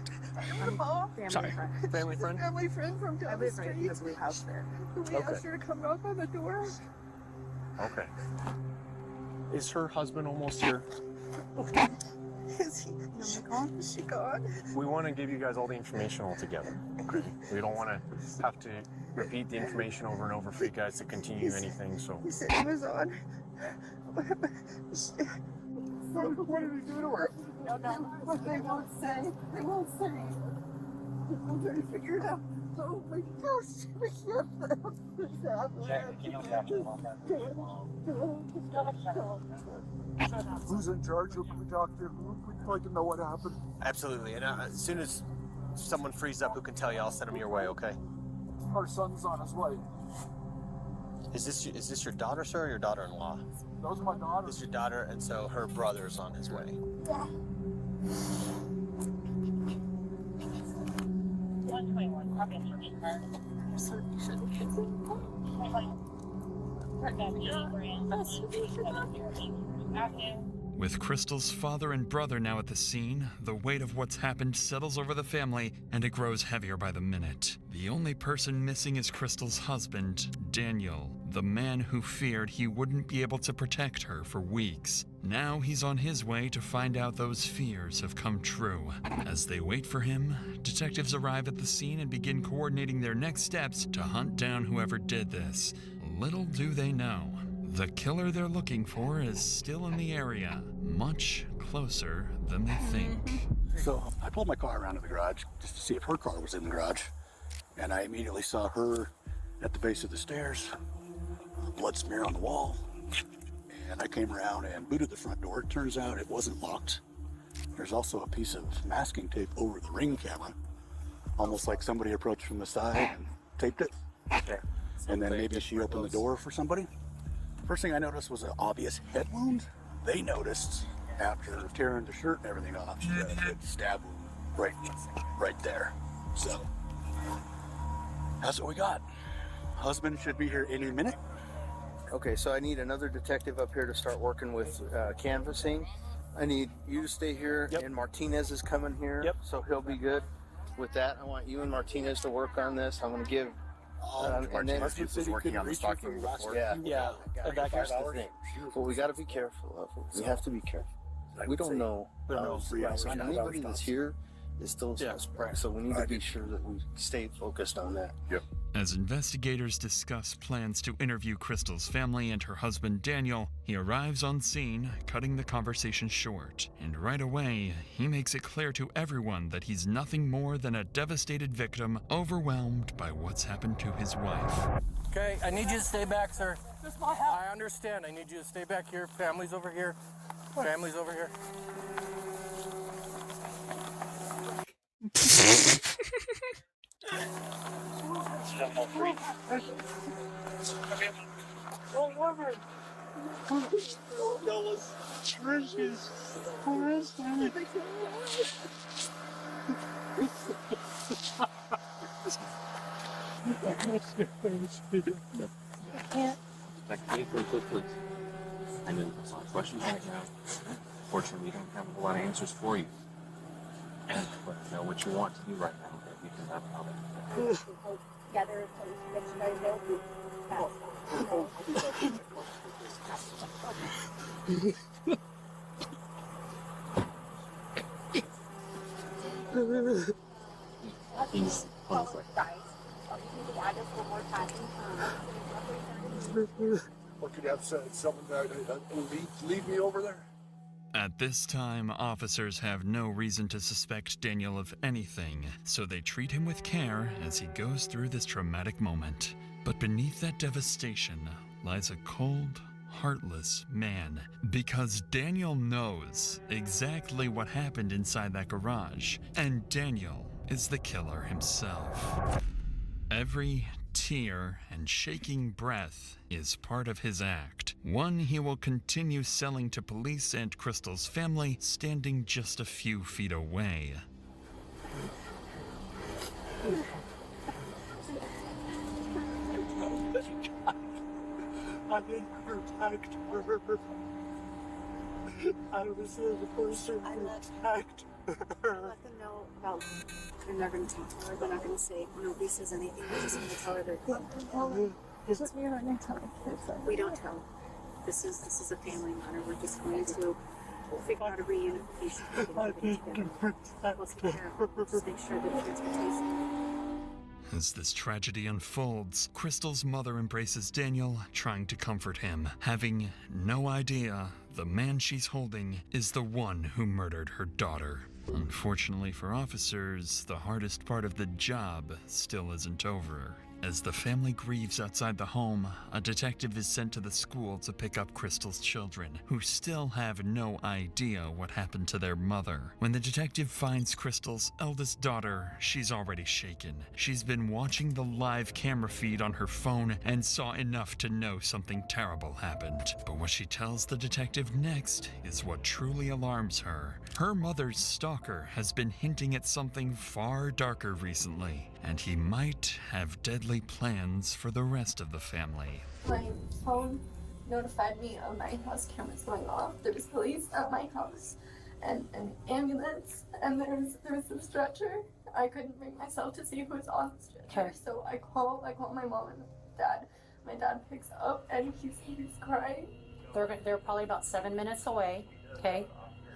Sorry. Family friend? Family friend from down the street. We have house there. We asked her to come knock on the door. Okay. Is her husband almost here? Is he? Is she gone? Is she gone? We want to give you guys all the information all together. Okay. We don't want to have to repeat the information over and over for you guys to continue anything, so... He said he was on. What did he do to her? No. What they won't say. They won't say. I'm trying to figure it out. Oh my gosh, Who's in charge of the doctor? We'd like to know what happened. Absolutely, and as soon as someone frees up who can tell you, I'll send them your way, okay? Our son's on his way. Is this your daughter, sir, or your daughter-in-law? That was my daughter. It's your daughter, and so her brother's on his way. Yeah. 121, copy instruction card. With Crystal's father and brother now at the scene, the weight of what's happened settles over the family, and it grows heavier by the minute. The only person missing is Crystal's husband, Daniel, the man who feared he wouldn't be able to protect her for weeks. Now he's on his way to find out those fears have come true. As they wait for him, detectives arrive at the scene and begin coordinating their next steps to hunt down whoever did this. Little do they know, the killer they're looking for is still in the area, much closer than they think. So I pulled my car around to the garage just to see if her car was in the garage, and I immediately saw her at the base of the stairs, a blood smear on the wall, and I came around and booted the front door. It turns out it wasn't locked. There's also a piece of masking tape over the Ring camera, almost like somebody approached from the side and taped it. And then maybe she opened the door for somebody. First thing I noticed was an obvious head wound. They noticed after tearing the shirt and everything off, she had a good stab wound right there. So that's what we got. Husband should be here any minute. Okay, so I need another detective up here to start working with canvassing. I need you to stay here, and Martinez is coming here, so he'll be good with that. I want you and Martinez to work on this. I'm going to give... and then Martinez was working on this document before. Yeah. Here's the thing. Well, we got to be careful of it. We have to be careful. We don't know. Anybody that's here is still a suspect, so we need to be sure that we stay focused on that. As investigators discuss plans to interview Crystal's family and her husband Daniel, he arrives on scene, cutting the conversation short. And right away, he makes it clear to everyone that he's nothing more than a devastated victim, overwhelmed by what's happened to his wife. Okay, I need you to stay back, sir. I understand. I need you to stay back here. Family's over here. Family's over here. I know there's a lot of questions right now. Fortunately, we don't have a lot of answers for you. But know what you want to do right now, that we can have about it. Together so you guys He's honestly. What could you have said? Someone leave me over there? At this time, officers have no reason to suspect Daniel of anything, so they treat him with care as he goes through this traumatic moment. But beneath that devastation lies a cold, heartless man, because Daniel knows exactly what happened inside that garage, and Daniel is the killer himself. Every tear and shaking breath is part of his act, one he will continue selling to police and Crystal's family standing just a few feet away. I didn't protect her. I was the person who attacked her. Let them know about. They're not going to talk to her. They're not going to say nobody says anything. They're just going to tell her they're. We don't tell. This is a family matter. We're just going to figure out a reunification. I didn't protect her. Just make sure that transportation. As this tragedy unfolds, Crystal's mother embraces Daniel, trying to comfort him, having no idea the man she's holding is the one who murdered her daughter. Unfortunately for officers, the hardest part of the job still isn't over. As the family grieves outside the home, a detective is sent to the school to pick up Crystal's children, who still have no idea what happened to their mother. When the detective finds Crystal's eldest daughter, she's already shaken. She's been watching the live camera feed on her phone and saw enough to know something terrible happened. But what she tells the detective next is what truly alarms her. Her mother's stalker has been hinting at something far darker recently, and he might have deadly plans for the rest of the family. My phone notified me of my house cameras going off. There was police at my house and an ambulance, and there was a stretcher. I couldn't bring myself to see who was on the stretcher, so I call my mom and dad. My dad picks up and he's crying. They're probably about 7 minutes away. Okay.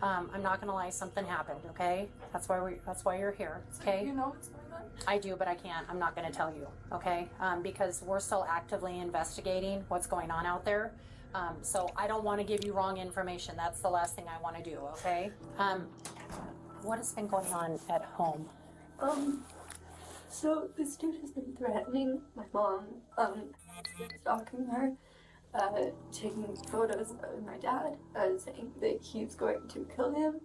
I'm not gonna lie, something happened, okay? That's why you're here, okay? You know what's going on? I do, but I can't. I'm not gonna tell you, okay? Because we're still actively investigating what's going on out there. So I don't want to give you wrong information. That's the last thing I want to do, okay? What has been going on at home? So this dude has been threatening my mom, stalking her, taking photos of my dad, saying that he's going to kill him.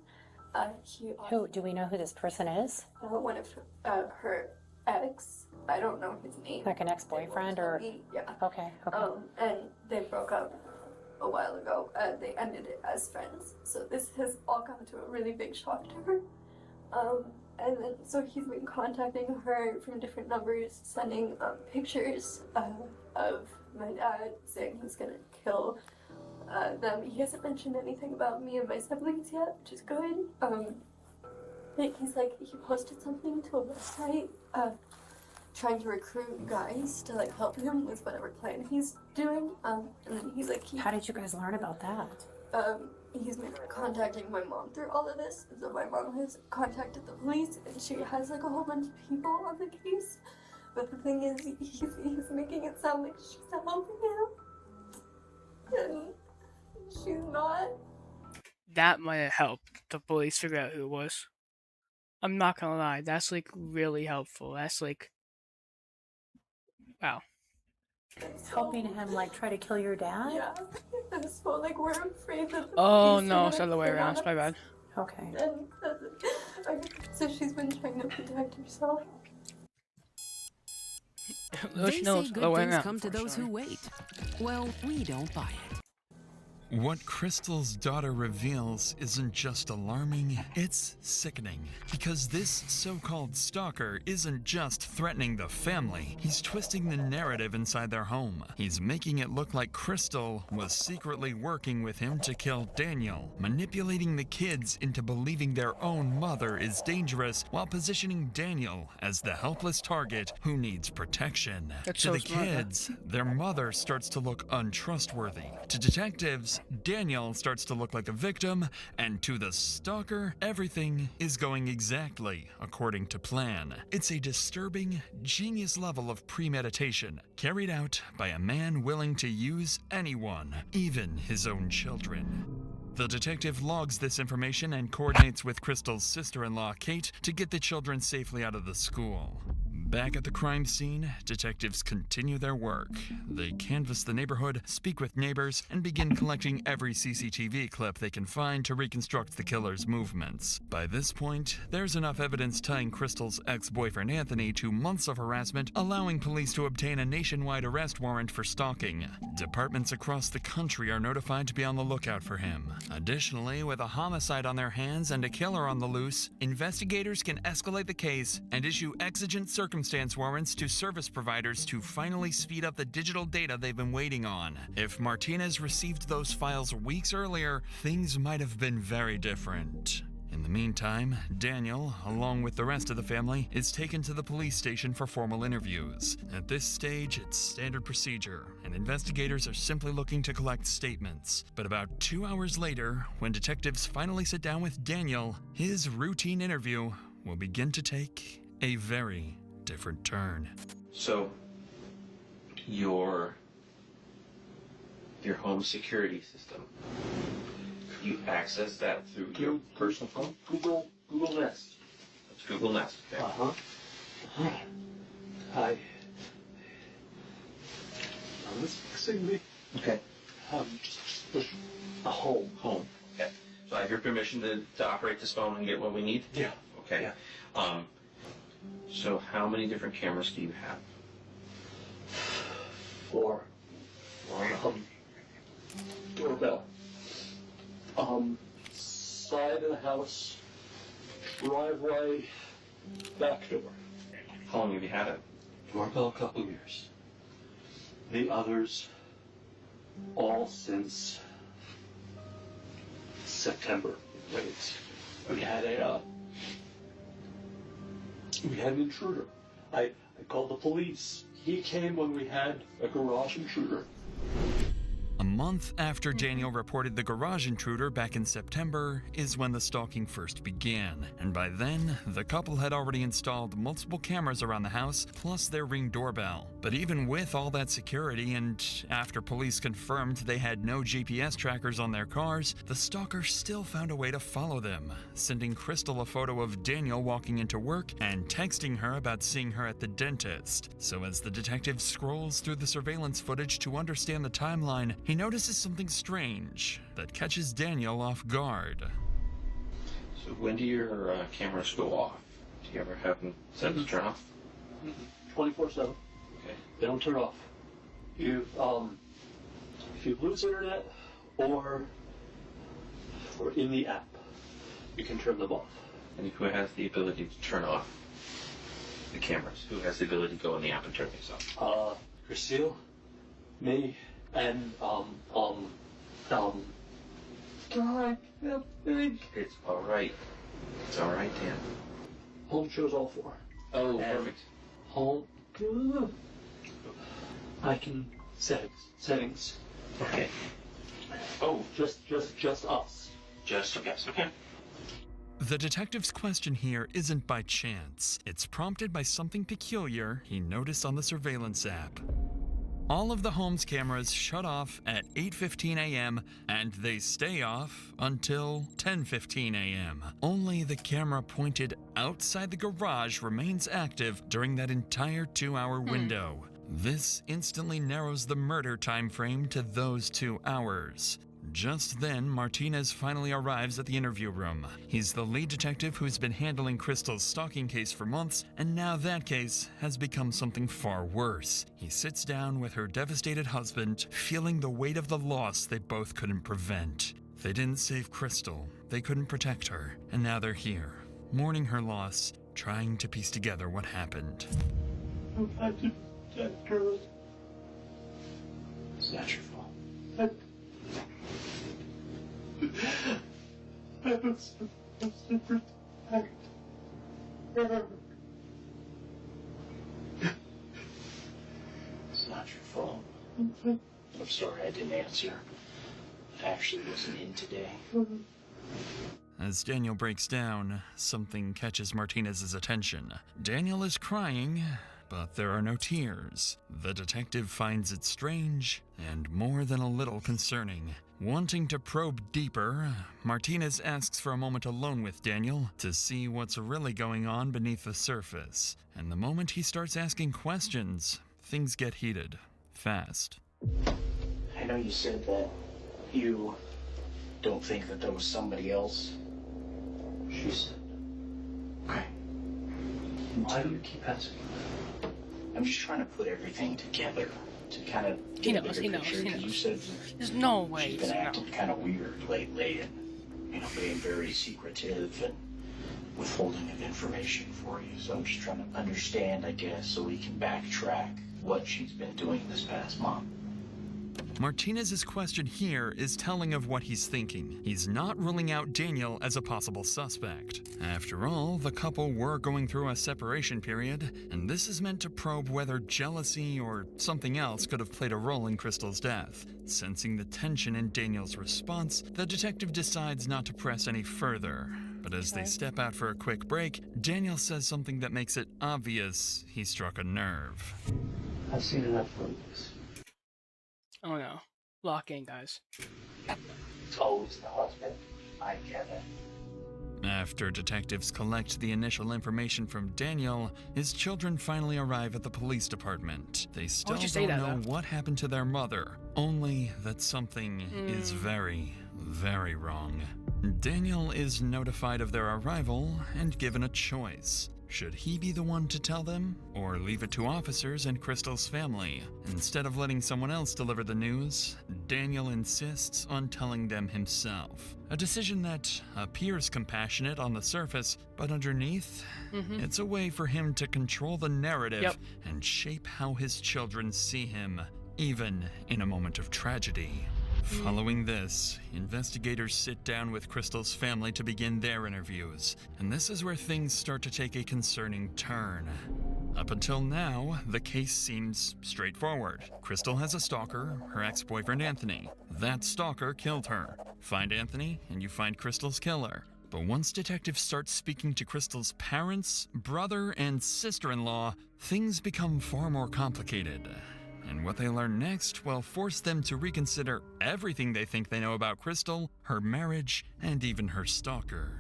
Who, do we know who this person is? One of her ex. I don't know his name. Like an ex-boyfriend or? Yeah. Okay. And they broke up a while ago. They ended it as friends. So this has all come to a really big shock to her. And then, so he's been contacting her from different numbers, sending pictures of my dad, saying he's gonna kill them. He hasn't mentioned anything about me and my siblings yet, which is good. He's like, he posted something to a website, trying to recruit guys to like help him with whatever plan he's doing. And then he's like, How did you guys learn about that? He's been contacting my mom through all of this. So my mom has contacted the police, and she has like a whole bunch of people on the case. But the thing is, he's making it sound like she's helping him, and she's not. That might have helped the police figure out who it was. I'm not gonna lie, that's like really helpful. That's like, wow. Helping him like try to kill your dad? Yeah. And so like we're afraid that the Oh police no, are it's the other way around. It's my bad. Okay. And so she's been trying to protect herself. They say good things come to those who wait. Well, we don't buy it. What Crystal's daughter reveals isn't just alarming, it's sickening. Because this so-called stalker isn't just threatening the family, he's twisting the narrative inside their home. He's making it look like Crystal was secretly working with him to kill Daniel, manipulating the kids into believing their own mother is dangerous while positioning Daniel as the helpless target who needs protection. That's to so the smart, man. kids, their mother starts to look untrustworthy. To detectives, Daniel starts to look like a victim, and to the stalker, everything is going exactly according to plan. It's a disturbing, genius level of premeditation, carried out by a man willing to use anyone, even his own children. The detective logs this information and coordinates with Crystal's sister-in-law, Kate, to get the children safely out of the school. Back at the crime scene, detectives continue their work. They canvass the neighborhood, speak with neighbors, and begin collecting every CCTV clip they can find to reconstruct the killer's movements. By this point, there's enough evidence tying Crystal's ex-boyfriend Anthony to months of harassment, allowing police to obtain a nationwide arrest warrant for stalking. Departments across the country are notified to be on the lookout for him. Additionally, with a homicide on their hands and a killer on the loose, investigators can escalate the case and issue exigent circumstance warrants to service providers to finally speed up the digital data they've been waiting on. If Martinez received those files weeks earlier, things might have been very different. In the meantime, Daniel, along with the rest of the family, is taken to the police station for formal interviews. At this stage, it's standard procedure, and investigators are simply looking to collect statements. But about 2 hours later, when detectives finally sit down with Daniel, his routine interview will begin to take a very different turn. So, your home security system, you access that through your personal phone? Google Nest. Let's Google Nest. Okay. Hi. This fixing me. Okay. Just a home. Home. Okay. So I have your permission to operate this phone and get what we need? Yeah. Okay. So how many different cameras do you have? 4. Doorbell. Side of the house, driveway, back door. How long have you had it? Doorbell, a couple years. The others, all since September. We had an intruder. I called the police. He came when we had a garage intruder. A month after Daniel reported the garage intruder back in September is when the stalking first began. And by then, the couple had already installed multiple cameras around the house, plus their Ring doorbell. But even with all that security, and after police confirmed they had no GPS trackers on their cars, the stalker still found a way to follow them, sending Crystal a photo of Daniel walking into work and texting her about seeing her at the dentist. So as the detective scrolls through the surveillance footage to understand the timeline, he notices something strange that catches Daniel off guard. So when do your cameras go off? Do you ever have them set to turn off? 24/7. Okay. They don't turn off. If you lose internet or in the app, you can turn them off. And who has the ability to turn off the cameras? Who has the ability to go in the app and turn things off? Christine, me, and God, It's all right. It's all right, Dan. Home shows all 4. Oh, and perfect. Home. I can settings. Okay. Oh, just us. Just yes. Okay. The detective's question here isn't by chance. It's prompted by something peculiar he noticed on the surveillance app. All of the home's cameras shut off at 8:15 a.m. and they stay off until 10:15 a.m. Only the camera pointed outside the garage remains active during that entire 2-hour window. This instantly narrows the murder time frame to those 2 hours. Just then, Martinez finally arrives at the interview room. He's the lead detective who's been handling Crystal's stalking case for months, and now that case has become something far worse. He sits down with her devastated husband, feeling the weight of the loss they both couldn't prevent. They didn't save Crystal, they couldn't protect her, and now they're here, mourning her loss, trying to piece together what happened. I did that, girl. It's not your fault. I was supposed to protect her. It's not your fault. I'm sorry I didn't answer. I actually wasn't in today. As Daniel breaks down, something catches Martinez's attention. Daniel is crying, but there are no tears. The detective finds it strange and more than a little concerning. Wanting to probe deeper, Martinez asks for a moment alone with Daniel to see what's really going on beneath the surface. And the moment he starts asking questions, things get heated, fast. I know you said that you don't think that there was somebody else. She said. Okay. Why do you keep asking? I'm just trying to put everything together to kind of get a bigger picture. Because you said there's no way. She's been acting kind of weird lately, and being very secretive and withholding of information for you. So I'm just trying to understand, I guess, so we can backtrack what she's been doing this past month. Martinez's question here is telling of what he's thinking. He's not ruling out Daniel as a possible suspect. After all, the couple were going through a separation period, and this is meant to probe whether jealousy or something else could have played a role in Crystal's death. Sensing the tension in Daniel's response, the detective decides not to press any further. But as they step out for a quick break, Daniel says something that makes it obvious he struck a nerve. I've seen enough movies. Oh no. Lock in, guys. It's always the husband. I get it. After detectives collect the initial information from Daniel, his children finally arrive at the police department. They still don't know what happened to their mother, only that something is very, very wrong. Daniel is notified of their arrival and given a choice. Should he be the one to tell them, or leave it to officers and Crystal's family? Instead of letting someone else deliver the news, Daniel insists on telling them himself. A decision that appears compassionate on the surface, but underneath, it's a way for him to control the narrative and shape how his children see him, even in a moment of tragedy. Following this, investigators sit down with Crystal's family to begin their interviews, and this is where things start to take a concerning turn. Up until now, the case seems straightforward. Crystal has a stalker, her ex-boyfriend Anthony. That stalker killed her. Find Anthony, and you find Crystal's killer. But once detectives start speaking to Crystal's parents, brother, and sister-in-law, things become far more complicated. And what they learn next will force them to reconsider everything they think they know about Crystal, her marriage, and even her stalker.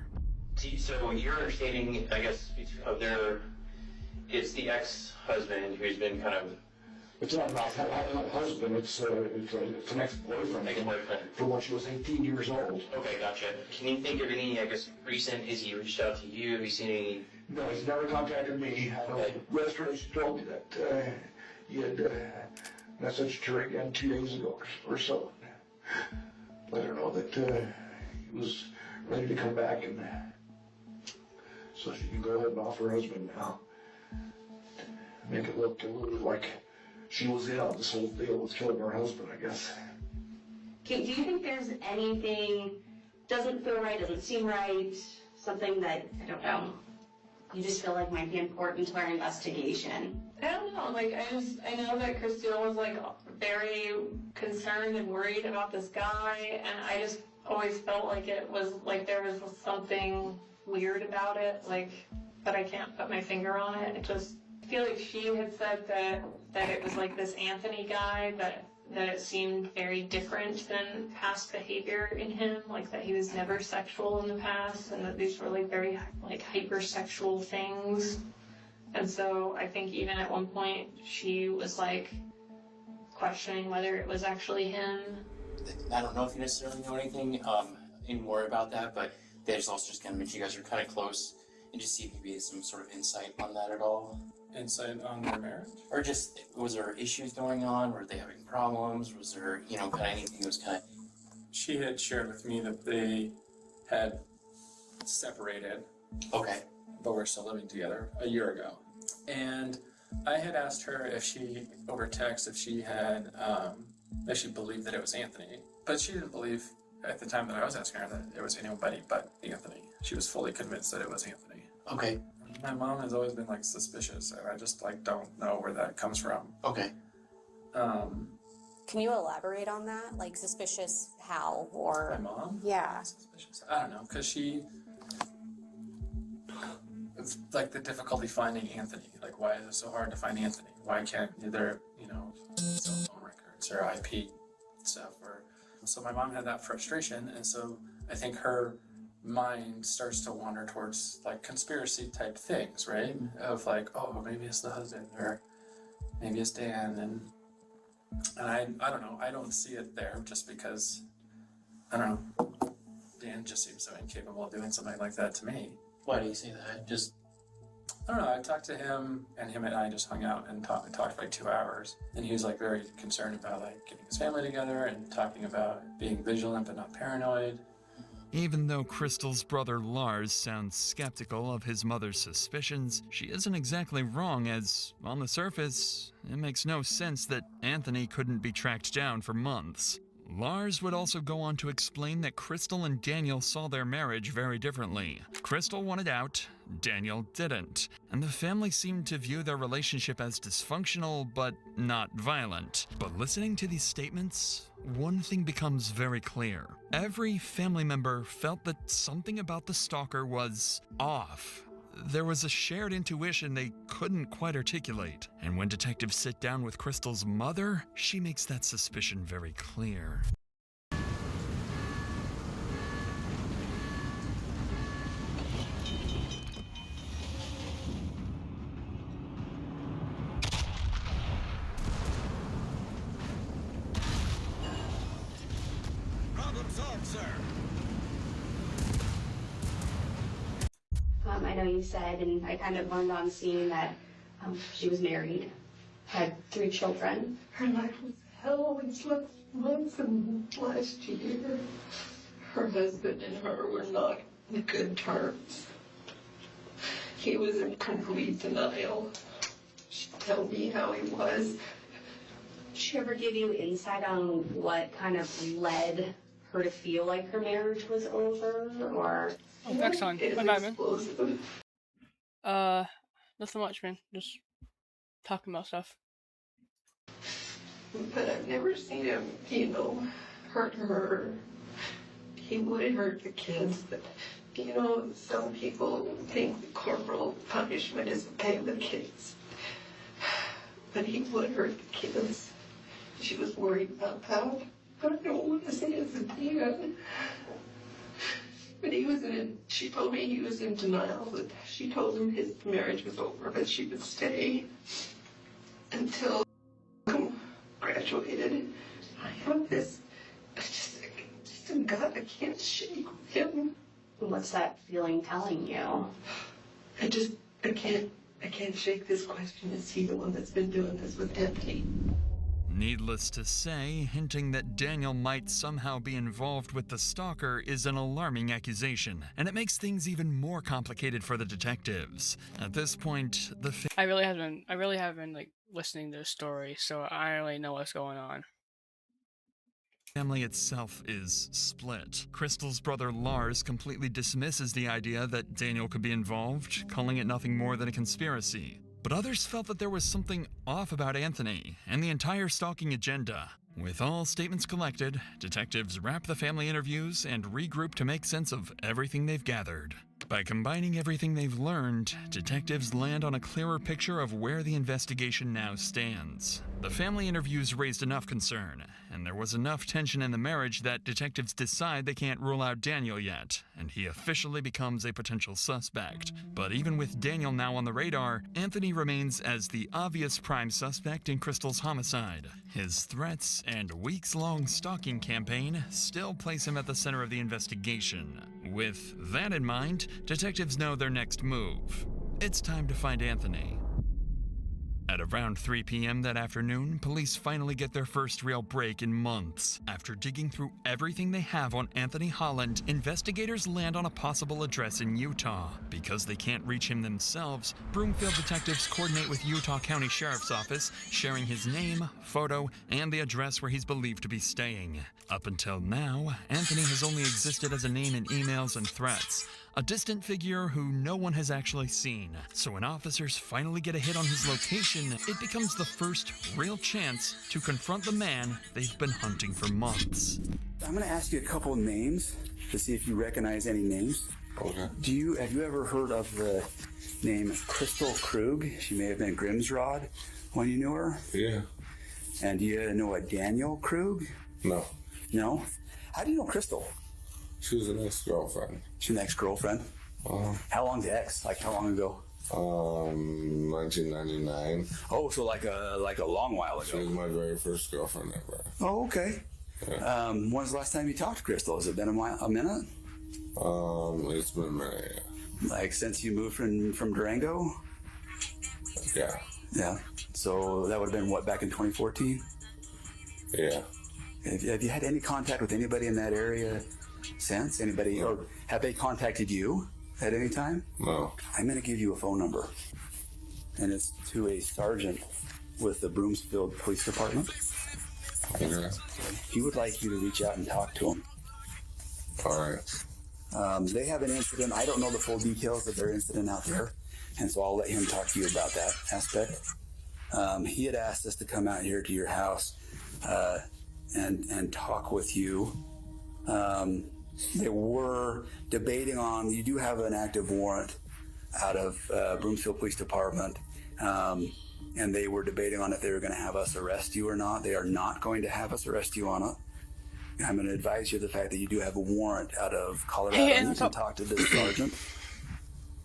So your understanding, I guess, of it's the ex-husband who's been kind of... It's not a husband, it's an ex-boyfriend. Ex-boyfriend. From when she was 18 years old. Okay, gotcha. Can you think of any, I guess, recent, has he reached out to you? Have you seen any... No, he's never contacted me. I know yesterday she told me that he had messaged her again 2 days ago or so. Let her know that he was ready to come back, and so she can go ahead and off her husband now. Make it look a little like she was in on this whole deal with killing her husband, I guess. Do you think there's anything doesn't feel right, doesn't seem right, something that, I don't know, you just feel like might be important to our investigation? I don't know, I know that Christine was, very concerned and worried about this guy, and I just always felt like it was, there was something weird about it, but I can't put my finger on it. I feel like she had said that it was, this Anthony guy, that it seemed very different than past behavior in him, that he was never sexual in the past, and that these were, very, hypersexual things. And so I think even at one point she was questioning whether it was actually him. I don't know if you necessarily know anything more about that, but they also just kind of mentioned you guys are kind of close, and just see if maybe some sort of insight on that at all. Insight on their marriage? Or just, was there issues going on? Were they having problems? Was there, kind of anything that was kind of... She had shared with me that they had separated. Okay. But were still living together a year ago. And I had asked her if she, over text, if she had, if she believed that it was Anthony. But she didn't believe, at the time that I was asking her, that it was anybody but Anthony. She was fully convinced that it was Anthony. Okay. My mom has always been, suspicious, and I just, don't know where that comes from. Okay. Can you elaborate on that? Suspicious how, or... My mom? Yeah. Suspicious. I don't know, because she... the difficulty finding Anthony. Why is it so hard to find Anthony? Why can't there, cell phone records or IP stuff? So my mom had that frustration, and so I think her mind starts to wander towards conspiracy type things, right? Of oh, maybe it's the husband, or maybe it's Dan, and I don't know. I don't see it there just because I don't know. Dan just seems so incapable of doing something like that to me. Why do you say that? I don't know. I talked to him, and him and I just hung out and talked for 2 hours. And he was very concerned about getting his family together and talking about being vigilant but not paranoid. Even though Crystal's brother Lars sounds skeptical of his mother's suspicions, she isn't exactly wrong, as on the surface, it makes no sense that Anthony couldn't be tracked down for months. Lars would also go on to explain that Crystal and Daniel saw their marriage very differently. Crystal wanted out, Daniel didn't, and the family seemed to view their relationship as dysfunctional but not violent. But listening to these statements, one thing becomes very clear. Every family member felt that something about the stalker was off. There was a shared intuition they couldn't quite articulate, and when detectives sit down with Crystal's mother, she makes that suspicion very clear. know you said, and I kind of learned on seeing that she was married, had 3 children. Her life was hell. We slept months and last year. Her husband and her were not in good terms. He was in complete denial. She'd tell me how he was. Did she ever give you insight on what kind of led her to feel like her marriage was over, or? Oh, next time. My bad, man. Nothing much, man. Just talking about stuff. But I've never seen him, hurt her. He would hurt the kids, but, some people think the corporal punishment is okay with kids. But he would hurt the kids. She was worried about that. But I don't want to say it's again. But she told me he was in denial, that she told him his marriage was over, but she would stay until graduated. I have this, just a gut I can't shake with him. What's that feeling telling you? I can't shake this question. Is he the one that's been doing this with Anthony? Needless to say, hinting that Daniel might somehow be involved with the stalker is an alarming accusation, and it makes things even more complicated for the detectives. At this point, I really have been like listening to the story, so I don't really know what's going on. Family itself is split. Crystal's brother Lars completely dismisses the idea that Daniel could be involved, calling it nothing more than a conspiracy. But others felt that there was something off about Anthony and the entire stalking agenda. With all statements collected, detectives wrap the family interviews and regroup to make sense of everything they've gathered. By combining everything they've learned, detectives land on a clearer picture of where the investigation now stands. The family interviews raised enough concern, and there was enough tension in the marriage that detectives decide they can't rule out Daniel yet, and he officially becomes a potential suspect. But even with Daniel now on the radar, Anthony remains as the obvious prime suspect in Crystal's homicide. His threats and weeks-long stalking campaign still place him at the center of the investigation. With that in mind, detectives know their next move. It's time to find Anthony. At around 3 p.m. that afternoon, police finally get their first real break in months. After digging through everything they have on Anthony Holland, investigators land on a possible address in Utah. Because they can't reach him themselves, Broomfield detectives coordinate with Utah County Sheriff's Office, sharing his name, photo, and the address where he's believed to be staying. Up until now, Anthony has only existed as a name in emails and threats. A distant figure who no one has actually seen. So when officers finally get a hit on his location, it becomes the first real chance to confront the man they've been hunting for months. I'm gonna ask you a couple of names to see if you recognize any names. Okay. Have you ever heard of the name Crystal Krug? She may have been Grimsrod when you knew her. Yeah. And do you know a Daniel Krug? No. No? How do you know Crystal? She was an ex-girlfriend. She's an ex-girlfriend? How long's the ex? Like how long ago? 1999. Oh, so like a long while ago. She was my very first girlfriend ever. Oh, okay. Yeah. When's the last time you talked to Crystal? Has it been a minute? It's been a minute, yeah. Like since you moved from Durango? Yeah. Yeah. So that would have been what, back in 2014? Yeah. Have you had any contact with anybody in that area since? Anybody, or have they contacted you at any time? No. I'm going to give you a phone number, and it's to a sergeant with the Broomfield Police Department. Okay. He would like you to reach out and talk to him. All right. They have an incident. I don't know the full details of their incident out there, and so I'll let him talk to you about that aspect. He had asked us to come out here to your house and talk with you. They were debating on, you do have an active warrant out of Broomfield Police Department, and they were debating on if they were going to have us arrest you or not. They are not going to have us arrest you on it. I'm going to advise you of the fact that you do have a warrant out of Colorado, and you can talk to the sergeant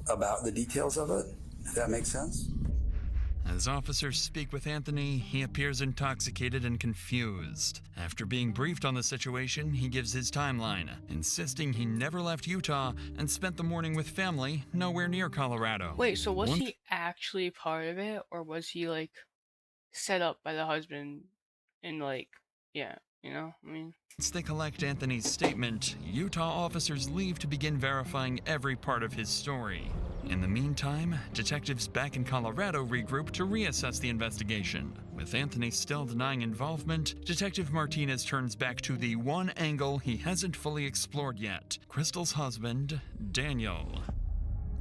about the details of it, if that makes sense. As officers speak with Anthony, he appears intoxicated and confused. After being briefed on the situation, he gives his timeline, insisting he never left Utah and spent the morning with family nowhere near Colorado. Wait, so was he actually part of it, or was he, like, set up by the husband and, like, yeah, you know, I mean... Once they collect Anthony's statement, Utah officers leave to begin verifying every part of his story. In the meantime, detectives back in Colorado regroup to reassess the investigation. With Anthony still denying involvement, Detective Martinez turns back to the one angle he hasn't fully explored yet: Crystal's husband, Daniel.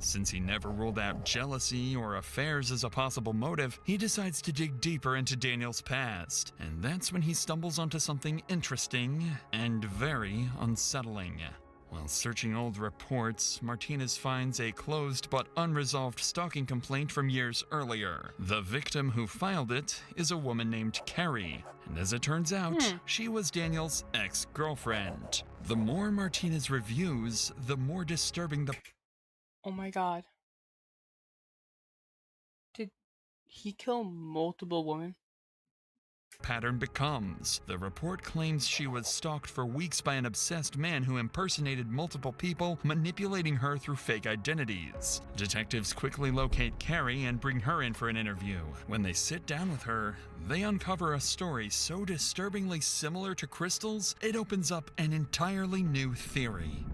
Since he never ruled out jealousy or affairs as a possible motive, he decides to dig deeper into Daniel's past. And that's when he stumbles onto something interesting and very unsettling. While searching old reports, Martinez finds a closed but unresolved stalking complaint from years earlier. The victim who filed it is a woman named Carrie, and as it turns out, she was Daniel's ex-girlfriend. The more Martinez reviews, the more disturbing the... Oh my god. Did he kill multiple women? Pattern becomes. The report claims she was stalked for weeks by an obsessed man who impersonated multiple people, manipulating her through fake identities. Detectives quickly locate Carrie and bring her in for an interview. When they sit down with her, they uncover a story so disturbingly similar to Crystal's, it opens up an entirely new theory.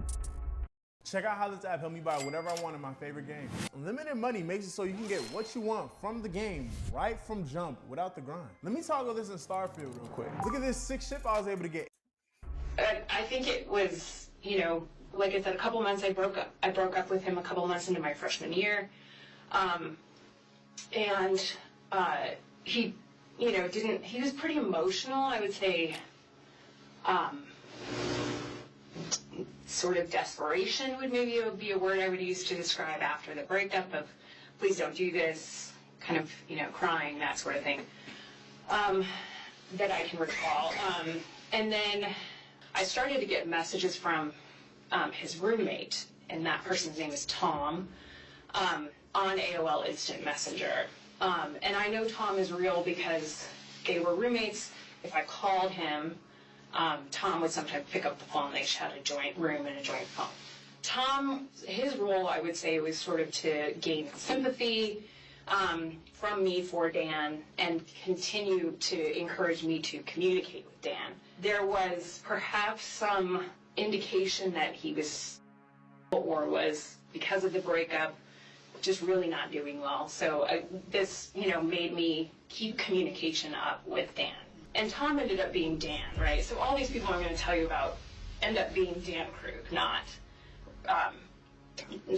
Check out how this app helped me buy whatever I want in my favorite game. Unlimited money makes it so you can get what you want from the game right from jump without the grind. Let me toggle this in Starfield real quick. Look at this sick ship I was able to get. I think it was, you know, like I said, a couple months I broke up with him a couple months into my freshman year. He, you know, he was pretty emotional, I would say. Sort of desperation would maybe be a word I would use to describe after the breakup of, please don't do this, kind of, you know, crying, that sort of thing, that I can recall. And then I started to get messages from his roommate, and that person's name is Tom, on AOL Instant Messenger. And I know Tom is real because they were roommates. If I called him, Tom would sometimes pick up the phone. They had a joint room and a joint phone. Tom, his role, I would say, was sort of to gain sympathy from me for Dan and continue to encourage me to communicate with Dan. There was perhaps some indication that he was, or was, because of the breakup, just really not doing well. So this, you know, made me keep communication up with Dan. And Tom ended up being Dan, right? So all these people I'm going to tell you about end up being Dan Krug, not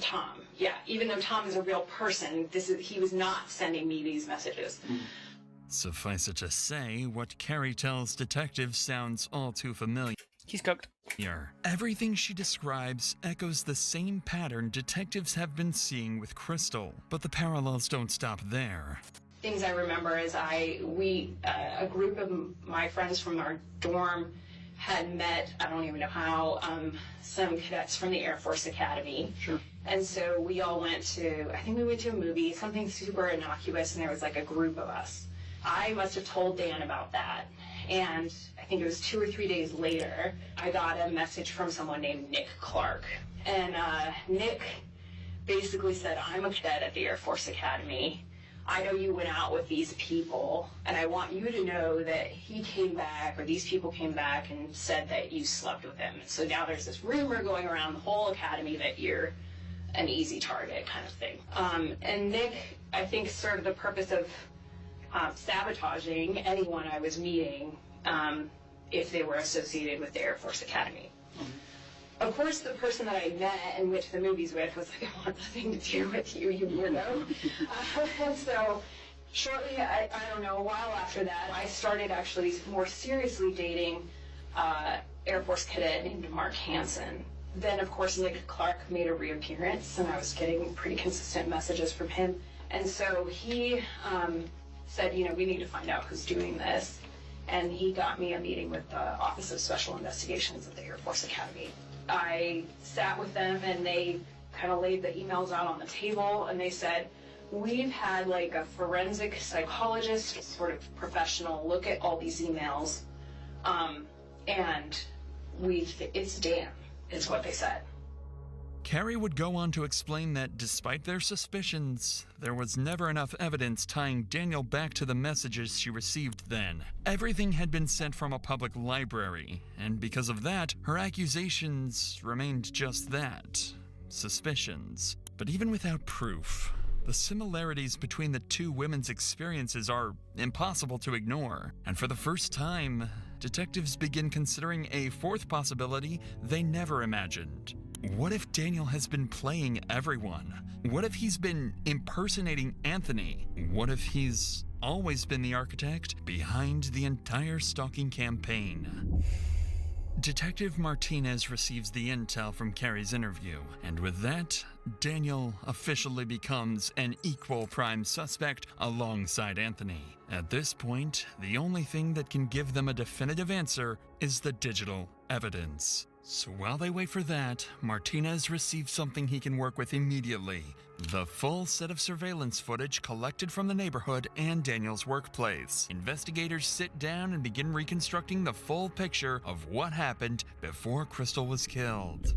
Tom. Yeah, even though Tom is a real person, he was not sending me these messages. Suffice it to say, what Carrie tells detectives sounds all too familiar. He's cooked. Everything she describes echoes the same pattern detectives have been seeing with Crystal, but the parallels don't stop there. Things I remember is a group of my friends from our dorm had met, I don't even know how, some cadets from the Air Force Academy. Sure. And so we all went to, I think we went to a movie, something super innocuous, and there was like a group of us. I must have told Dan about that. And I think it was 2 or 3 days later, I got a message from someone named Nick Clark. And Nick basically said, I'm a cadet at the Air Force Academy. I know you went out with these people, and I want you to know that he came back, or these people came back and said that you slept with him. So now there's this rumor going around the whole academy that you're an easy target kind of thing. And Nick, I think, served the purpose of sabotaging anyone I was meeting if they were associated with the Air Force Academy. Of course, the person that I met and went to the movies with was like, I want nothing to do with you, you weirdo. And so shortly, I don't know, a while after that, I started actually more seriously dating Air Force cadet named Mark Hansen. Then, of course, Nick Clark made a reappearance, and I was getting pretty consistent messages from him. And so he said, you know, we need to find out who's doing this. And he got me a meeting with the Office of Special Investigations at the Air Force Academy. I sat with them, and they kind of laid the emails out on the table, and they said, we've had like a forensic psychologist, sort of professional, look at all these emails, and it's Dan, is what they said. Carrie would go on to explain that despite their suspicions, there was never enough evidence tying Daniel back to the messages she received then. Everything had been sent from a public library, and because of that, her accusations remained just that, suspicions. But even without proof, the similarities between the two women's experiences are impossible to ignore. And for the first time, detectives begin considering a fourth possibility they never imagined. What if Daniel has been playing everyone? What if he's been impersonating Anthony? What if he's always been the architect behind the entire stalking campaign? Detective Martinez receives the intel from Carrie's interview, and with that, Daniel officially becomes an equal prime suspect alongside Anthony. At this point, the only thing that can give them a definitive answer is the digital evidence. So while they wait for that, Martinez receives something he can work with immediately: the full set of surveillance footage collected from the neighborhood and Daniel's workplace. Investigators sit down and begin reconstructing the full picture of what happened before Crystal was killed.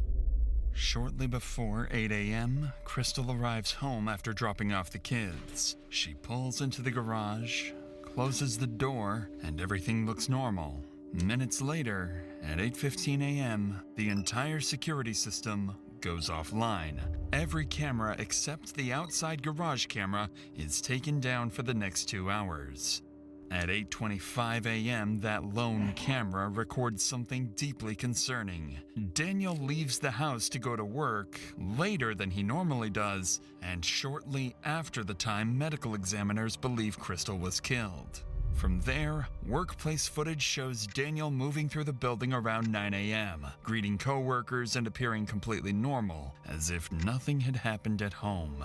Shortly before 8 a.m., Crystal arrives home after dropping off the kids. She pulls into the garage, closes the door, and everything looks normal. Minutes later, at 8:15 a.m., the entire security system goes offline. Every camera except the outside garage camera is taken down for the next 2 hours. At 8:25 a.m., that lone camera records something deeply concerning. Daniel leaves the house to go to work later than he normally does, and shortly after the time medical examiners believe Crystal was killed. From there, workplace footage shows Daniel moving through the building around 9 a.m., greeting co-workers and appearing completely normal, as if nothing had happened at home.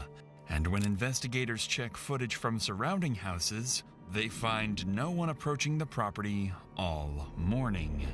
And when investigators check footage from surrounding houses, they find no one approaching the property all morning.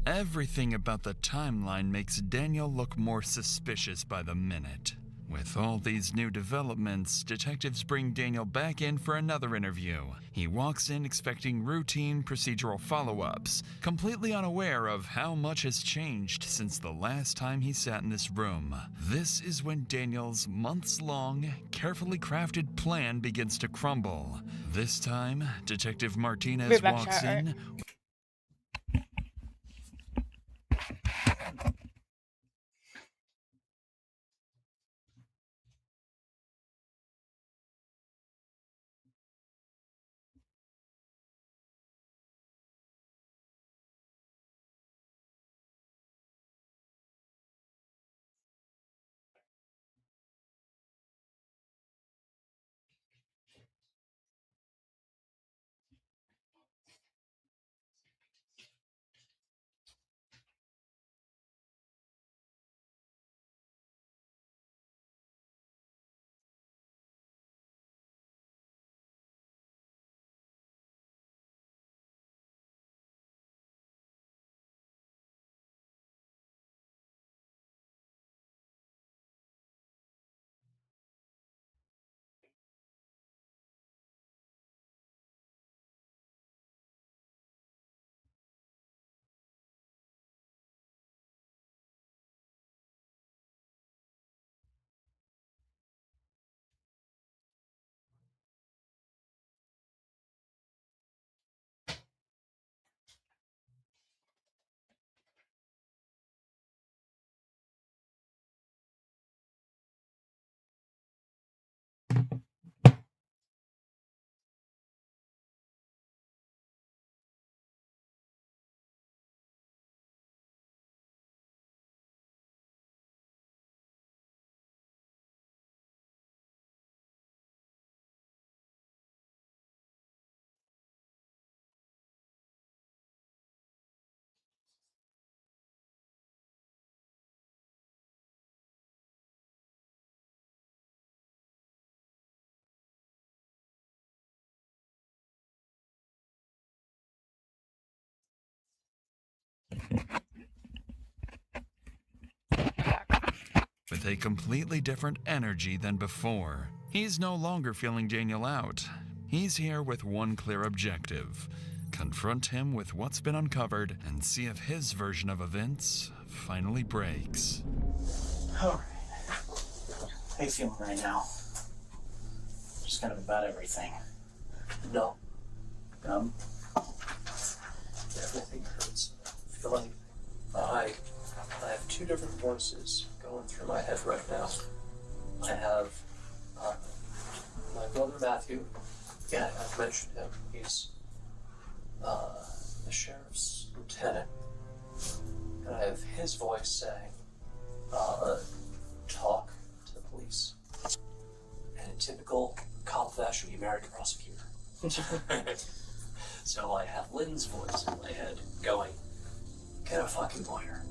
Everything about the timeline makes Daniel look more suspicious by the minute. With all these new developments, detectives bring Daniel back in for another interview. He walks in expecting routine procedural follow-ups, completely unaware of how much has changed since the last time he sat in this room. This is when Daniel's months-long, carefully crafted plan begins to crumble. This time, Detective Martinez walks in. With a completely different energy than before, He's no longer feeling Daniel out. He's here with one clear objective: confront him with what's been uncovered and see if his version of events finally breaks. Alright. How you feeling right now? Just kind of about everything. No. Numb? Everything hurts. I feel like I have two different voices going through my head right now. I have my brother Matthew. Yeah, I've mentioned him. He's the sheriff's lieutenant. And I have his voice saying, talk to the police. And in typical cop fashion, you married a prosecutor. So I have Lynn's voice in my head going, get a fucking lawyer.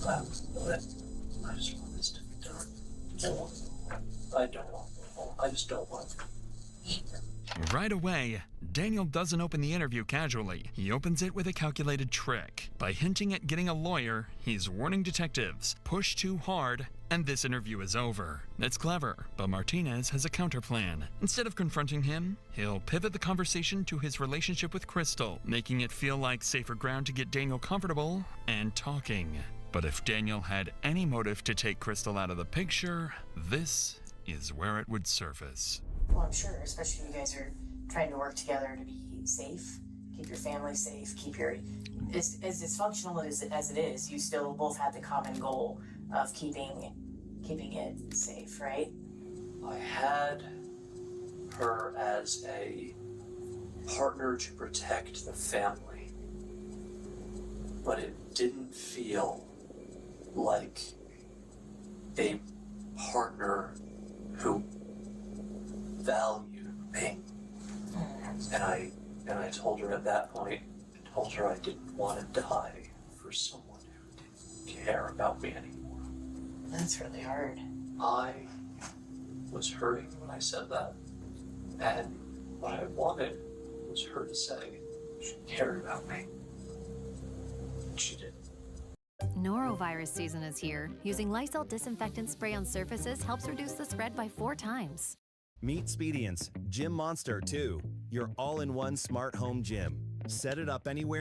I just want this to be done. I don't want it. I just don't want it. Right away, Daniel doesn't open the interview casually. He opens it with a calculated trick. By hinting at getting a lawyer, he's warning detectives, push too hard, and this interview is over. It's clever, but Martinez has a counterplan. Instead of confronting him, he'll pivot the conversation to his relationship with Crystal, making it feel like safer ground to get Daniel comfortable and talking. But if Daniel had any motive to take Crystal out of the picture, this is where it would surface. Well, I'm sure, especially you guys are trying to work together to be safe, keep your family safe, keep your... As dysfunctional as it is, you still both have the common goal of keeping it safe, right? I had her as a partner to protect the family, but it didn't feel like a partner who valued me. And I told her at that point, I didn't want to die for someone who didn't care about me anymore. That's really hard. I was hurting when I said that, and what I wanted was her to say she cared about me. She did. Norovirus season is here. Using Lysol disinfectant spray on surfaces helps reduce the spread by 4 times. Meet Spedience Gym Monster 2, your all-in-one smart home gym. Set it up anywhere.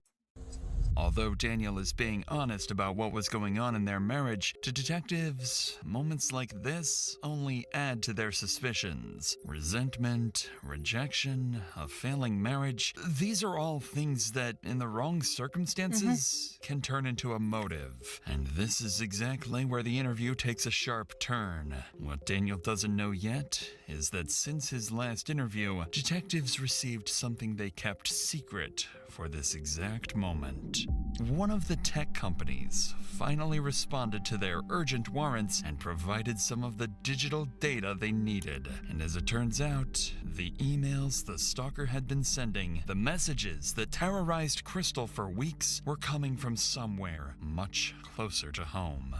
Although Daniel is being honest about what was going on in their marriage, to detectives, moments like this only add to their suspicions. Resentment, rejection, a failing marriage, these are all things that, in the wrong circumstances, can turn into a motive. And this is exactly where the interview takes a sharp turn. What Daniel doesn't know yet is that since his last interview, detectives received something they kept secret for this exact moment. One of the tech companies finally responded to their urgent warrants and provided some of the digital data they needed. And as it turns out, the emails the stalker had been sending, the messages that terrorized Crystal for weeks, were coming from somewhere much closer to home.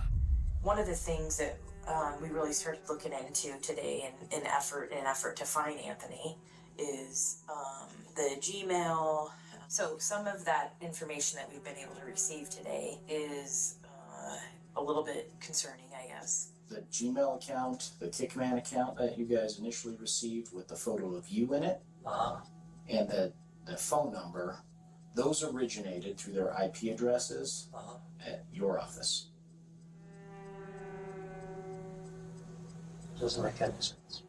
One of the things that we really started looking into today in an effort to find Anthony is the Gmail. So some of that information that we've been able to receive today is a little bit concerning, I guess. The Gmail account, the Kickman account that you guys initially received with the photo of you in it, and the phone number, those originated through their IP addresses at your office. Doesn't make any sense.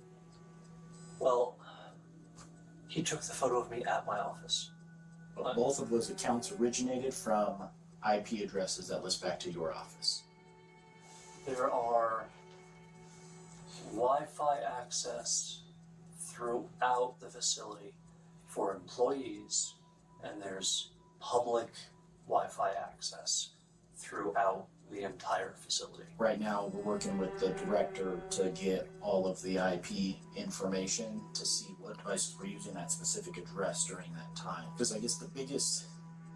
Well, he took the photo of me at my office. But both of those accounts originated from IP addresses that list back to your office. There are Wi-Fi access throughout the facility for employees, and there's public Wi-Fi access throughout the entire facility. Right now, we're working with the director to get all of the IP information to see what devices were using that specific address during that time. Because I guess the biggest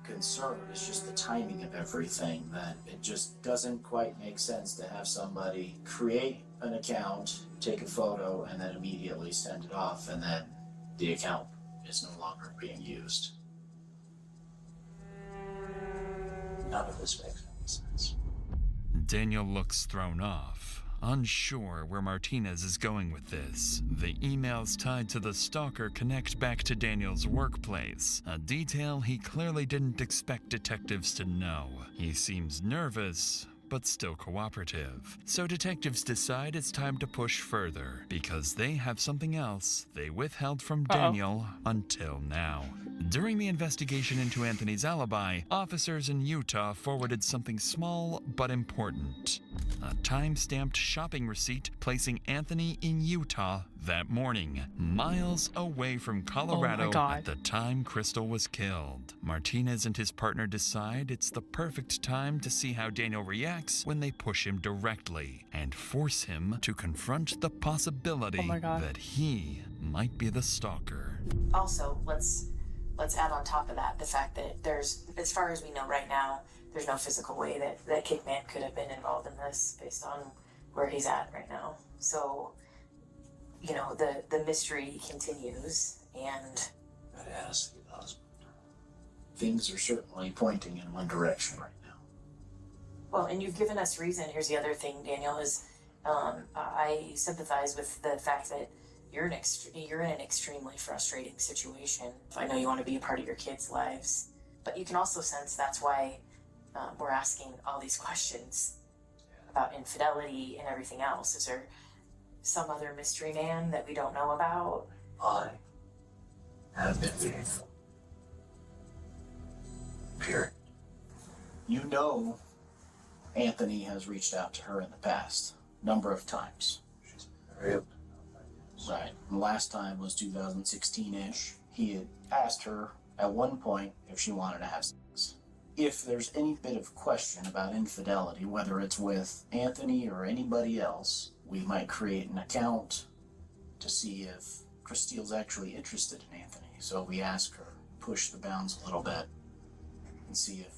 concern is just the timing of everything, that it just doesn't quite make sense to have somebody create an account, take a photo, and then immediately send it off, and then the account is no longer being used. None of this makes any sense. Daniel looks thrown off. Unsure where Martinez is going with this, the emails tied to the stalker connect back to Daniel's workplace, a detail he clearly didn't expect detectives to know. He seems nervous, but still cooperative. So detectives decide it's time to push further, because they have something else they withheld from Daniel until now. During the investigation into Anthony's alibi, officers in Utah forwarded something small but important. A time-stamped shopping receipt placing Anthony in Utah that morning, miles away from Colorado at the time Crystal was killed. Martinez and his partner decide it's the perfect time to see how Daniel reacts when they push him directly and force him to confront the possibility that he might be the stalker. Also, let's add on top of that the fact that there's, as far as we know right now, there's no physical way that Kickman could have been involved in this based on where he's at right now. So, you know, the mystery continues, and I'd ask the husband. Things are certainly pointing in one direction right now. well, and you've given us reason. Here's the other thing, Daniel, is I sympathize with the fact that you're in an extremely frustrating situation. I know you want to be a part of your kids' lives, but you can also sense that's why we're asking all these questions about infidelity and everything else. Is there some other mystery man that we don't know about? I have been faithful. Period. You know Anthony has reached out to her in the past, number of times. She's very open. Right. The last time was 2016-ish. He had asked her at one point if she wanted to have sex. If there's any bit of question about infidelity, whether it's with Anthony or anybody else, we might create an account to see if Christine's actually interested in Anthony. So we ask her, push the bounds a little bit, and see if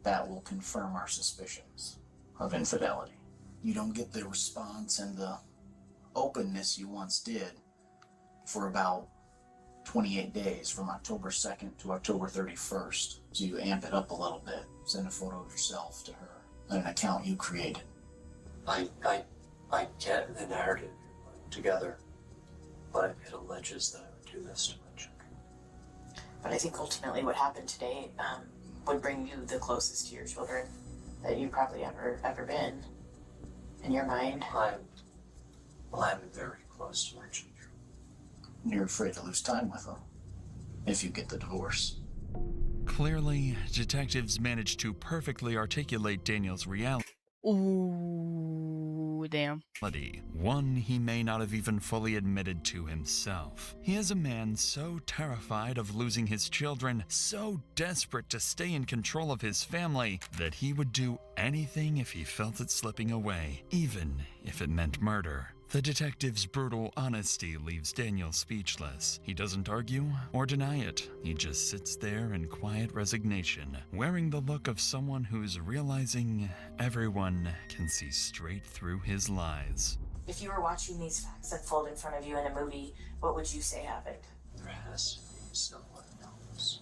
that will confirm our suspicions of infidelity. You don't get the response and the openness you once did for about 28 days, from October 2nd to October 31st. So you amp it up a little bit, send a photo of yourself to her, and an account you created. I get the narrative you're putting together, but it alleges that I would do this to my children. But I think ultimately what happened today would bring you the closest to your children that you've probably ever been, in your mind. I'm very close to my children. You're afraid to lose time with them if you get the divorce. Clearly, detectives managed to perfectly articulate Daniel's reality. Ooh, damn. One he may not have even fully admitted to himself. He is a man so terrified of losing his children, so desperate to stay in control of his family, that he would do anything if he felt it slipping away, even if it meant murder. The detective's brutal honesty leaves Daniel speechless. He doesn't argue or deny it. He just sits there in quiet resignation, wearing the look of someone who's realizing everyone can see straight through his lies. If you were watching these facts unfold in front of you in a movie, what would you say happened? There has to be someone else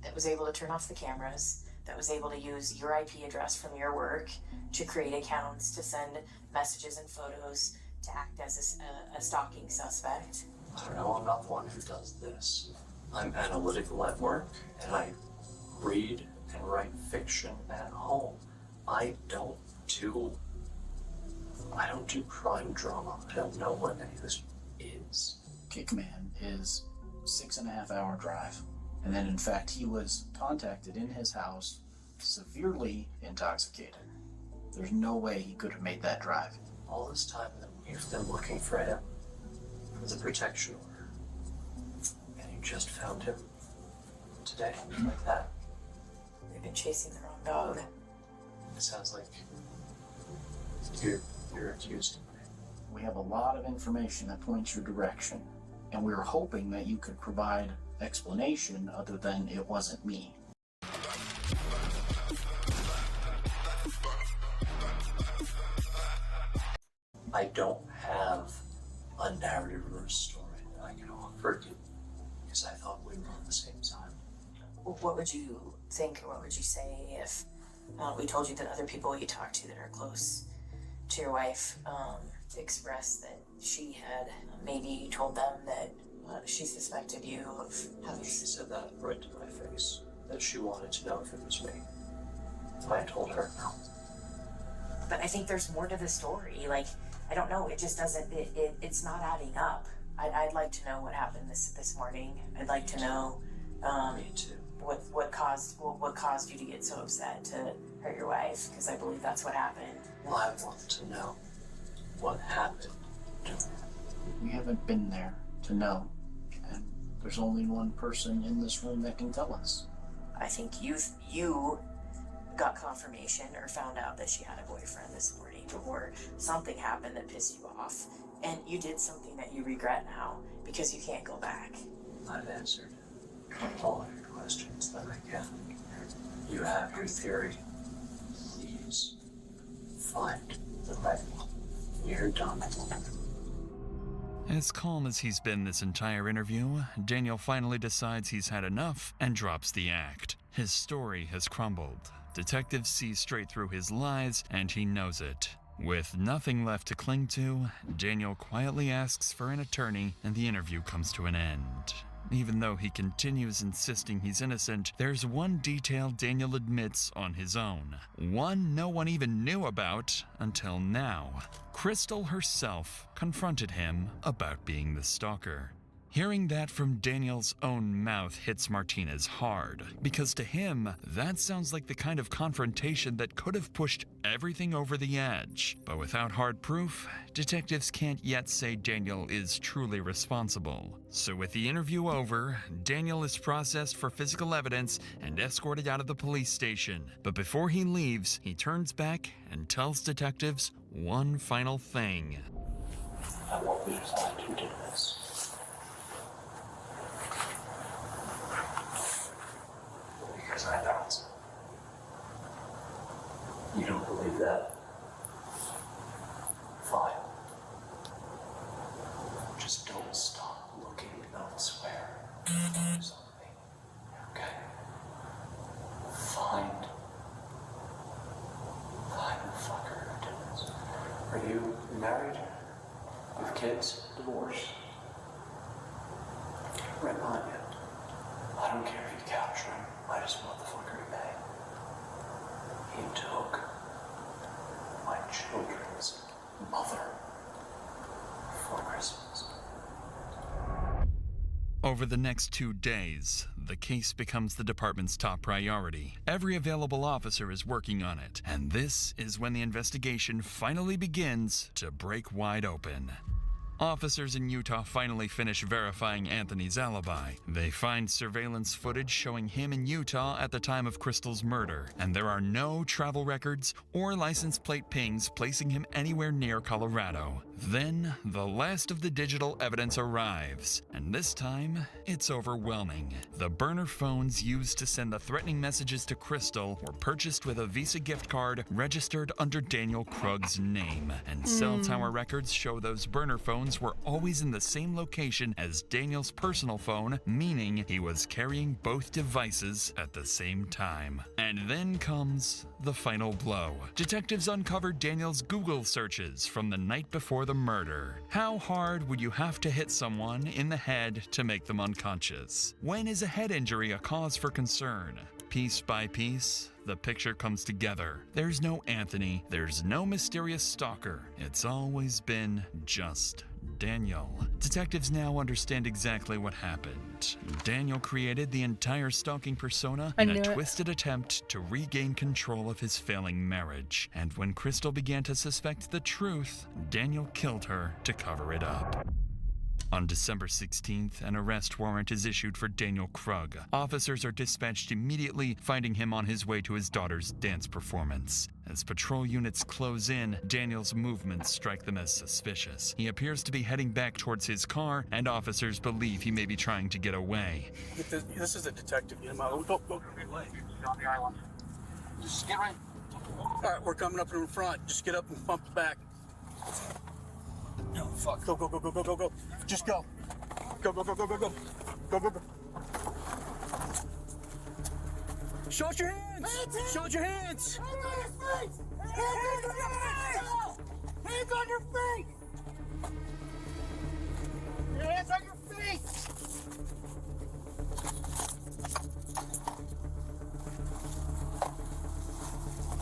that was able to turn off the cameras, that was able to use your IP address from your work to create accounts, to send messages and photos, to act as a stalking suspect. I don't know, I'm not the one who does this. I'm analytical at work, and I read and write fiction at home. I don't do crime drama. I don't know what any of this is. Kickman is 6.5 hour drive. And then in fact, he was contacted in his house, severely intoxicated. There's no way he could have made that drive. All this time that we've been looking for him, for the protection order, and you just found him today, like that. We've been chasing the wrong dog. It sounds like you're accusing me. We have a lot of information that points your direction, and we were hoping that you could provide explanation other than it wasn't me. I don't have a narrative or a story that I can offer you, because I thought we were on the same side. What would you think, or what would you say if we told you that other people you talk to that are close to your wife, expressed that she had maybe told them that she suspected you of having... She said that right to my face, that she wanted to know if it was me. I told her no. But I think there's more to the story. Like, I don't know, it just doesn't, it's not adding up. I'd like to know what happened this morning. I'd like to know me too. What caused you to get so upset to hurt your wife, because I believe that's what happened. Well, I want to know what happened to her. We haven't been there to know, and there's only one person in this room that can tell us. I think you got confirmation or found out that she had a boyfriend this morning, or something happened that pissed you off, and you did something that you regret now because you can't go back. I've answered all of your questions that I can. You have your theory. Please find the right one. You're done. As calm as he's been this entire interview, Daniel finally decides he's had enough and drops the act. His story has crumbled. Detectives see straight through his lies, and he knows it. With nothing left to cling to, Daniel quietly asks for an attorney, and the interview comes to an end. Even though he continues insisting he's innocent, there's one detail Daniel admits on his own. One no one even knew about until now. Crystal herself confronted him about being the stalker. Hearing that from Daniel's own mouth hits Martinez hard, because to him, that sounds like the kind of confrontation that could have pushed everything over the edge. But without hard proof, detectives can't yet say Daniel is truly responsible. So with the interview over, Daniel is processed for physical evidence and escorted out of the police station. But before he leaves, he turns back and tells detectives one final thing. I won't be assigned who did this. Because I don't. You don't believe that? Fine. Just don't stop looking elsewhere. Something. Okay? Find the fucker who did this. Are you married? With kids? Divorced? Right behind you. I don't care if you capture him. I just want the fucker to pay. He took my children's mother for Christmas. Over the next 2 days, the case becomes the department's top priority. Every available officer is working on it, and this is when the investigation finally begins to break wide open. Officers in Utah finally finish verifying Anthony's alibi. They find surveillance footage showing him in Utah at the time of Crystal's murder, and there are no travel records or license plate pings placing him anywhere near Colorado. Then, the last of the digital evidence arrives, and this time, it's overwhelming. The burner phones used to send the threatening messages to Crystal were purchased with a Visa gift card registered under Daniel Krug's name, and cell tower records show those burner phones were always in the same location as Daniel's personal phone, meaning he was carrying both devices at the same time. And then comes the final blow. Detectives uncovered Daniel's Google searches from the night before the murder. How hard would you have to hit someone in the head to make them unconscious? When is a head injury a cause for concern? Piece by piece, the picture comes together. There's no Anthony, there's no mysterious stalker. It's always been just Daniel. Detectives now understand exactly what happened. Daniel created the entire stalking persona in a twisted attempt to regain control of his failing marriage. And when Crystal began to suspect the truth, Daniel killed her to cover it up. On December 16th, an arrest warrant is issued for Daniel Krug. Officers are dispatched immediately, finding him on his way to his daughter's dance performance. As patrol units close in, Daniel's movements strike them as suspicious. He appears to be heading back towards his car, and officers believe he may be trying to get away. This is a detective. Get him out. Go. On the island. Just get right. All right, we're coming up in front. Just get up and bump back. No, fuck. Go. Just go. Go. Show us your hands! Show us your hands! Hands on your face! Your hands on your face!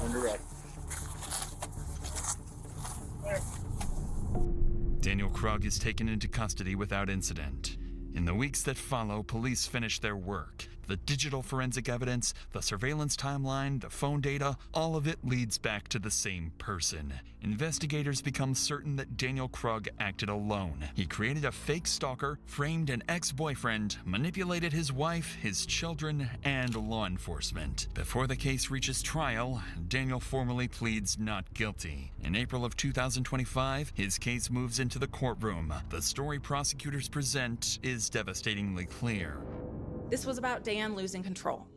Under arrest. Daniel Krug is taken into custody without incident. In the weeks that follow, police finish their work. The digital forensic evidence, the surveillance timeline, the phone data, all of it leads back to the same person. Investigators become certain that Daniel Krug acted alone. He created a fake stalker, framed an ex-boyfriend, manipulated his wife, his children, and law enforcement. Before the case reaches trial, Daniel formally pleads not guilty. In April of 2025, his case moves into the courtroom. The story prosecutors present is devastatingly clear. This was about Dan losing control.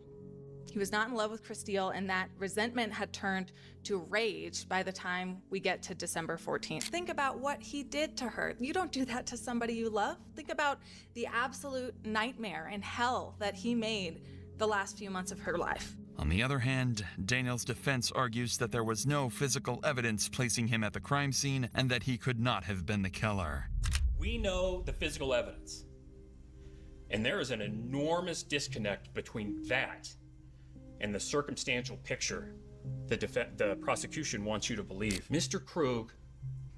He was not in love with Christelle, and that resentment had turned to rage by the time we get to December 14th. Think about what he did to her. You don't do that to somebody you love. Think about the absolute nightmare and hell that he made the last few months of her life. On the other hand, Daniel's defense argues that there was no physical evidence placing him at the crime scene and that he could not have been the killer. We know the physical evidence. And there is an enormous disconnect between that and the circumstantial picture the prosecution wants you to believe. Mr. Krug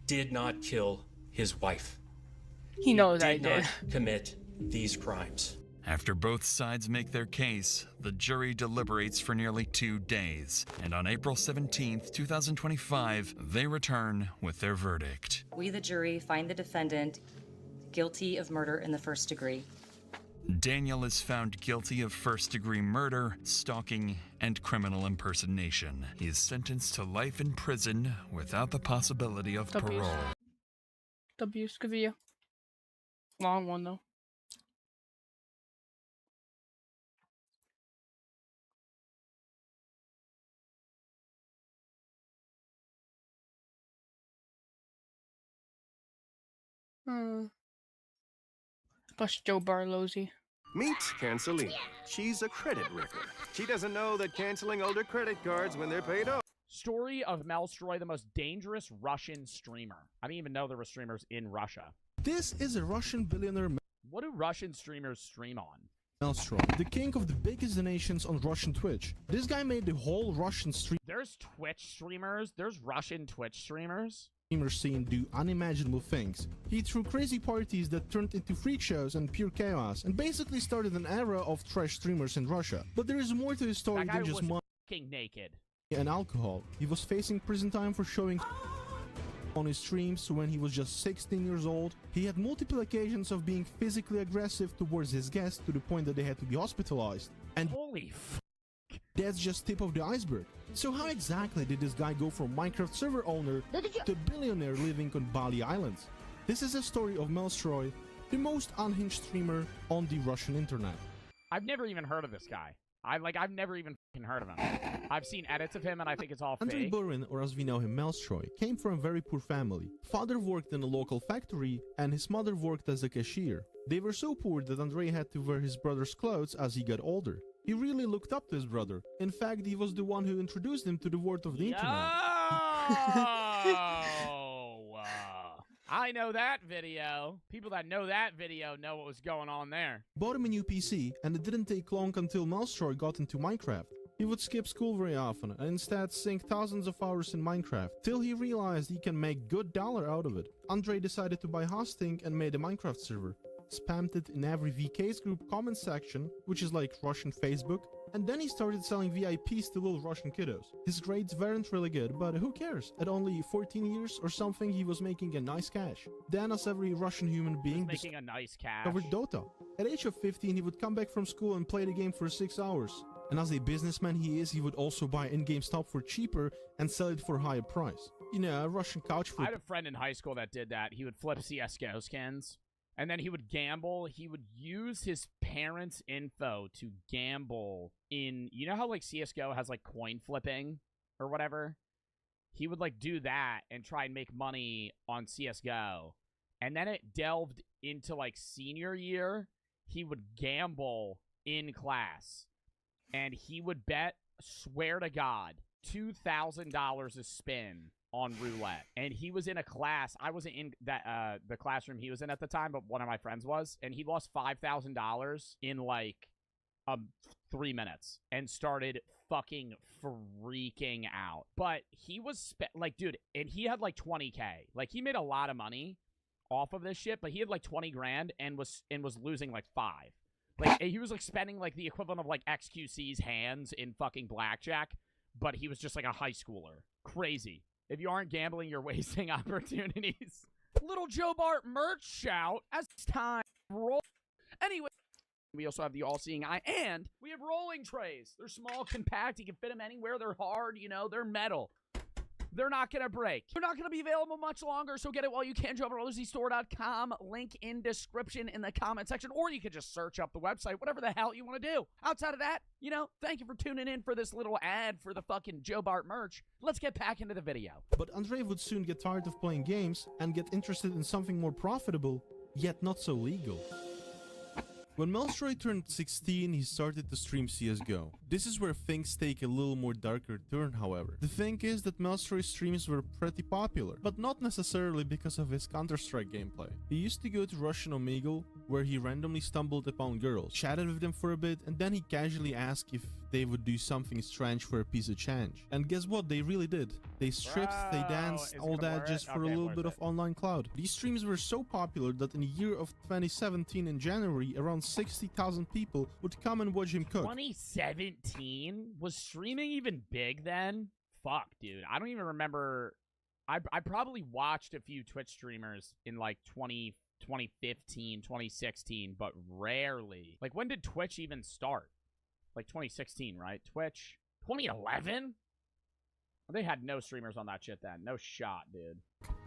did not kill his wife. He knows I did did. not commit these crimes. After both sides make their case, the jury deliberates for nearly 2 days. And on April 17th, 2025, they return with their verdict. We, the jury, find the defendant guilty of murder in the first degree. Daniel is found guilty of first-degree murder, stalking, and criminal impersonation. He is sentenced to life in prison without the possibility of parole. W. Scavia. Long one, though. Plus Joe Barlozzi. Meet Canceline. She's a credit wrecker. She doesn't know that canceling older credit cards when they're paid off. Story of Melstroy, the most dangerous Russian streamer. I didn't even know there were streamers in Russia. This is a Russian billionaire. What do Russian streamers stream on? Melstroy, the king of the biggest donations on Russian Twitch. This guy made the whole Russian There's Twitch streamers. There's Russian Twitch streamers. Scene do unimaginable things. He threw crazy parties that turned into freak shows and pure chaos, and basically started an era of trash streamers in Russia. But there is more to his story That guy than just was money fucking naked. and alcohol. He was facing prison time for showing on his streams when he was just 16 years old. He had multiple occasions of being physically aggressive towards his guests to the point that they had to be hospitalized. And holy that's just tip of the iceberg. So how exactly did this guy go from Minecraft server owner to billionaire living on Bali Islands? This is a story of Melstroy, the most unhinged streamer on the Russian internet. I've never even heard of this guy. I've never even fucking heard of him. I've seen edits of him and I think it's all Andrei fake. Burin, or as we know him, Melstroy, came from a very poor family. Father worked in a local factory and his mother worked as a cashier. They were so poor that Andrei had to wear his brother's clothes as he got older. He really looked up to his brother. In fact, he was the one who introduced him to the world of the internet. I know that video. People that know that video know what was going on there. Bought him a new PC, and it didn't take long until Melstroy got into Minecraft. He would skip school very often, and instead sink thousands of hours in Minecraft, till he realized he can make good dollar out of it. Andrei decided to buy hosting and made a Minecraft server. Spammed it in every VK's group comment section, which is like Russian Facebook, and then he started selling VIPs to little Russian kiddos. His grades weren't really good, but who cares? At only 14 years or something, he was making a nice cash. Then, as every Russian human being, Making a nice cash. discovered Dota. At age of 15, he would come back from school and play the game for 6 hours. And as a businessman he is, he would also buy in-game stuff for cheaper and sell it for a higher price. You know, a Russian couch I had a friend in high school that did that. He would flip CSGO skins. And then he would gamble. He would use his parents' info to gamble in... You know how, like, CSGO has, like, coin flipping or whatever? He would, like, do that and try and make money on CSGO. And then it delved into, like, senior year. He would gamble in class. And he would bet, swear to God, $2,000 a spin on roulette. And he was in a class. I wasn't in that the classroom he was in at the time, but one of my friends was. And he lost $5,000 in like 3 minutes and started fucking freaking out. But he was like, dude, and he had like 20K. Like, he made a lot of money off of this shit, but he had like 20 grand and was losing like 5. Like, he was like spending like the equivalent of like XQC's hands in fucking blackjack, but he was just like a high schooler. Crazy. If you aren't gambling, you're wasting opportunities. Little Joe Bart merch shout as time roll. Anyway, we also have the all-seeing eye, and we have rolling trays. They're small, compact. You can fit them anywhere. They're hard, you know. They're metal. They're not going to break. They're not going to be available much longer, so get it while you can. JoeBartolozyStore.com. Link in description in the comment section, or you can just search up the website, whatever the hell you want to do. Outside of that, you know, thank you for tuning in for this little ad for the fucking Joe Bart merch. Let's get back into the video. But Andre would soon get tired of playing games and get interested in something more profitable, yet not so legal. When Melstroy turned 16, he started to stream CSGO. This is where things take a little more darker turn, however. The thing is that Melstroy's streams were pretty popular, but not necessarily because of his Counter-Strike gameplay. He used to go to Russian Omegle, where he randomly stumbled upon girls, chatted with them for a bit, and then he casually asked if they would do something strange for a piece of change. And guess what? They really did. They stripped, they danced, all that just for a little bit of online cloud. These streams were so popular that in the year of 2017 in January, around 60,000 people would come and watch him cook. 2017? Was streaming even big then? Fuck, dude. I don't even remember. I probably watched a few Twitch streamers in like 2015, 2016, but rarely. Like, when did Twitch even start? Like 2016, right? Twitch? 2011? They had no streamers on that shit then. No shot, dude.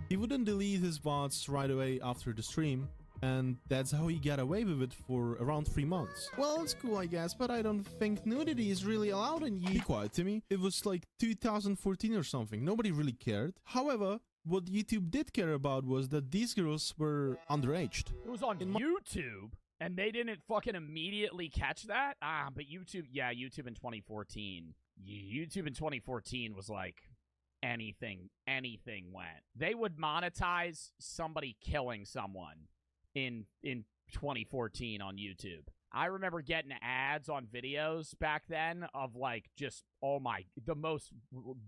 He wouldn't delete his VODs right away after the stream, and that's how he got away with it for around 3 months. Well, it's cool, I guess, but I don't think nudity is really allowed in YouTube. Be quiet, Timmy. It was like 2014 or something. Nobody really cared. However, what YouTube did care about was that these girls were underaged. It was on YouTube, and they didn't fucking immediately catch that? Ah, but YouTube, yeah, YouTube in 2014. YouTube in 2014 was like anything went. They would monetize somebody killing someone in 2014 on YouTube. I remember getting ads on videos back then of like just, oh my, the most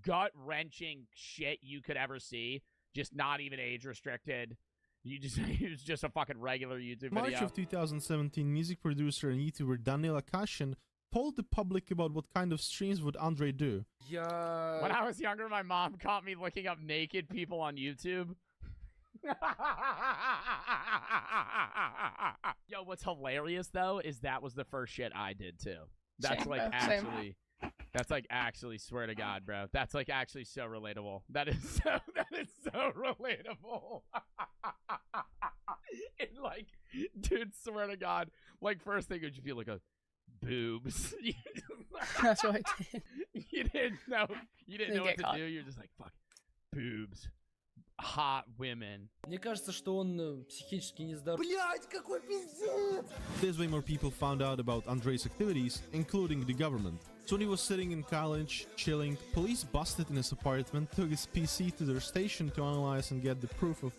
gut-wrenching shit you could ever see. Just not even age restricted. It was just a fucking regular YouTube video. March of 2017, music producer and YouTuber Daniel Akashian told the public about what kind of streams would Andre do. Yeah. When I was younger, my mom caught me looking up naked people on YouTube. Yo, what's hilarious though is that was the first shit I did too. That's Same, like bro. actually, that's like actually, swear to God, bro. That's like actually so relatable. That is so relatable. And like, dude, swear to God, like first thing would you feel like a boobs. That's what I did. You didn't know Didn't what get to caught. do. You're just like, fuck, boobs, hot women. Мне кажется, что он психически нездоров. Блять, какой пиздец! This way more people found out about Andre's activities, including the government. So when he was sitting in college, chilling, police busted in his apartment, took his PC to their station to analyze and get the proof of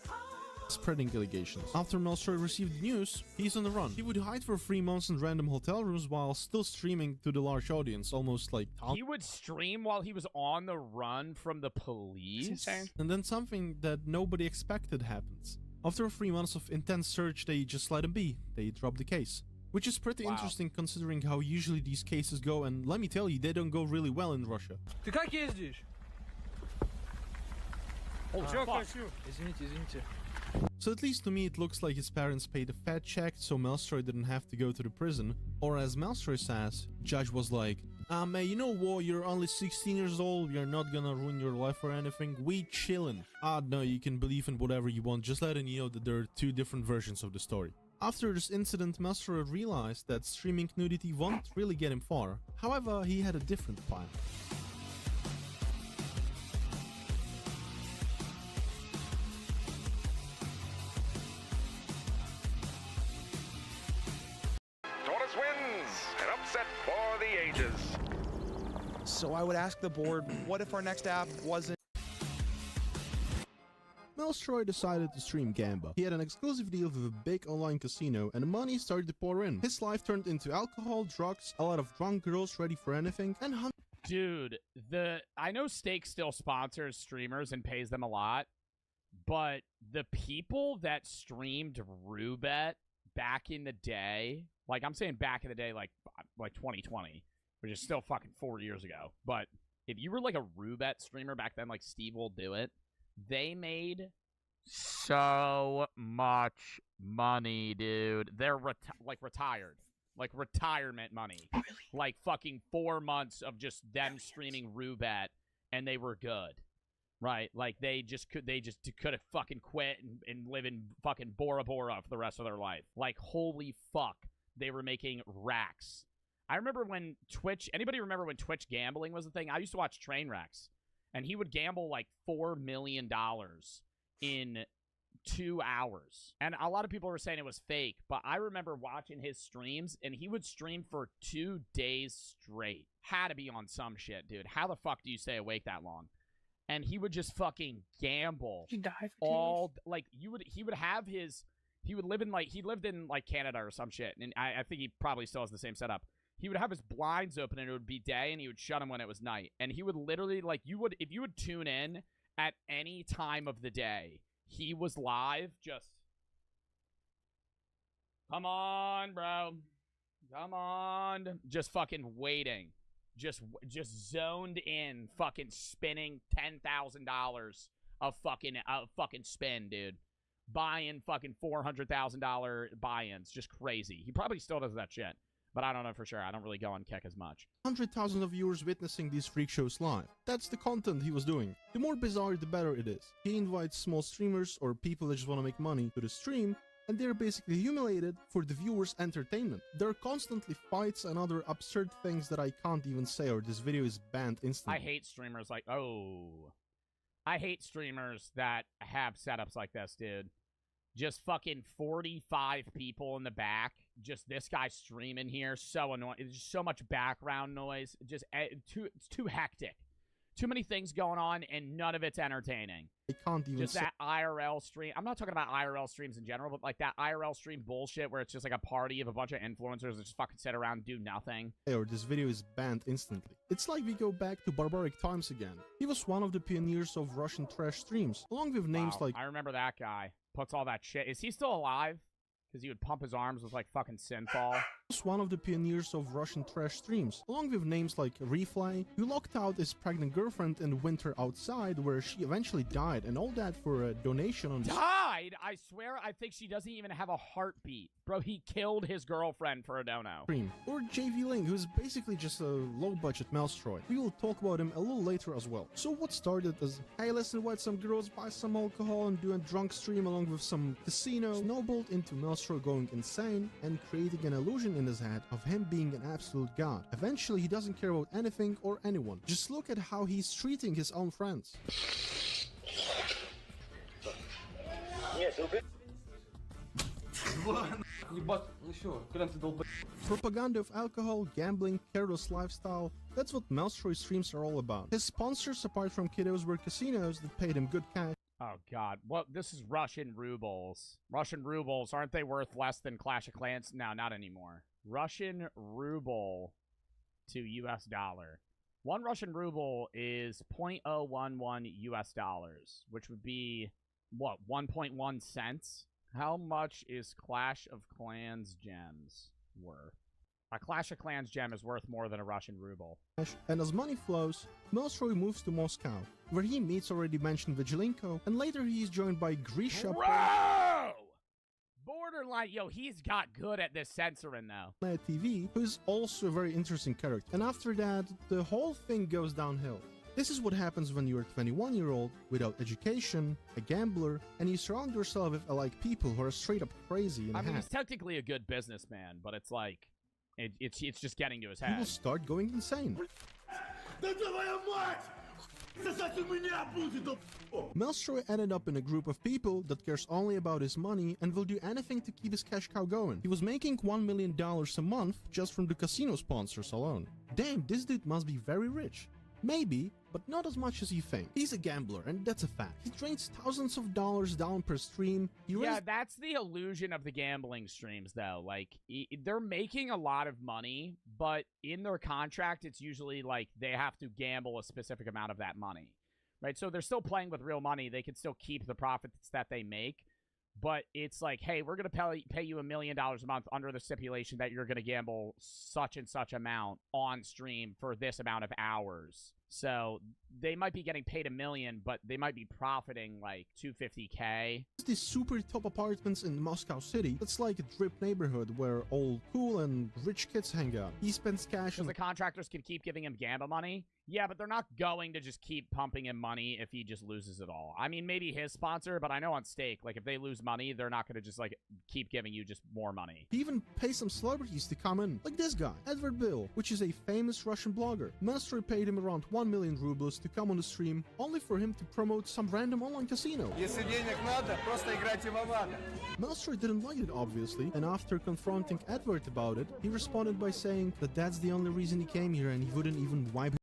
spreading allegations. After Melstroy received the news, he's on the run. He would hide for 3 months in random hotel rooms while still streaming to the large audience, almost like... He would stream while he was on the run from the police? And then something that nobody expected happens. After 3 months of intense search, they just let him be. They dropped the case. Which is pretty interesting considering how usually these cases go, and let me tell you, they don't go really well in Russia. Ты как ездишь? Чё хочу? Извините. So at least to me it looks like his parents paid a fat check so Melstroy didn't have to go to the prison, or as Melstroy says, judge was like, man, you know what, you're only 16 years old, you're not gonna ruin your life or anything, we chillin'. No, you can believe in whatever you want, just letting you know that there are 2 different versions of the story. After this incident, Melstroy realized that streaming nudity won't really get him far. However, he had a different plan. Tortoise wins! An upset for the ages. So I would ask the board, what if our next app wasn't... Melstroy decided to stream Gamba. He had an exclusive deal with a big online casino, and money started to pour in. His life turned into alcohol, drugs, a lot of drunk girls ready for anything, and Dude, I know Stake still sponsors streamers and pays them a lot, but the people that streamed Roobet back in the day, like I'm saying back in the day, like 2020, which is still fucking 4 years ago, but if you were like a Roobet streamer back then, like Steve will do it, they made so much money, dude. They're retired. Like retirement money. Really? Like fucking 4 months of just them streaming Roobet and they were good. Right? Like they just could have fucking quit and live in fucking Bora Bora for the rest of their life. Like holy fuck. They were making racks. I remember when Twitch, anybody remember when Twitch gambling was a thing? I used to watch Trainwrecks and he would gamble like $4 million in 2 hours. And a lot of people were saying it was fake, but I remember watching his streams and he would stream for 2 days straight. Had to be on some shit, dude. How the fuck do you stay awake that long? And he would just fucking gamble. He died for all like he would have his he lived in like Canada or some shit. And I think he probably still has the same setup. He would have his blinds open and it would be day and he would shut them when it was night. And he would literally like if you would tune in at any time of the day, he was live, just, come on, bro. Come on. Just fucking waiting. Just zoned in, fucking spinning $10,000 of fucking spin, dude. Buying fucking $400,000 buy-ins. Just crazy. He probably still does that shit. But I don't know for sure. I don't really go on Keck as much. 100,000 of viewers witnessing these freak shows live. That's the content he was doing. The more bizarre, the better it is. He invites small streamers or people that just want to make money to the stream, and they're basically humiliated for the viewers' entertainment. There are constantly fights and other absurd things that I can't even say, or this video is banned instantly. I hate streamers like, I hate streamers that have setups like this, dude. Just fucking 45 people in the back. Just this guy streaming here. So annoying. It's just so much background noise. Just it's too hectic. Too many things going on, and none of it's entertaining. I can't even just that IRL stream. I'm not talking about IRL streams in general, but like that IRL stream bullshit where it's just like a party of a bunch of influencers that just fucking sit around and do nothing. Or this video is banned instantly. It's like we go back to barbaric times again. He was one of the pioneers of Russian trash streams, along with names like... I remember that guy. Puts all that shit. Is he still alive? Because he would pump his arms with like fucking Synthol. He was one of the pioneers of Russian trash streams, along with names like Refly, who locked out his pregnant girlfriend in winter outside, where she eventually died, and all that for a donation on... Died? I swear, I think she doesn't even have a heartbeat. Bro, he killed his girlfriend for a dono. Or JV Ling, who's basically just a low-budget Melstroy. We will talk about him a little later as well. So what started as, hey, let's invite some girls, buy some alcohol, and do a drunk stream along with some casino, snowballed into Melstroy going insane and creating an illusion in his head of him being an absolute god. Eventually, he doesn't care about anything or anyone. Just look at how he's treating his own friends. Propaganda of alcohol, gambling, careless lifestyle, that's what Melstroy streams are all about. His sponsors, apart from kiddos, were casinos that paid him good cash. Oh god, well, this is Russian rubles. Russian rubles, aren't they worth less than Clash of Clans? No, not anymore. Russian ruble to US dollar. 1 Russian ruble is 0.011 US dollars, which would be, what, 1.1 cents? How much is Clash of Clans gems worth? A Clash of Clans gem is worth more than a Russian ruble. And as money flows, Melstroy moves to Moscow, where he meets already mentioned Vigilenko, and later he is joined by Grisha... Bro! Borderline, yo, he's got good at this censoring now. TV, who is also a very interesting character. And after that, the whole thing goes downhill. This is what happens when you're a 21-year-old without education, a gambler, and you surround yourself with alike people who are straight up crazy. I mean, he's technically a good businessman, but it's like, it's just getting to his head. People start going insane. Melstroy ended up in a group of people that cares only about his money and will do anything to keep his cash cow going. He was making $1 million a month just from the casino sponsors alone. Damn, this dude must be very rich. Maybe, but not as much as you think. He's a gambler, and that's a fact. He drains thousands of dollars down per stream. Yeah, that's the illusion of the gambling streams, though. Like, they're making a lot of money, but in their contract, it's usually like they have to gamble a specific amount of that money, right? So they're still playing with real money. They can still keep the profits that they make, but it's like, hey, we're going to pay you $1 million a month under the stipulation that you're going to gamble such and such amount on stream for this amount of hours. So they might be getting paid $1 million, but they might be profiting like $250K. These super top apartments in Moscow City, that's like a drip neighborhood where all cool and rich kids hang out. He spends cash on... the contractors can keep giving him gamble money? Yeah, but they're not going to just keep pumping him money if he just loses it all. I mean, maybe his sponsor, but I know on stake, like if they lose money, they're not going to just like keep giving you just more money. He even pays some celebrities to come in, like this guy, Edward Bill, which is a famous Russian blogger. Mastroy paid him around 1 million rubles to come on the stream, only for him to promote some random online casino. Mastroy didn't like it, obviously, and after confronting Edward about it, he responded by saying that that's the only reason he came here and he wouldn't even wipe.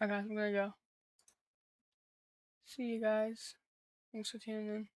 Okay, I'm gonna go. See you guys. Thanks for tuning in.